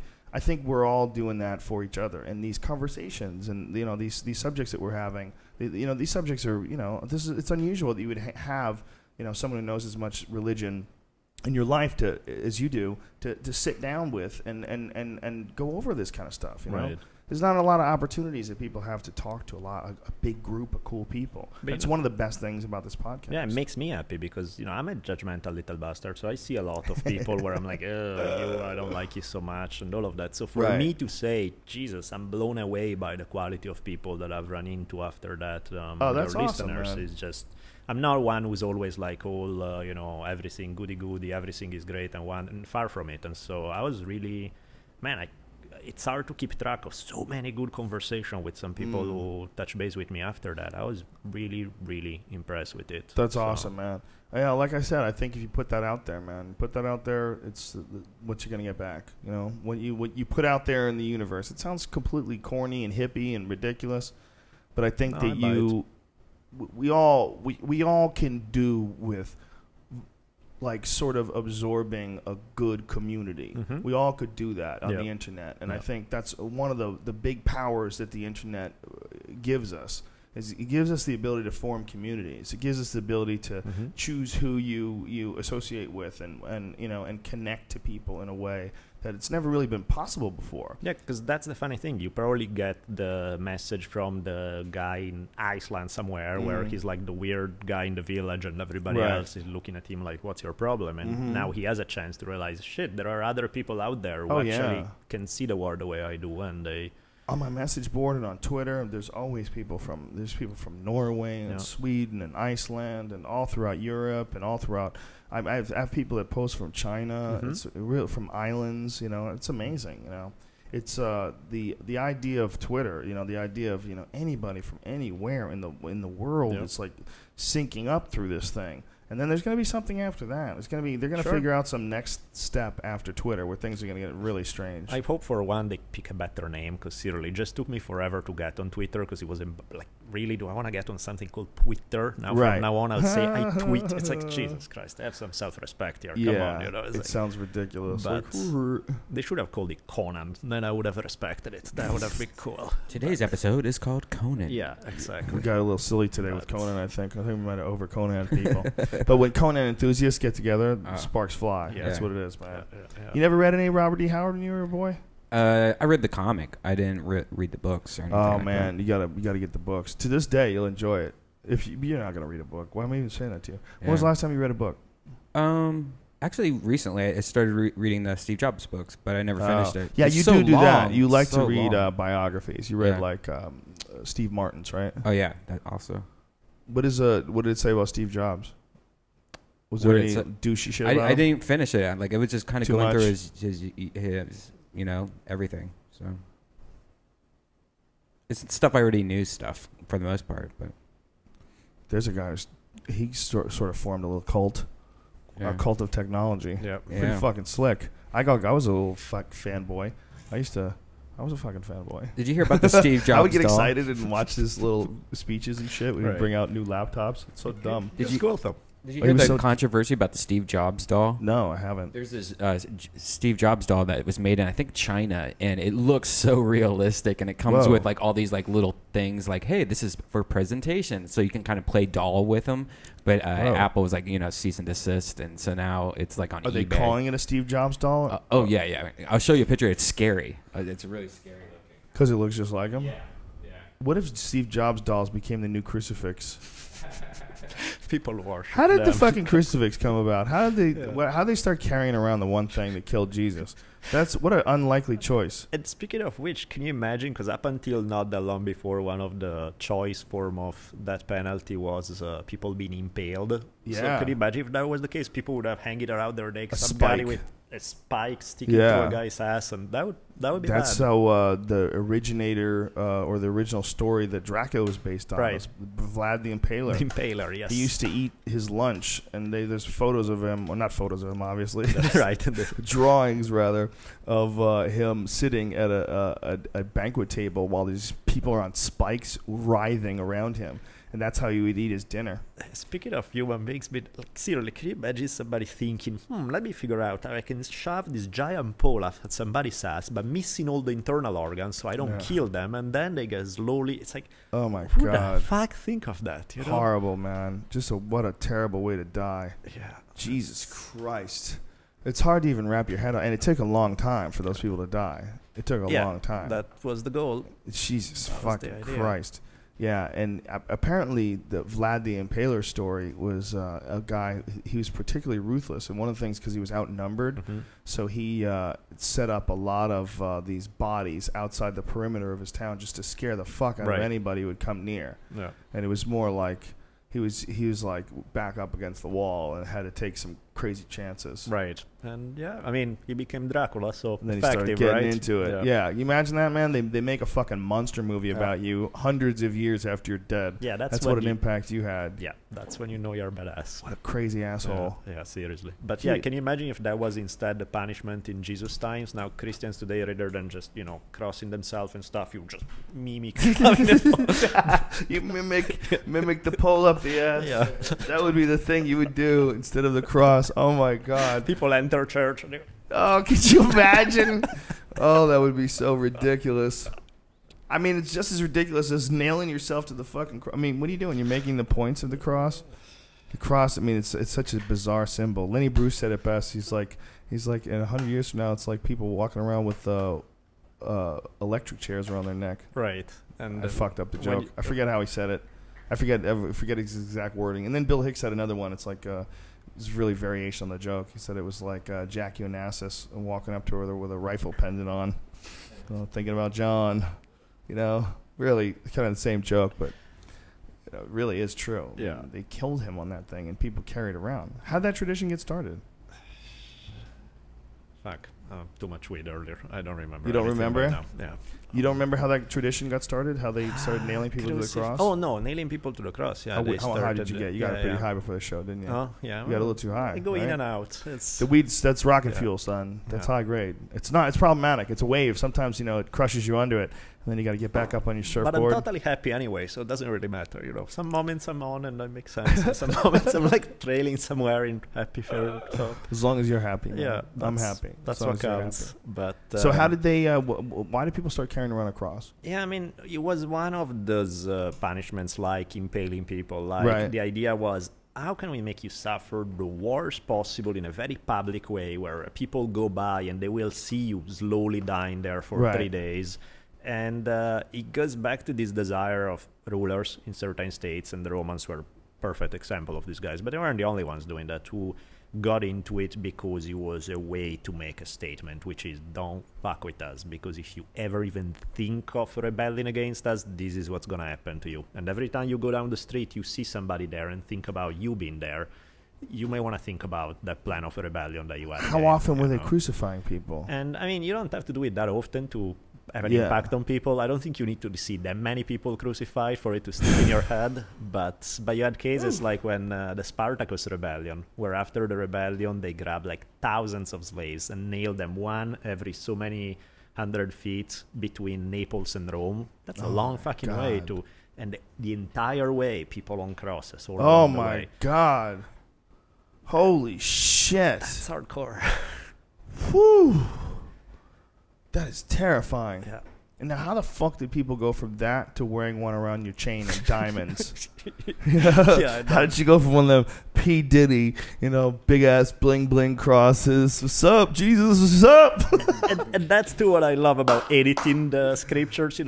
we're all doing that for each other. And these conversations and, you know, these subjects that we're having, you know, these subjects are, you know, it's unusual that you would have, you know, someone who knows as much religion in your life as you do to sit down with and go over this kind of stuff. You know, there's not a lot of opportunities that people have to talk to a big group of cool people. That's one of the best things about this podcast. Yeah, it makes me happy because, you know, I'm a judgmental little bastard, so I see a lot of people where I'm like, I don't like you so much and all of that. So for me to say, Jesus, I'm blown away by the quality of people that I've run into after that. That's your awesome, listeners man. is just. I'm not one who's always like, you know, everything goody-goody, everything is great, and far from it. And so I was really, man, it's hard to keep track of so many good conversations with some people who touch base with me after that. I was really, really impressed with it. That's awesome, man. Yeah, like I said, I think if you put that out there, man, it's what you're going to get back. You know, what you put out there in the universe. It sounds completely corny and hippie and ridiculous, but I think we all can do with like sort of absorbing a good community. We all could do that on the internet, and I think that's one of the big powers that the internet gives us. Is it gives us the ability to form communities. It gives us the ability to choose who you associate with, and you know, and connect to people in a way that it's never really been possible before. Yeah, because that's the funny thing. You probably get the message from the guy in Iceland somewhere where he's like the weird guy in the village and everybody else is looking at him like, what's your problem? And now he has a chance to realize, shit, there are other people out there who actually can see the world the way I do, and they... On my message board and on Twitter, there's people from Norway and Sweden and Iceland and all throughout Europe and all throughout. I have people that post from China. It's real from islands. You know, it's amazing. You know, It's the idea of Twitter, the idea of anybody from anywhere in the world is like syncing up through this thing. And then there's going to be something after that. They're going to figure out some next step after Twitter where things are going to get really strange. I hope for one they pick a better name, because seriously, it just took me forever to get on Twitter, because it was like, really, do I want to get on something called Twitter? Now from now on, I'll say I tweet. It's like, Jesus Christ, have some self-respect here. Come on, it like, sounds ridiculous. But they should have called it Conan. Then I would have respected it. That would have been cool. Today's episode is called Conan. Yeah, exactly. We got a little silly today with Conan, I think. I think we might have over Conan people. But when Conan enthusiasts get together, sparks fly. Yeah. That's what it is, man. Yeah. You never read any Robert D. Howard when you were a boy? I read the comic. I didn't read the books or anything. Oh, like man. that. You gotta get the books. To this day, you'll enjoy it. If you're not going to read a book. Why am I even saying that to you? When was the last time you read a book? Actually, recently I started reading the Steve Jobs books, but I never finished it. Yeah, it's you so do long. that. You like so to read long. biographies. You read Steve Martin's, right? Oh yeah, that also. What did it say about Steve Jobs? Was there any douchey shit about him? I didn't finish it. Like, it was just kind of going much? through his everything. So it's stuff I already knew for the most part. But there's a guy he sort of formed a little cult. A cult of technology. Yeah. Pretty fucking slick. I was a little fanboy. I was a fucking fanboy. Did you hear about the Steve Jobs I would get doll? excited and watch his little speeches and shit. We would bring out new laptops. It's so dumb. Did you cool though? Did you hear the controversy about the Steve Jobs doll? No, I haven't. There's this Steve Jobs doll that was made in, I think, China, and it looks so realistic, and it comes with like all these like little things like, hey, this is for presentation, so you can kind of play doll with them. But Apple was like, cease and desist, and so now it's like on eBay. Are they calling it a Steve Jobs doll? Yeah. I'll show you a picture. It's scary. It's really scary looking. Because it looks just like him? Yeah. What if Steve Jobs dolls became the new crucifix? People worship. How did the fucking crucifix come about? How did they start carrying around the one thing that killed Jesus? That's what an unlikely choice. And speaking of which, can you imagine? Because up until not that long before, one of the choice form of that penalty was people being impaled. Yeah. So could you imagine if that was the case? People would have hanging around their neck, some guy with a spike sticking to a guy's ass, and that would be That's bad. how the originator or the original story that Dracula was based on was Vlad the Impaler. The Impaler, yes. He used to eat his lunch, and there's photos of him, well, not photos of him, obviously. Right. Drawings, rather, of him sitting at a banquet table while these people are on spikes writhing around him. And that's how he would eat his dinner. Speaking of human beings, but seriously, can you imagine somebody thinking, let me figure out how I can shove this giant pole at somebody's ass, but missing all the internal organs so I don't kill them, and then they get slowly. It's like, oh my who God. the fuck think of that? Horrible, man. Just what a terrible way to die. Yeah. Jesus Christ. It's hard to even wrap your head on, and it took a long time for those people to die. It took a long time. That was the goal. Jesus fucking Christ. Yeah, and apparently the Vlad the Impaler story was a guy, he was particularly ruthless, and one of the things, because he was outnumbered, so he set up a lot of these bodies outside the perimeter of his town just to scare the fuck out of anybody who would come near. Yeah. And it was more like he was like back up against the wall and had to take some crazy chances. Right. And I mean, he became Dracula, so and then he started getting into it. Yeah. You imagine that, man? They make a fucking monster movie about you hundreds of years after you're dead. Yeah, that's what an impact you had. Yeah, that's when you know you're a badass. What a crazy asshole. Yeah, seriously. But can you imagine if that was instead the punishment in Jesus' times? Now Christians today, rather than just, crossing themselves and stuff, you just mimic. You mimic the pole up the ass. Yeah. That would be the thing you would do instead of the cross. Oh my God. People enter church. Oh, could you imagine? Oh, that would be so ridiculous. I mean, it's just as ridiculous as nailing yourself to the fucking cross. I mean, what are you doing? You're making the points of the cross? The cross, I mean, it's such a bizarre symbol. Lenny Bruce said it best. He's like, in 100 years from now, it's like people walking around with electric chairs around their neck. Right. And I fucked up the joke. I forget how he said it. I forget his exact wording. And then Bill Hicks said another one. It's like it's really variation on the joke. He said it was like Jackie Onassis walking up to her with a rifle pendant on, thinking about John. Really kind of the same joke, but it really is true. Yeah, they killed him on that thing, and people carried around. How'd that tradition get started? Fuck. too much weed earlier. I don't remember. You don't anything remember? right now. Yeah. You don't remember how that tradition got started? How they started nailing people to the cross? Oh no, nailing people to the cross. Yeah. How high did you get? You got pretty high before the show, didn't you? Oh yeah. You got a little too high. I go in right? and out. It's The weeds. That's rocket fuel, son. That's high grade. It's not. It's problematic. It's a wave. Sometimes it crushes you under it, and then you got to get back up on your surfboard. But I'm totally happy anyway, so it doesn't really matter. Some moments I'm on and that makes sense. And some moments I'm like trailing somewhere in happy feeling. So. As long as you're happy. Man. Yeah, I'm happy. That's what counts. But so how did they? Why did people start carrying around a cross? Yeah, I mean, it was one of those punishments like impaling people. Like the idea was, how can we make you suffer the worst possible in a very public way where people go by and they will see you slowly dying there for 3 days? And it goes back to this desire of rulers in certain states, and the Romans were a perfect example of these guys. But they weren't the only ones doing that, who got into it because it was a way to make a statement, which is, don't fuck with us, because if you ever even think of rebelling against us, this is what's going to happen to you. And every time you go down the street, you see somebody there and think about you being there, you may want to think about that plan of a rebellion that you had. How often were they crucifying people? And I mean, you don't have to do it that often to have an impact on people. I don't think you need to see that many people crucified for it to stick in your head. But you had cases like when the Spartacus rebellion, where after the rebellion they grabbed like thousands of slaves and nailed them one every so many 100 feet between Naples and Rome. That's a long fucking way to, and the entire way people on crosses. Oh my God! Holy shit! That's hardcore. Whew. That is terrifying. Yeah. And now, how the fuck did people go from that to wearing one around your chain and diamonds? How did you go from one of them P. Diddy, big ass bling bling crosses? What's up, Jesus? What's up? and that's too what I love about editing the scriptures.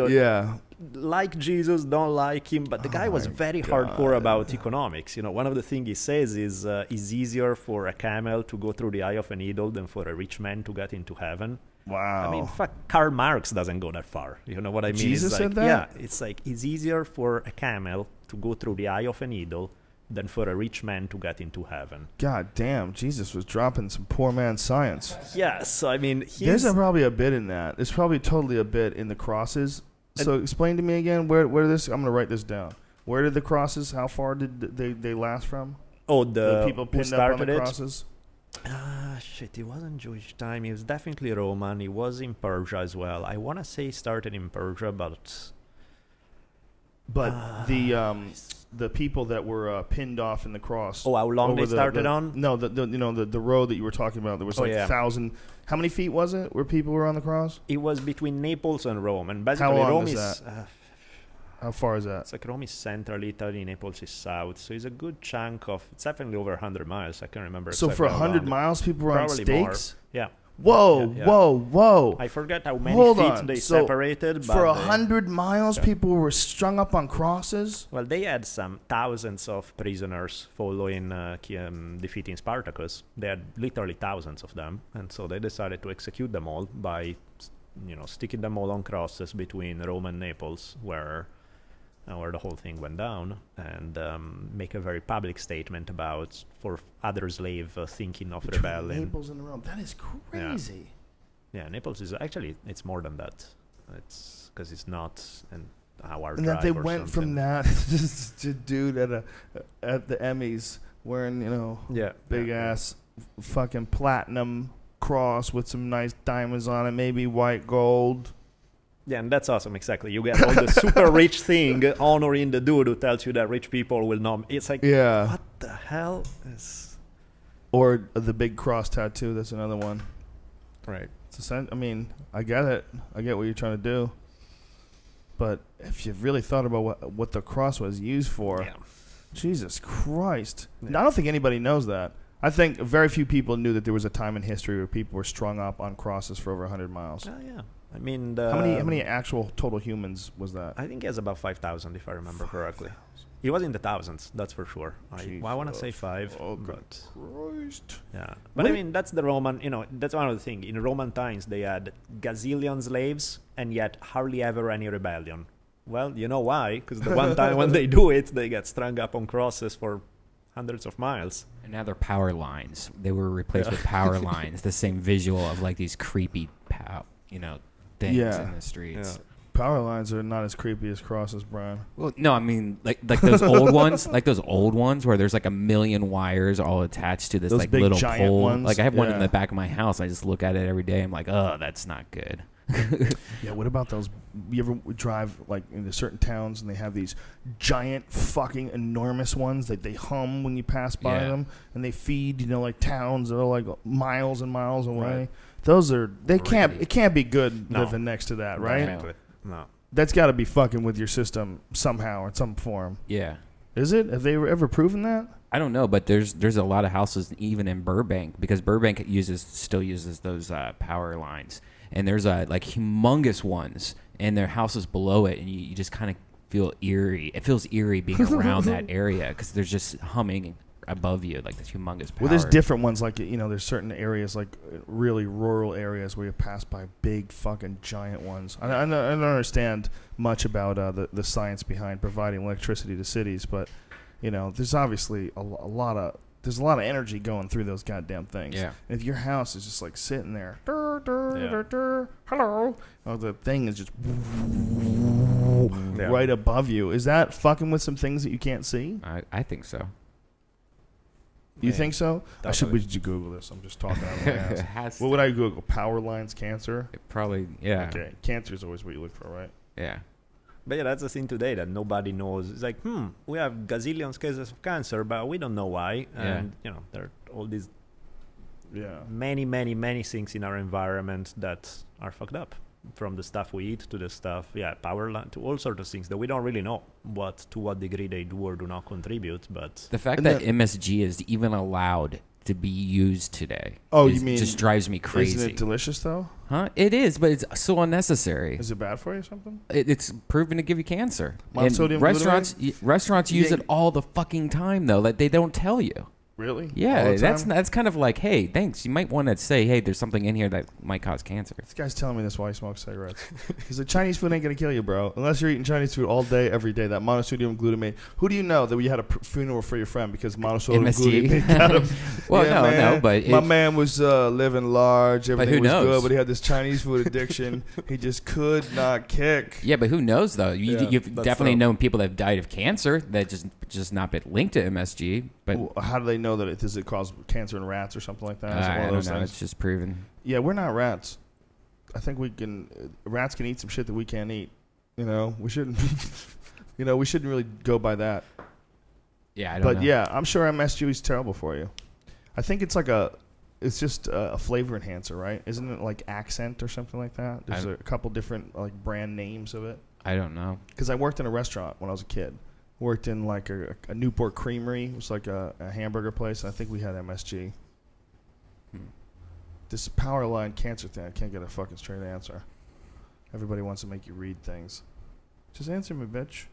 Like Jesus, don't like him, but the guy was very hardcore about economics. One of the things he says is it's easier for a camel to go through the eye of a needle than for a rich man to get into heaven. Wow. I mean, fuck, Karl Marx doesn't go that far. You know what I mean? Jesus said that? Yeah, it's like it's easier for a camel to go through the eye of a needle than for a rich man to get into heaven. God damn, Jesus was dropping some poor man science. Yeah, so I mean, there's probably a bit in that. There's probably totally a bit in the crosses. So explain to me again where this. I'm gonna write this down. Where did the crosses? How far did they last from? Oh, the people pinned up on the crosses. Shit, it wasn't Jewish time. It was definitely Roman. It was in Persia as well. I want to say it started in Persia, but the people that were pinned off in the cross. Oh, how long they started on? No, the road that you were talking about. There was 1,000. How many feet was it where people were on the cross? It was between Naples and Rome, and basically How long Rome is is. that? How far is that? It's like Rome is central Italy, Naples is south, so it's a good chunk of. It's definitely over 100 miles. I can't remember. So for 100 miles, people were on stakes. Yeah. Whoa, yeah. whoa! I forget how many feet they separated. But for 100 miles, people were strung up on crosses. Well, they had some thousands of prisoners following defeating Spartacus. They had literally thousands of them, and so they decided to execute them all by, sticking them all on crosses between Rome and Naples, where the whole thing went down, and make a very public statement about for other slave thinking of between rebelling. Naples and Rome. That is crazy. Yeah, Naples is actually, it's more than that. It's because it's not an hour and drive. And that they or went something. from that to dude at the Emmys wearing big ass fucking platinum cross with some nice diamonds on it, maybe white gold. Yeah, and that's awesome, exactly. You get all the super rich thing honoring the dude who tells you that rich people will not. It's like, what the hell is... Or the big cross tattoo, that's another one. Right. I mean, I get it. I get what you're trying to do. But if you've really thought about what the cross was used for, Jesus Christ. Yeah. I don't think anybody knows that. I think very few people knew that there was a time in history where people were strung up on crosses for over 100 miles. Yeah. I mean, how many actual total humans was that? I think he has about 5,000, if I remember correctly. He was in the thousands, that's for sure. I want to say 5. Oh, but Christ. Yeah. But I mean, that's the Roman, that's one of the things. In Roman times, they had gazillion slaves, and yet hardly ever any rebellion. Well, you know why? Because the one time when they do it, they get strung up on crosses for hundreds of miles. And now they're power lines. They were replaced with power lines. The same visual of like these creepy, things in the streets. Yeah. Power lines are not as creepy as crosses, Brian. Well, no, I mean like those old ones, like those old ones where there's like a million wires all attached to this Those like big little giant pole. ones? Like I have one in Yeah. the back of my house. I just look at it every day. I'm like, oh, that's not good. Yeah, what about those? You ever drive like into certain towns and they have these giant fucking enormous ones that they hum when you pass by Yeah. them, and they feed like towns that are like miles and miles away. Right. Those are Really? it can't be good No. living next to that, right? Definitely. No. That's got to be fucking with your system somehow or in some form. Yeah. Is it? Have they ever proven that? I don't know, but there's a lot of houses even in Burbank because Burbank still uses those power lines, and there's like humongous ones, and their houses below it, and you just kind of feel eerie. It feels eerie being around that area because there's just humming above you like this humongous power. Well, there's different ones like there's certain areas like really rural areas where you pass by big fucking giant ones. I don't understand much about the science behind providing electricity to cities, but there's obviously a lot of energy going through those goddamn things. Yeah. And if your house is just like sitting there, Yeah. hello, the thing is just right above you. Is that fucking with some things that you can't see? I think so. You Yeah, think so? definitely. We should Google this. I'm just talking out of my It ass. has What would I Google? Power lines, cancer? probably, yeah. Okay. Cancer is always what you look for, right? Yeah. But yeah, that's the thing today that nobody knows. It's like, we have gazillions cases of cancer, but we don't know why. And, there are all these Yeah. many, many, many things in our environment that are fucked up. From the stuff we eat to the stuff, power line, to all sorts of things that we don't really know to what degree they do or do not contribute. But The fact And that then- MSG is even allowed to be used today You mean just drives me crazy. Isn't it delicious though? Huh? It is, but it's so unnecessary. Is it bad for you or something? It's proven to give you cancer. Monosodium And restaurants use Yeah. it all the fucking time though. That they don't tell you. Really? Yeah, All the that's time? kind of like, hey, thanks. You might want to say, hey, there's something in here that might cause cancer. This guy's telling me this while he smokes cigarettes. Because the Chinese food ain't going to kill you, bro. Unless you're eating Chinese food all day, every day. That monosodium glutamate. Who do you know that we had a funeral for your friend because monosodium MSG? glutamate got him? Well, Yeah, no, man. but My man was living large. Everything who was knows? good, but he had this Chinese food addiction. He just could not kick. yeah, but who knows though? You've that's definitely true. known people that have died of cancer that just not been linked to MSG. But Well, how do they know that does it cause cancer in rats or something like that? Is it one I of don't those know. things? It's just proven. Yeah, we're not rats. I think we can. Rats can eat some shit that we can't eat. We shouldn't. We shouldn't really go by that. Yeah, I don't But know. yeah, I'm sure MSG is terrible for you. I think it's like it's just a flavor enhancer, right? Isn't it like Accent or something like that? There's a couple different like brand names of it. I don't know. Because I worked in a restaurant when I was a kid. Worked in like a Newport Creamery. It was like a hamburger place. I think we had MSG. This power line cancer thing, I can't get a fucking straight answer. Everybody wants to make you read things. Just answer me, bitch.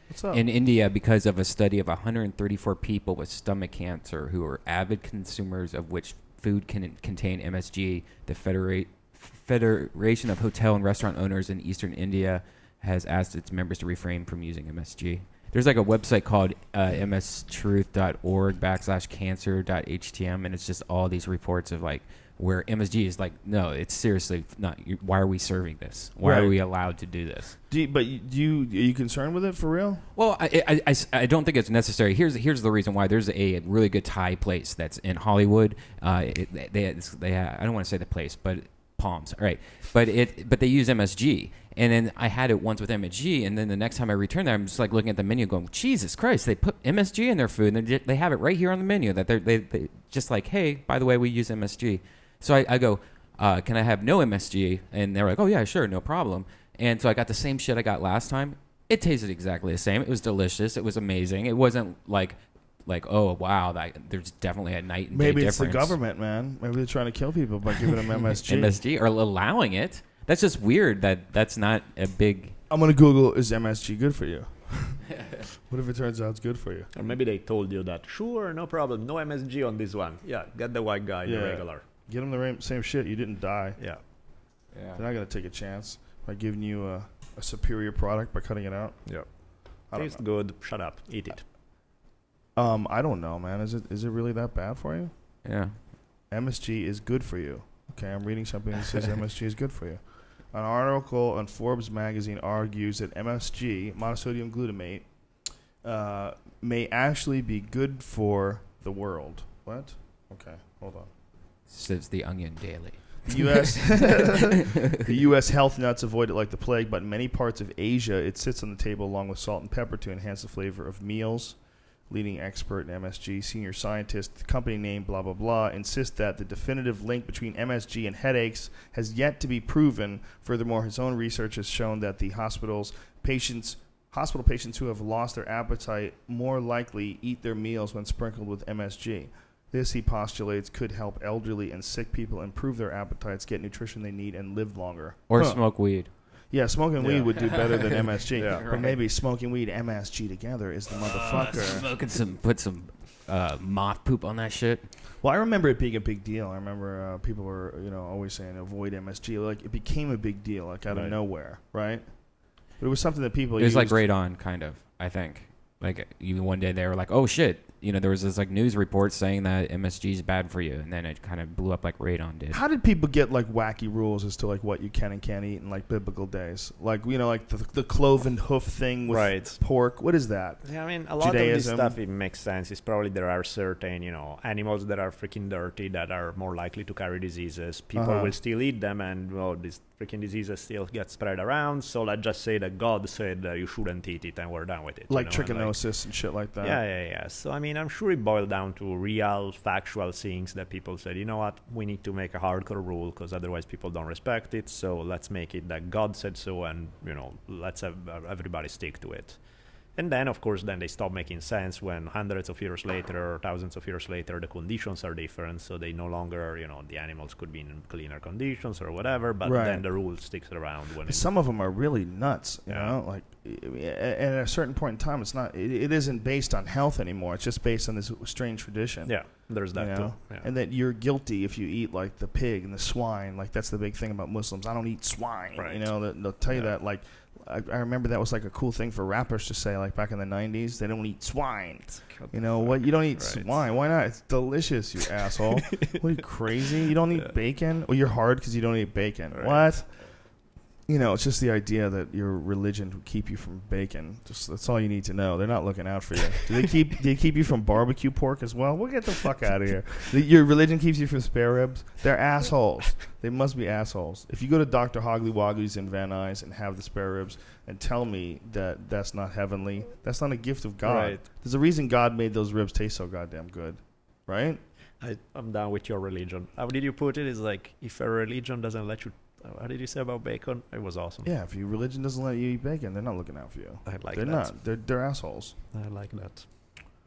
What's up? In India, because of a study of 134 people with stomach cancer who are avid consumers of which food can contain MSG, the Federation of Hotel and Restaurant Owners in Eastern India has asked its members to refrain from using MSG. There's like a website called mstruth.org/cancer.htm, and it's just all these reports of like where MSG is like, no, it's seriously not. Why are we serving this? Why are Right. we allowed to do this? Are you concerned with it for real? Well, I don't think it's necessary. Here's the reason why. There's a really good Thai place that's in Hollywood. They I don't want to say the place, but Palms, all right? But they use MSG, and then I had it once with MSG, and then the next time I returned there, I'm just like looking at the menu, going, Jesus Christ, they put MSG in their food, and they have it right here on the menu. That they just like, hey, by the way, we use MSG. So I go, can I have no MSG? And they're like, oh yeah, sure, no problem. And so I got the same shit I got last time. It tasted exactly the same. It was delicious. It was amazing. It wasn't like oh wow, there's definitely a night and day Maybe difference. it's the government, man. Maybe they're trying to kill people by giving them MSG. MSG or allowing it. That's just weird. That's not a big. I'm gonna Google, is MSG good for you? What if it turns out it's good for you? Or maybe they told you that, sure, no problem, no MSG on this one. Yeah, get the white guy, the regular. Get them the same shit. You didn't die. Yeah. Yeah. They're not gonna take a chance by giving you a superior product by cutting it out. Yeah. I don't Tastes know. good. Shut up. Eat it. I don't know, man. Is it really that bad for you? Yeah. MSG is good for you. Okay, I'm reading something that says MSG is good for you. An article on Forbes magazine argues that MSG, monosodium glutamate, may actually be good for the world. What? Okay, hold on. Says the Onion Daily. The U.S. health nuts avoid it like the plague, but in many parts of Asia, it sits on the table along with salt and pepper to enhance the flavor of meals. Leading expert in MSG, senior scientist, the company name, blah, blah, blah, insists that the definitive link between MSG and headaches has yet to be proven. Furthermore, his own research has shown that the hospital patients who have lost their appetite more likely eat their meals when sprinkled with MSG. This, he postulates, could help elderly and sick people improve their appetites, get nutrition they need, and live longer. Or smoke weed. Yeah, smoking weed would do better than MSG. Yeah, but maybe smoking weed and MSG together is the motherfucker. Put some moth poop on that shit. Well, I remember it being a big deal. I remember people were, always saying avoid MSG. Like, it became a big deal, like out of nowhere, right? But it was something that people used. It was like radon, kind of, I think. Like, even one day they were like, oh, shit. There was this like news report saying that MSG is bad for you, and then it kind of blew up like radon did. How did people get like wacky rules as to like what you can and can't eat in like biblical days? Like like the cloven hoof thing with pork. What is that? Yeah, I mean, a lot Judaism. of this stuff, it makes sense. It's probably there are certain animals that are freaking dirty that are more likely to carry diseases. People will still eat them, and these freaking diseases still get spread around. So let's just say that God said you shouldn't eat it, and we're done with it. Like trichinosis and shit like that. Yeah. So I mean, I'm sure it boiled down to real factual things that people said, you know what, we need to make a hardcore rule because otherwise people don't respect it. So let's make it that God said so, and let's have everybody stick to it. And then, of course, they stop making sense when hundreds of years later or thousands of years later, the conditions are different. So they no longer, the animals could be in cleaner conditions or whatever, but then the rule sticks around. Some of them are really nuts, like at a certain point in time, it isn't based on health anymore. It's just based on this strange tradition. Yeah, there's that too. Yeah. And that you're guilty if you eat like the pig and the swine. Like that's the big thing about Muslims. I don't eat swine. Right. They'll tell you that like. I remember that was like a cool thing for rappers to say, like back in the 90s. They don't eat swine. What? You don't eat swine. Why not? It's delicious, you asshole. What are you, crazy? You don't eat bacon? Well, you're hard because you don't eat bacon. Right. What? It's just the idea that your religion will keep you from bacon. That's all you need to know. They're not looking out for you. Do they keep you from barbecue pork as well? We'll get the fuck out of here. Your religion keeps you from spare ribs? They're assholes. They must be assholes. If you go to Dr. Hoggly Woggly's in Van Nuys and have the spare ribs and tell me that that's not heavenly, that's not a gift of God. Right. There's a reason God made those ribs taste so goddamn good, right? I'm down with your religion. How did you put it? It's like if a religion doesn't let you. How did you say about bacon? It was awesome. Yeah, if your religion doesn't let you eat bacon, they're not looking out for you. I like they're that. Not. They're assholes. I like that.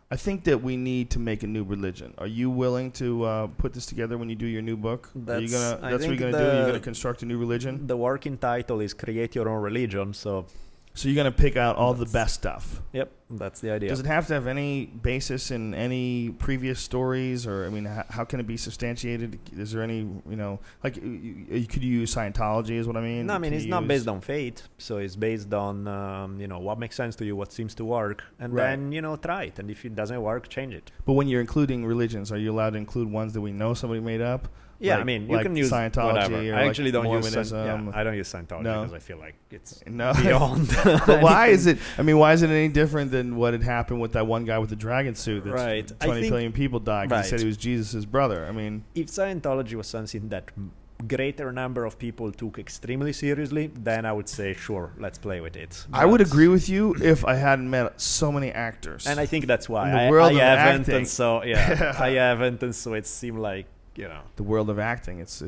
I think that we need to make a new religion. Are you willing to put this together when you do your new book? That's what you're gonna do. You're gonna construct a new religion. The working title is "Create Your Own Religion." So you're gonna pick out all the best stuff. Yep, that's the idea. Does it have to have any basis in any previous stories, or how can it be substantiated? Is there any, like you could use Scientology? Is what I mean. No, I mean it's not based on faith, so it's based on what makes sense to you, what seems to work, and then try it, and if it doesn't work, change it. But when you're including religions, are you allowed to include ones that we know somebody made up? Yeah, I mean, you can use Scientology. Or I actually don't Mormonism. use I don't use Scientology because I feel like it's beyond. But why is it? I mean, why is it any different than what had happened with that one guy with the dragon suit? That's 20 million people died because he said he was Jesus' brother. I mean, if Scientology was something that greater number of people took extremely seriously, then I would say, sure, let's play with it. But I would agree with you if I hadn't met so many actors. And I think that's why. In the world of haven't, acting. And so, I haven't, and so it seemed like, the world of acting, it's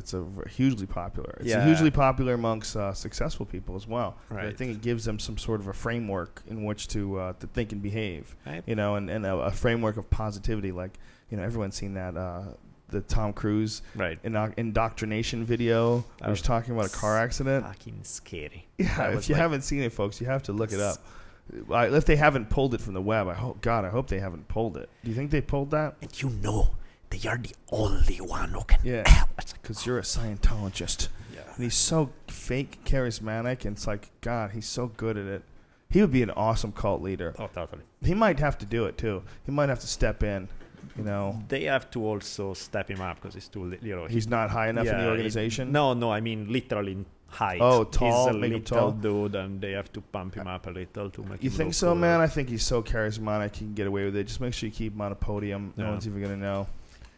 hugely popular. It's hugely popular amongst successful people as well. Right. I think it gives them some sort of a framework in which to think and behave. Right. And a framework of positivity. Like everyone's seen that the Tom Cruise indoctrination video. Where he's talking about a car accident. Fucking scary. Yeah, if you haven't seen it, folks, you have to look it up. If they haven't pulled it from the web, I hope they haven't pulled it. Do you think they pulled that? And they are the only one who can. Yeah, because you're a Scientologist. Yeah. And he's so fake charismatic, and it's like, God, he's so good at it. He would be an awesome cult leader. Oh, totally. He might have to do it too. He might have to step in. They have to also step him up because he's too, he's not high enough in the organization. No, I mean literally in height. Oh, tall, he's a make him little tall. dude, and they have to pump him up a little to make. You him think look so, cooler. man? I think he's so charismatic. He can get away with it. Just make sure you keep him on a podium. No Yeah. one's even gonna know.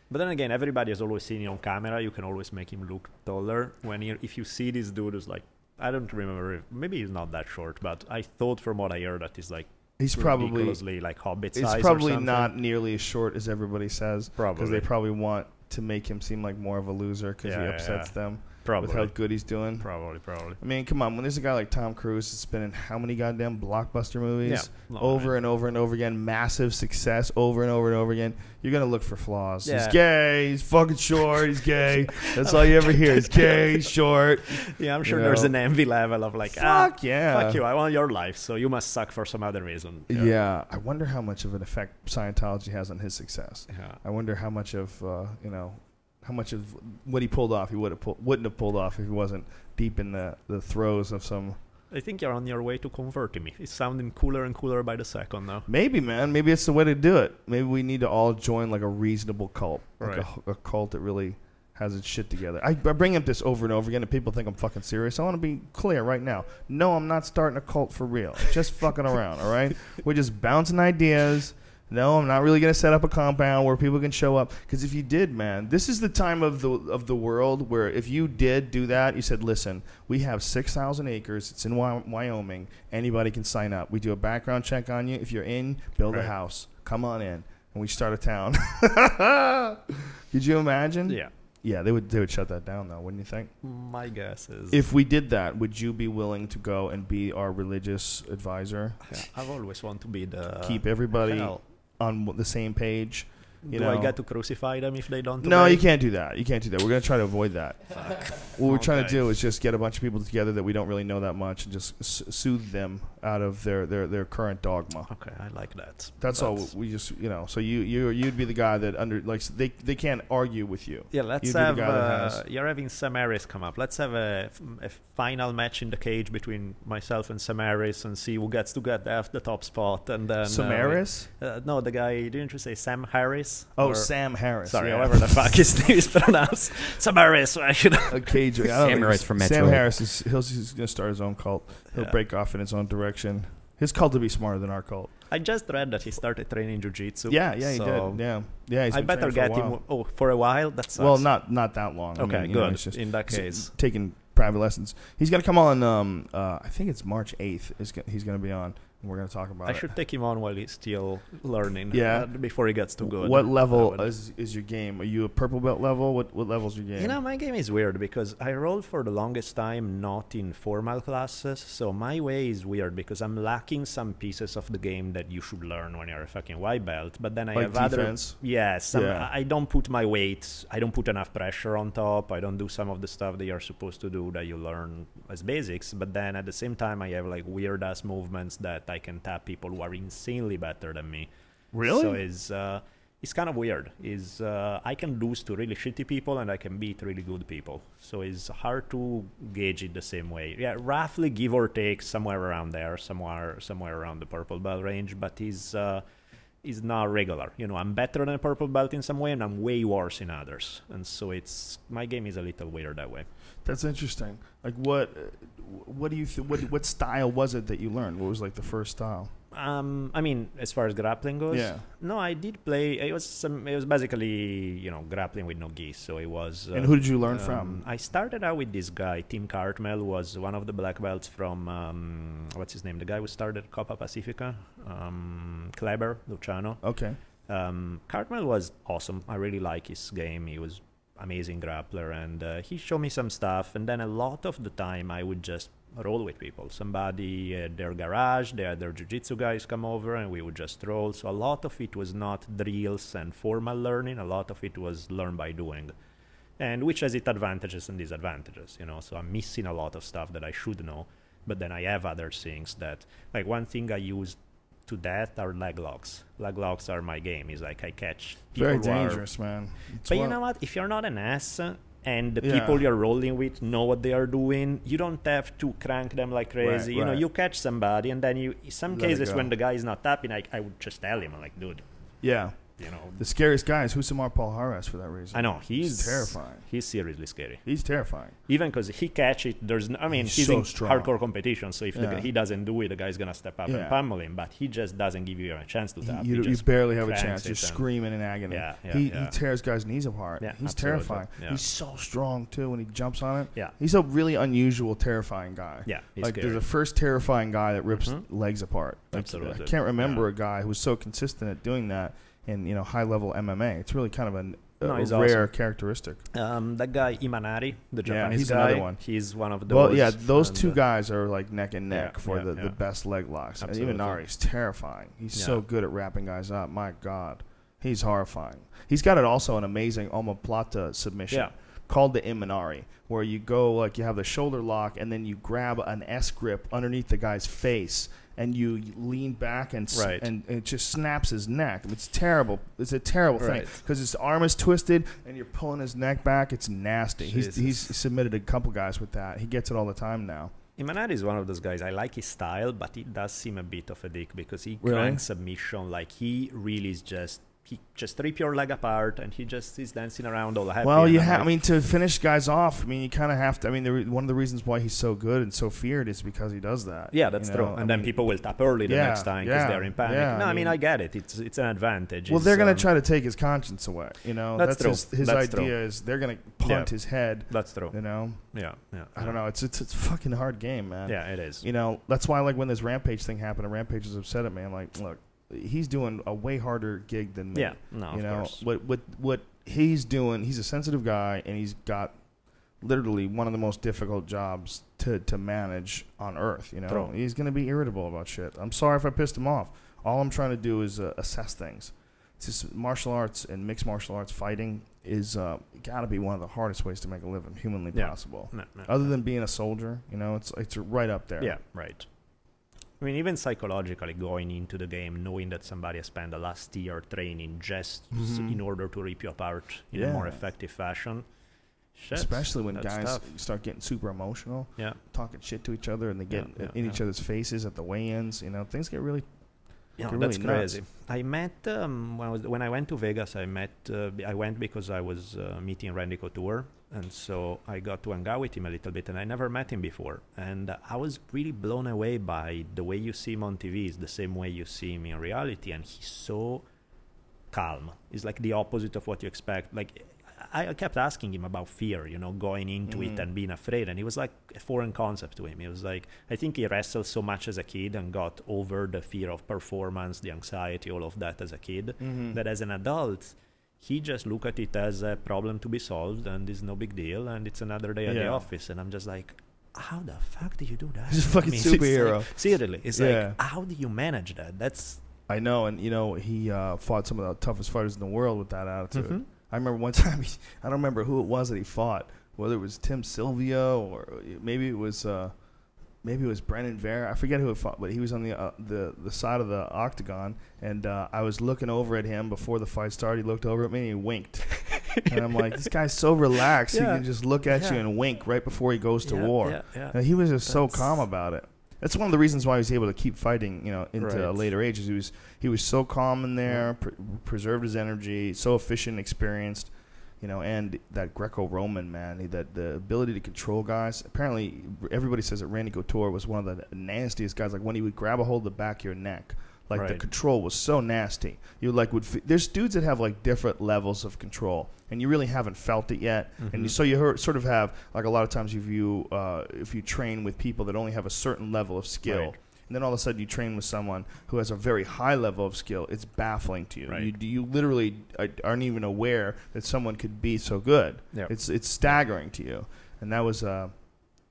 But then again, everybody has always seen him on camera. You can always make him look taller. If you see this dude who's like, I don't remember. Maybe he's not that short, but I thought from what I heard that he's like. He's probably ridiculously like Hobbit size. He's probably or something. not nearly as short as everybody says. Probably because they probably want to make him seem like more of a loser because he upsets them. Probably. With how good he's doing. Probably. I mean, come on. When there's a guy like Tom Cruise that's been in how many goddamn blockbuster movies? Yeah. Over and over and over again. Massive success over and over and over again. You're going to look for flaws. Yeah. He's gay. He's fucking short. He's gay. That's all you ever hear. He's gay. He's short. Yeah, I'm sure there's an envy level of like, fuck yeah. Fuck you. I want your life, so you must suck for some other reason. Yeah. I wonder how much of an effect Scientology has on his success. Yeah. I wonder how much of, how much of what he pulled off he wouldn't have pulled off if he wasn't deep in the throes of some. I think you're on your way to converting me. It's sounding cooler and cooler by the second now. Maybe, man. Maybe it's the way to do it. Maybe we need to all join like a reasonable cult, like Right. a cult that really has its shit together. I bring up this over and over again, and people think I'm fucking serious. I want to be clear right now. No, I'm not starting a cult for real. I'm just fucking around. All right, we're just bouncing ideas. No, I'm not really going to set up a compound where people can show up. Because if you did, man, this is the time of the world where if you did do that, you said, listen, we have 6,000 acres. It's in Wyoming. Anybody can sign up. We do a background check on you. If you're in, build a house. Come on in. And we start a town. Could you imagine? Yeah. Yeah, they would shut that down, though, wouldn't you think? My guess is... If we did that, would you be willing to go and be our religious advisor? Yeah, I've always wanted to be the... Keep everybody... Hell. On the same page. Do I get to crucify them if they don't? No, obey? you can't do that. You can't do that. We're going to try to avoid that. What we're trying to do is just get a bunch of people together that we don't really know that much and just soothe them out of their current dogma. Okay, I like that. That's all. We just so you'd be the guy that they can't argue with you. Yeah, let's have you're having Sam Harris come up. Let's have a final match in the cage between myself and Sam Harris and see who gets to get the top spot. And then Sam Harris? No, the guy. Didn't you say Sam Harris? Oh, Sam Harris. Sorry, yeah. however the fuck his name is pronounced. Sam Harris. A cage. Sam Harris from Metro. Sam Harris he's going to start his own cult. He'll break off in his own direction. His cult will be smarter than our cult. I just read that he started training jiu-jitsu. Yeah, he did. Yeah. He's I better get him. Oh, for a while. That sucks. Well, not that long. Okay, I mean, good. Just, in that case, taking private lessons. He's gonna come on. I think it's March 8th. He's gonna be on. And we're gonna talk about it. I should take him on while he's still learning. Yeah. Before he gets too good. What level is your game? Are you a purple belt level? What level's your game? You know, my game is weird because I rolled for the longest time not in formal classes. So my way is weird because I'm lacking some pieces of the game that you should learn when you're a fucking white belt. But then I have defense? other... Yes. I don't put my weight. I don't put enough pressure on top. I don't do some of the stuff that you're supposed to do that you learn as basics. But then at the same time, I have like weird-ass movements that I can tap people who are insanely better than me. Really? So it's kind of weird. I can lose to really shitty people and I can beat really good people. So it's hard to gauge it the same way. Yeah, roughly give or take somewhere around there, somewhere around the purple belt range. But is not regular. You know, I'm better than a purple belt in some way, and I'm way worse in others. And so my game is a little weird that way. That's interesting. Like what do you what style was it that you learned? What was like the first style? I mean, as far as grappling goes, yeah. No, I did play. It was basically grappling with no gi. So it was. And who did you learn from? I started out with this guy, Tim Cartmel, who was one of the black belts from what's his name? The guy who started Copa Pacifica, Kleber Luciano. Okay. Cartmel was awesome. I really like his game. He was amazing grappler, and he showed me some stuff. And then a lot of the time, I would just roll with people. Somebody at their garage, they had their jiu-jitsu guys come over, and we would just roll. So a lot of it was not drills and formal learning. A lot of it was learn by doing, and which has its advantages and disadvantages. So I'm missing a lot of stuff that I should know, but then I have other things that, like one thing I use to that are leg locks. Leg locks are my game. It's like I catch people very dangerous, man. But you know what? If you're not an ass and the people you're rolling with know what they are doing. You don't have to crank them like crazy. You know, you catch somebody, and then in some cases when the guy is not tapping, I would just tell him, I'm like, dude. Yeah. You know, the scariest guy is Husamar Palhares for that reason. I know he's terrifying. He's seriously scary. He's terrifying. Even because he catch it, he's so in strong. hardcore competition. So if he doesn't do it, the guy's gonna step up and pummel him. But he just doesn't give you a chance to tap. You barely have a chance. You're screaming in agony. He tears guys' knees apart. Yeah, he's absolutely. terrifying. Yeah. He's so strong too when he jumps on it. Yeah, he's a really unusual, terrifying guy. Yeah, he's like scary. there's a first terrifying guy that rips legs apart. Like, absolutely. I can't remember a guy who was so consistent at doing that. In high level MMA, it's really kind of a rare awesome. Characteristic. That guy Imanari, the Japanese he's guy, another one. He's one of those. Well, yeah, those two guys are like neck and neck for the best leg locks. Absolutely. And Imanari's terrifying. He's so good at wrapping guys up. My God, he's horrifying. He's got also an amazing omoplata submission called the Imanari, where you go like you have the shoulder lock and then you grab an S grip underneath the guy's face. And you lean back and it just snaps his neck. It's terrible. It's a terrible thing because his arm is twisted and you're pulling his neck back. It's nasty. He's submitted a couple guys with that. He gets it all the time now. Imanari is one of those guys. I like his style, but he does seem a bit of a dick because he cranks submission like he really is just. He just rip your leg apart, and he's dancing around all happy. Well, to finish guys off, you kind of have to. One of the reasons why he's so good and so feared is because he does that. Yeah, that's true. And then people will tap early the next time because they're in panic. Yeah, I get it. It's an advantage. Well, they're going to try to take his conscience away. That's true. His idea is they're going to punt his head. That's true. Yeah. I don't know. It's a fucking hard game, man. Yeah, it is. That's why when this Rampage thing happened, and Rampage was upset at me. I'm like, look. He's doing a way harder gig than me. Yeah, no, of course. What he's doing, he's a sensitive guy, and he's got literally one of the most difficult jobs to manage on Earth. True. He's going to be irritable about shit. I'm sorry if I pissed him off. All I'm trying to do is assess things. It's just martial arts and mixed martial arts fighting is got to be one of the hardest ways to make a living humanly possible. No, Other than being a soldier, it's right up there. Yeah, right. Even psychologically going into the game, knowing that somebody has spent the last year training just in order to rip you apart in a more effective fashion. Shit, especially when guys tough. Start getting super emotional, talking shit to each other, and they get in each other's faces at the weigh-ins. Things get really that's really crazy. nuts. I met when I went to Vegas. I went because I was meeting Randy Couture, and so I got to hang out with him a little bit, and I never met him before, and I was really blown away by the way you see him on TV is the same way you see him in reality, and he's so calm. He's like the opposite of what you expect. Like I kept asking him about fear, going into it and being afraid, and it was like a foreign concept to him. It was like, I think he wrestled so much as a kid and got over the fear of performance, the anxiety, all of that as a kid, that as an adult, he just looked at it as a problem to be solved, and it's no big deal, and it's another day at the office. And I'm just like, how the fuck do you do that? He's a fucking superhero. Seriously, it's like, how do you manage that? I know, and he fought some of the toughest fighters in the world with that attitude. I remember one time, I don't remember who it was that he fought, whether it was Tim Sylvia or maybe it was Brennan Vera. I forget who it fought, but he was on the side of the octagon, and I was looking over at him before the fight started. He looked over at me and he winked. And I'm like, this guy's so relaxed. He can just look at you and wink right before he goes to war. And he was just so calm about it. That's one of the reasons why he was able to keep fighting, into later ages. He was so calm in there, preserved his energy, so efficient, experienced, and that Greco-Roman man, the ability to control guys. Apparently, everybody says that Randy Couture was one of the nastiest guys. Like when he would grab a hold of the back of your neck, the control was so nasty. You there's dudes that have like different levels of control, and you really haven't felt it yet. And so you sort of have like a lot of times if you train with people that only have a certain level of skill, and then all of a sudden you train with someone who has a very high level of skill, it's baffling to you. You literally aren't even aware that someone could be so good. It's staggering to you, and that was.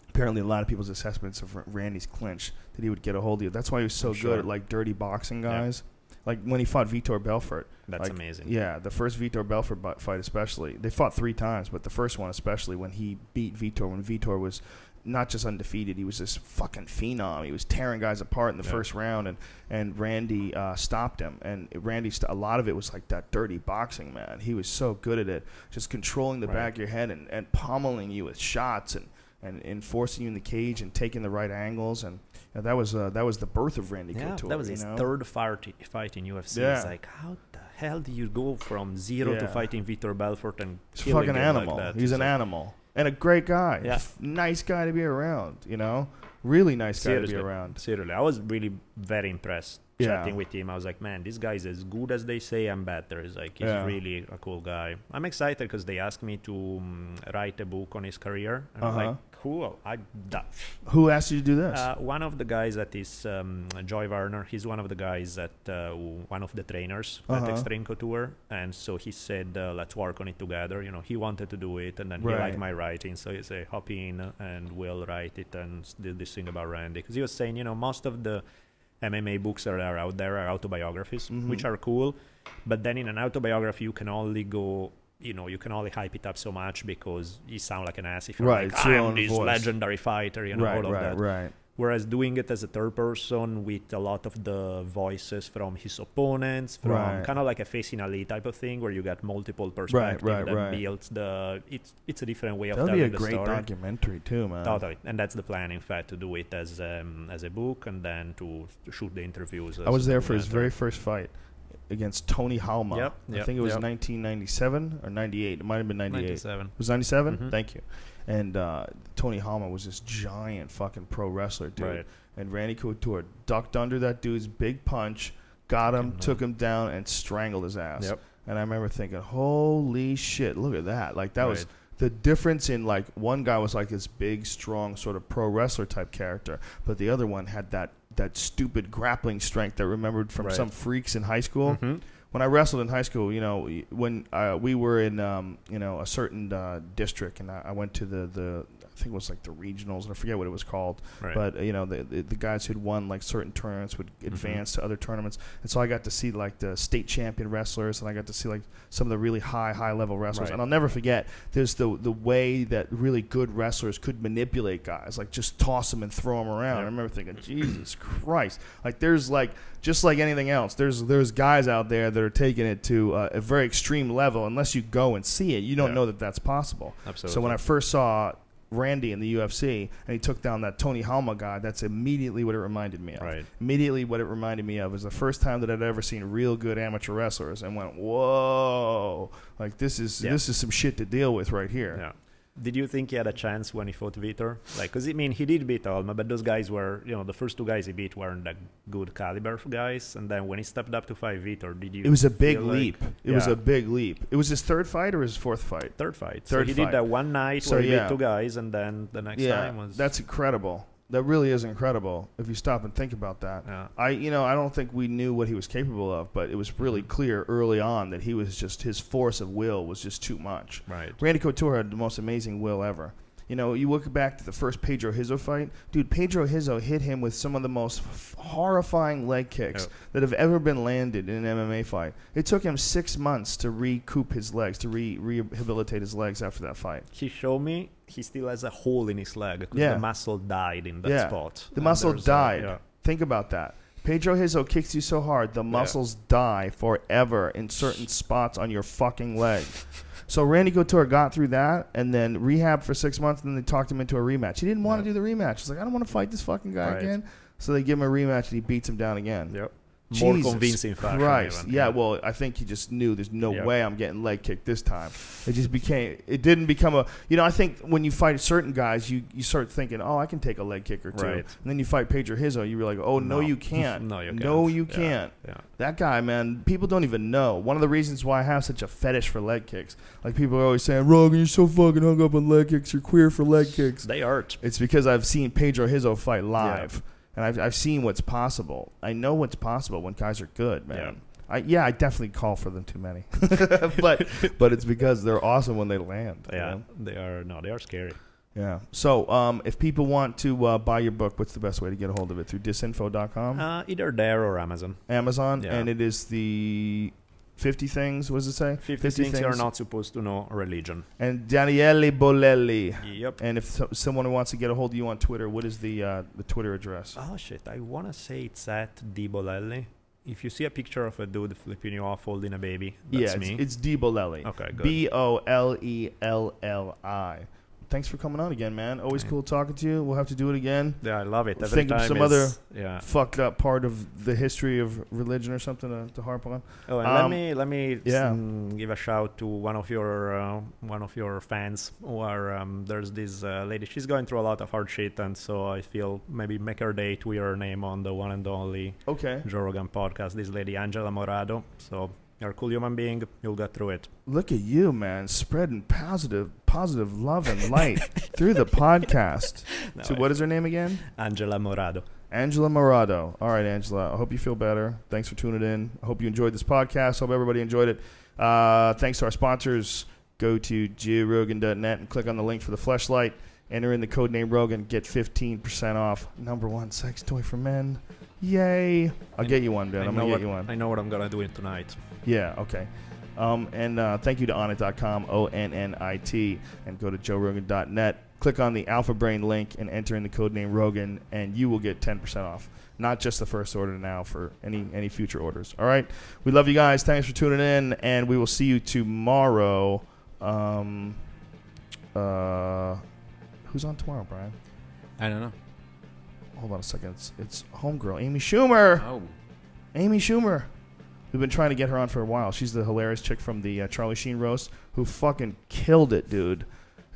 Apparently, a lot of people's assessments of Randy's clinch that he would get a hold of you. That's why he was so good at like dirty boxing guys. Like when he fought Vitor Belfort. That's amazing. Yeah, the first Vitor Belfort fight especially. They fought 3 times, but the first one especially when he beat Vitor, when Vitor was not just undefeated. He was this fucking phenom. He was tearing guys apart in the first round, and Randy stopped him. And Randy, a lot of it was like that dirty boxing, man. He was so good at it, just controlling the back of your head and pummeling you with shots and enforcing you in the cage and taking the right angles. And that was the birth of Randy Couture. That was his third fight in UFC. Yeah. It's like, how the hell do you go from zero to fighting Vitor Belfort and He's killing fucking him animal. like that? He's an animal. And a great guy. Yeah. Nice guy to be around, you know? Really nice guy to be around. Seriously, I was really very impressed chatting with him. I was like, man, this guy is as good as they say and better. He's like, he's really a cool guy. I'm excited because they asked me to write a book on his career. And I'm like, cool. Who asked you to do this? One of the guys that is Joy Werner. He's one of the guys at one of the trainers at Extreme Couture, and so he said, let's work on it together. You know, he wanted to do it, and then he liked my writing, so he said, hop in and we'll write it and do this thing about Randy. Because he was saying, you know, most of the MMA books that are out there are autobiographies, which are cool, but then in an autobiography you can only go, you know, you can only hype it up so much because you sound like an ass if you're like, I'm this legendary fighter, you know, all of that. Right. Whereas doing it as a third person with a lot of the voices from his opponents, from kind of like a Facing Ali type of thing, where you got multiple perspectives that builds the. It's a different way of telling the story. That'd be a great documentary too, man. Totally, and that's the plan, in fact, to do it as a book and then to shoot the interviews. I was there for his very first fight against Tony Halma. Yep. I think it was 1997 or 98. It might have been 98. 97. It was 97? Thank you. And Tony Halma was this giant fucking pro wrestler, dude. Right. And Randy Couture ducked under that dude's big punch, got him, took him down, and strangled his ass. Yep. And I remember thinking, holy shit, look at that. Like, that was the difference in, like, one guy was like this big, strong sort of pro wrestler type character, but the other one had that stupid grappling strength that I remembered from some freaks in high school. When I wrestled in high school, you know, when we were in, you know, a certain district, and I went to the I think it was like the regionals, and I forget what it was called. But you know, the guys who'd won like certain tournaments would advance to other tournaments, and so I got to see like the state champion wrestlers, and I got to see like some of the really high level wrestlers. And I'll never forget, there's the way that really good wrestlers could manipulate guys, like just toss them and throw them around. I remember thinking, Jesus Christ, like there's like, just like anything else, there's guys out there that are taking it to a very extreme level. Unless you go and see it, you don't know that that's possible. Absolutely. So when I first saw Randy in the UFC and he took down that Tony Halma guy, that's immediately what it reminded me of. Immediately what it reminded me of was the first time that I'd ever seen real good amateur wrestlers and went, whoa, like this is some shit to deal with right here. Yeah. Did you think he had a chance when he fought Vitor? Like, because I mean, he did beat Alma, but those guys were, you know, the first two guys he beat weren't that good caliber guys. And then when he stepped up to fight Vitor, did you? It was a big leap. It was a big leap. It was his third fight or his fourth fight? Third fight. So he did that one night where he beat two guys, and then the next time was. That's incredible. That really is incredible if you stop and think about that. Yeah. I don't think we knew what he was capable of, but it was really clear early on that he was just, his force of will was just too much. Randy Couture had the most amazing will ever. You know, you look back to the first Pedro Hizzo fight. Dude, Pedro Hizzo hit him with some of the most horrifying leg kicks that have ever been landed in an MMA fight. It took him 6 months to recoup his legs, to rehabilitate his legs after that fight. He showed me he still has a hole in his leg because the muscle died in that spot. The muscle died. Think about that. Pedro Hizzo kicks you so hard, the muscles die forever in certain spots on your fucking leg. So Randy Couture got through that and then rehabbed for 6 months, and then they talked him into a rematch. He didn't want to do the rematch. He's like, I don't want to fight this fucking guy again. So they give him a rematch, and he beats him down again. More convincing fashion. Christ. Yeah, well, I think he just knew there's no way I'm getting leg kicked this time. It didn't become a, you know, I think when you fight certain guys, you start thinking, oh, I can take a leg kick or two. And then you fight Pedro Hizzo, you were like, oh, no, you can't. No, you can't. That guy, man, people don't even know. One of the reasons why I have such a fetish for leg kicks, like people are always saying, Rogan, you're so fucking hung up on leg kicks, you're queer for leg kicks. They hurt. It's because I've seen Pedro Hizzo fight live. And I've seen what's possible. I know what's possible when guys are good, man. I definitely call for them too many. but it's because they're awesome when they land. Yeah, you know? They are scary. Yeah. So if people want to buy your book, what's the best way to get a hold of it? Through disinfo.com? Either there or Amazon. Amazon? Yeah. And it is the 50 things, what does it say? 50 things you're not supposed to know religion. And Daniele Bolelli. Yep. And if someone wants to get a hold of you on Twitter, what is the Twitter address? Oh, shit. I want to say it's at D. Bolelli. If you see a picture of a dude flipping you off holding a baby, that's me. It's D. Bolelli. Okay, good. Bolelli. Thanks for coming on again, man. Always cool talking to you. We'll have to do it again. Yeah, I love it. Think of some other fucked up part of the history of religion or something to harp on. Oh, and let me give a shout to one of your fans. Who are there's this lady. She's going through a lot of hard shit, and so I feel maybe make her day to hear her name on the one and only Joe Rogan podcast. This lady, Angela Morado. So. You're a cool human being. You'll get through it. Look at you, man, spreading positive love and light through the podcast. What is her name again? Angela Morado. Angela Morado. All right, Angela. I hope you feel better. Thanks for tuning in. I hope you enjoyed this podcast. Hope everybody enjoyed it. Thanks to our sponsors. Go to joerogan.net and click on the link for the fleshlight. Enter in the code name Rogan. Get 15% off. #1 sex toy for men. Yay. I'll get you one, dude. I'm going to get you one. I know what I'm going to do tonight. Yeah, okay. And thank you to onnit.com, ONNIT, and go to joerogan.net. Click on the Alpha Brain link and enter in the code name Rogan, and you will get 10% off. Not just the first order now, for any future orders. All right? We love you guys. Thanks for tuning in, and we will see you tomorrow. Who's on tomorrow, Brian? I don't know. Hold on a second. It's homegirl, Amy Schumer. Oh. Amy Schumer. We've been trying to get her on for a while. She's the hilarious chick from the Charlie Sheen roast who fucking killed it, dude.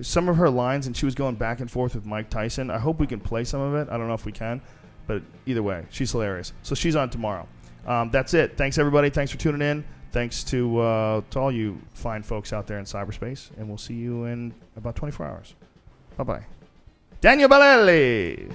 Some of her lines, and she was going back and forth with Mike Tyson. I hope we can play some of it. I don't know if we can, but either way, she's hilarious. So she's on tomorrow. That's it. Thanks, everybody. Thanks for tuning in. Thanks to all you fine folks out there in cyberspace, and we'll see you in about 24 hours. Bye-bye. Daniele Bolelli.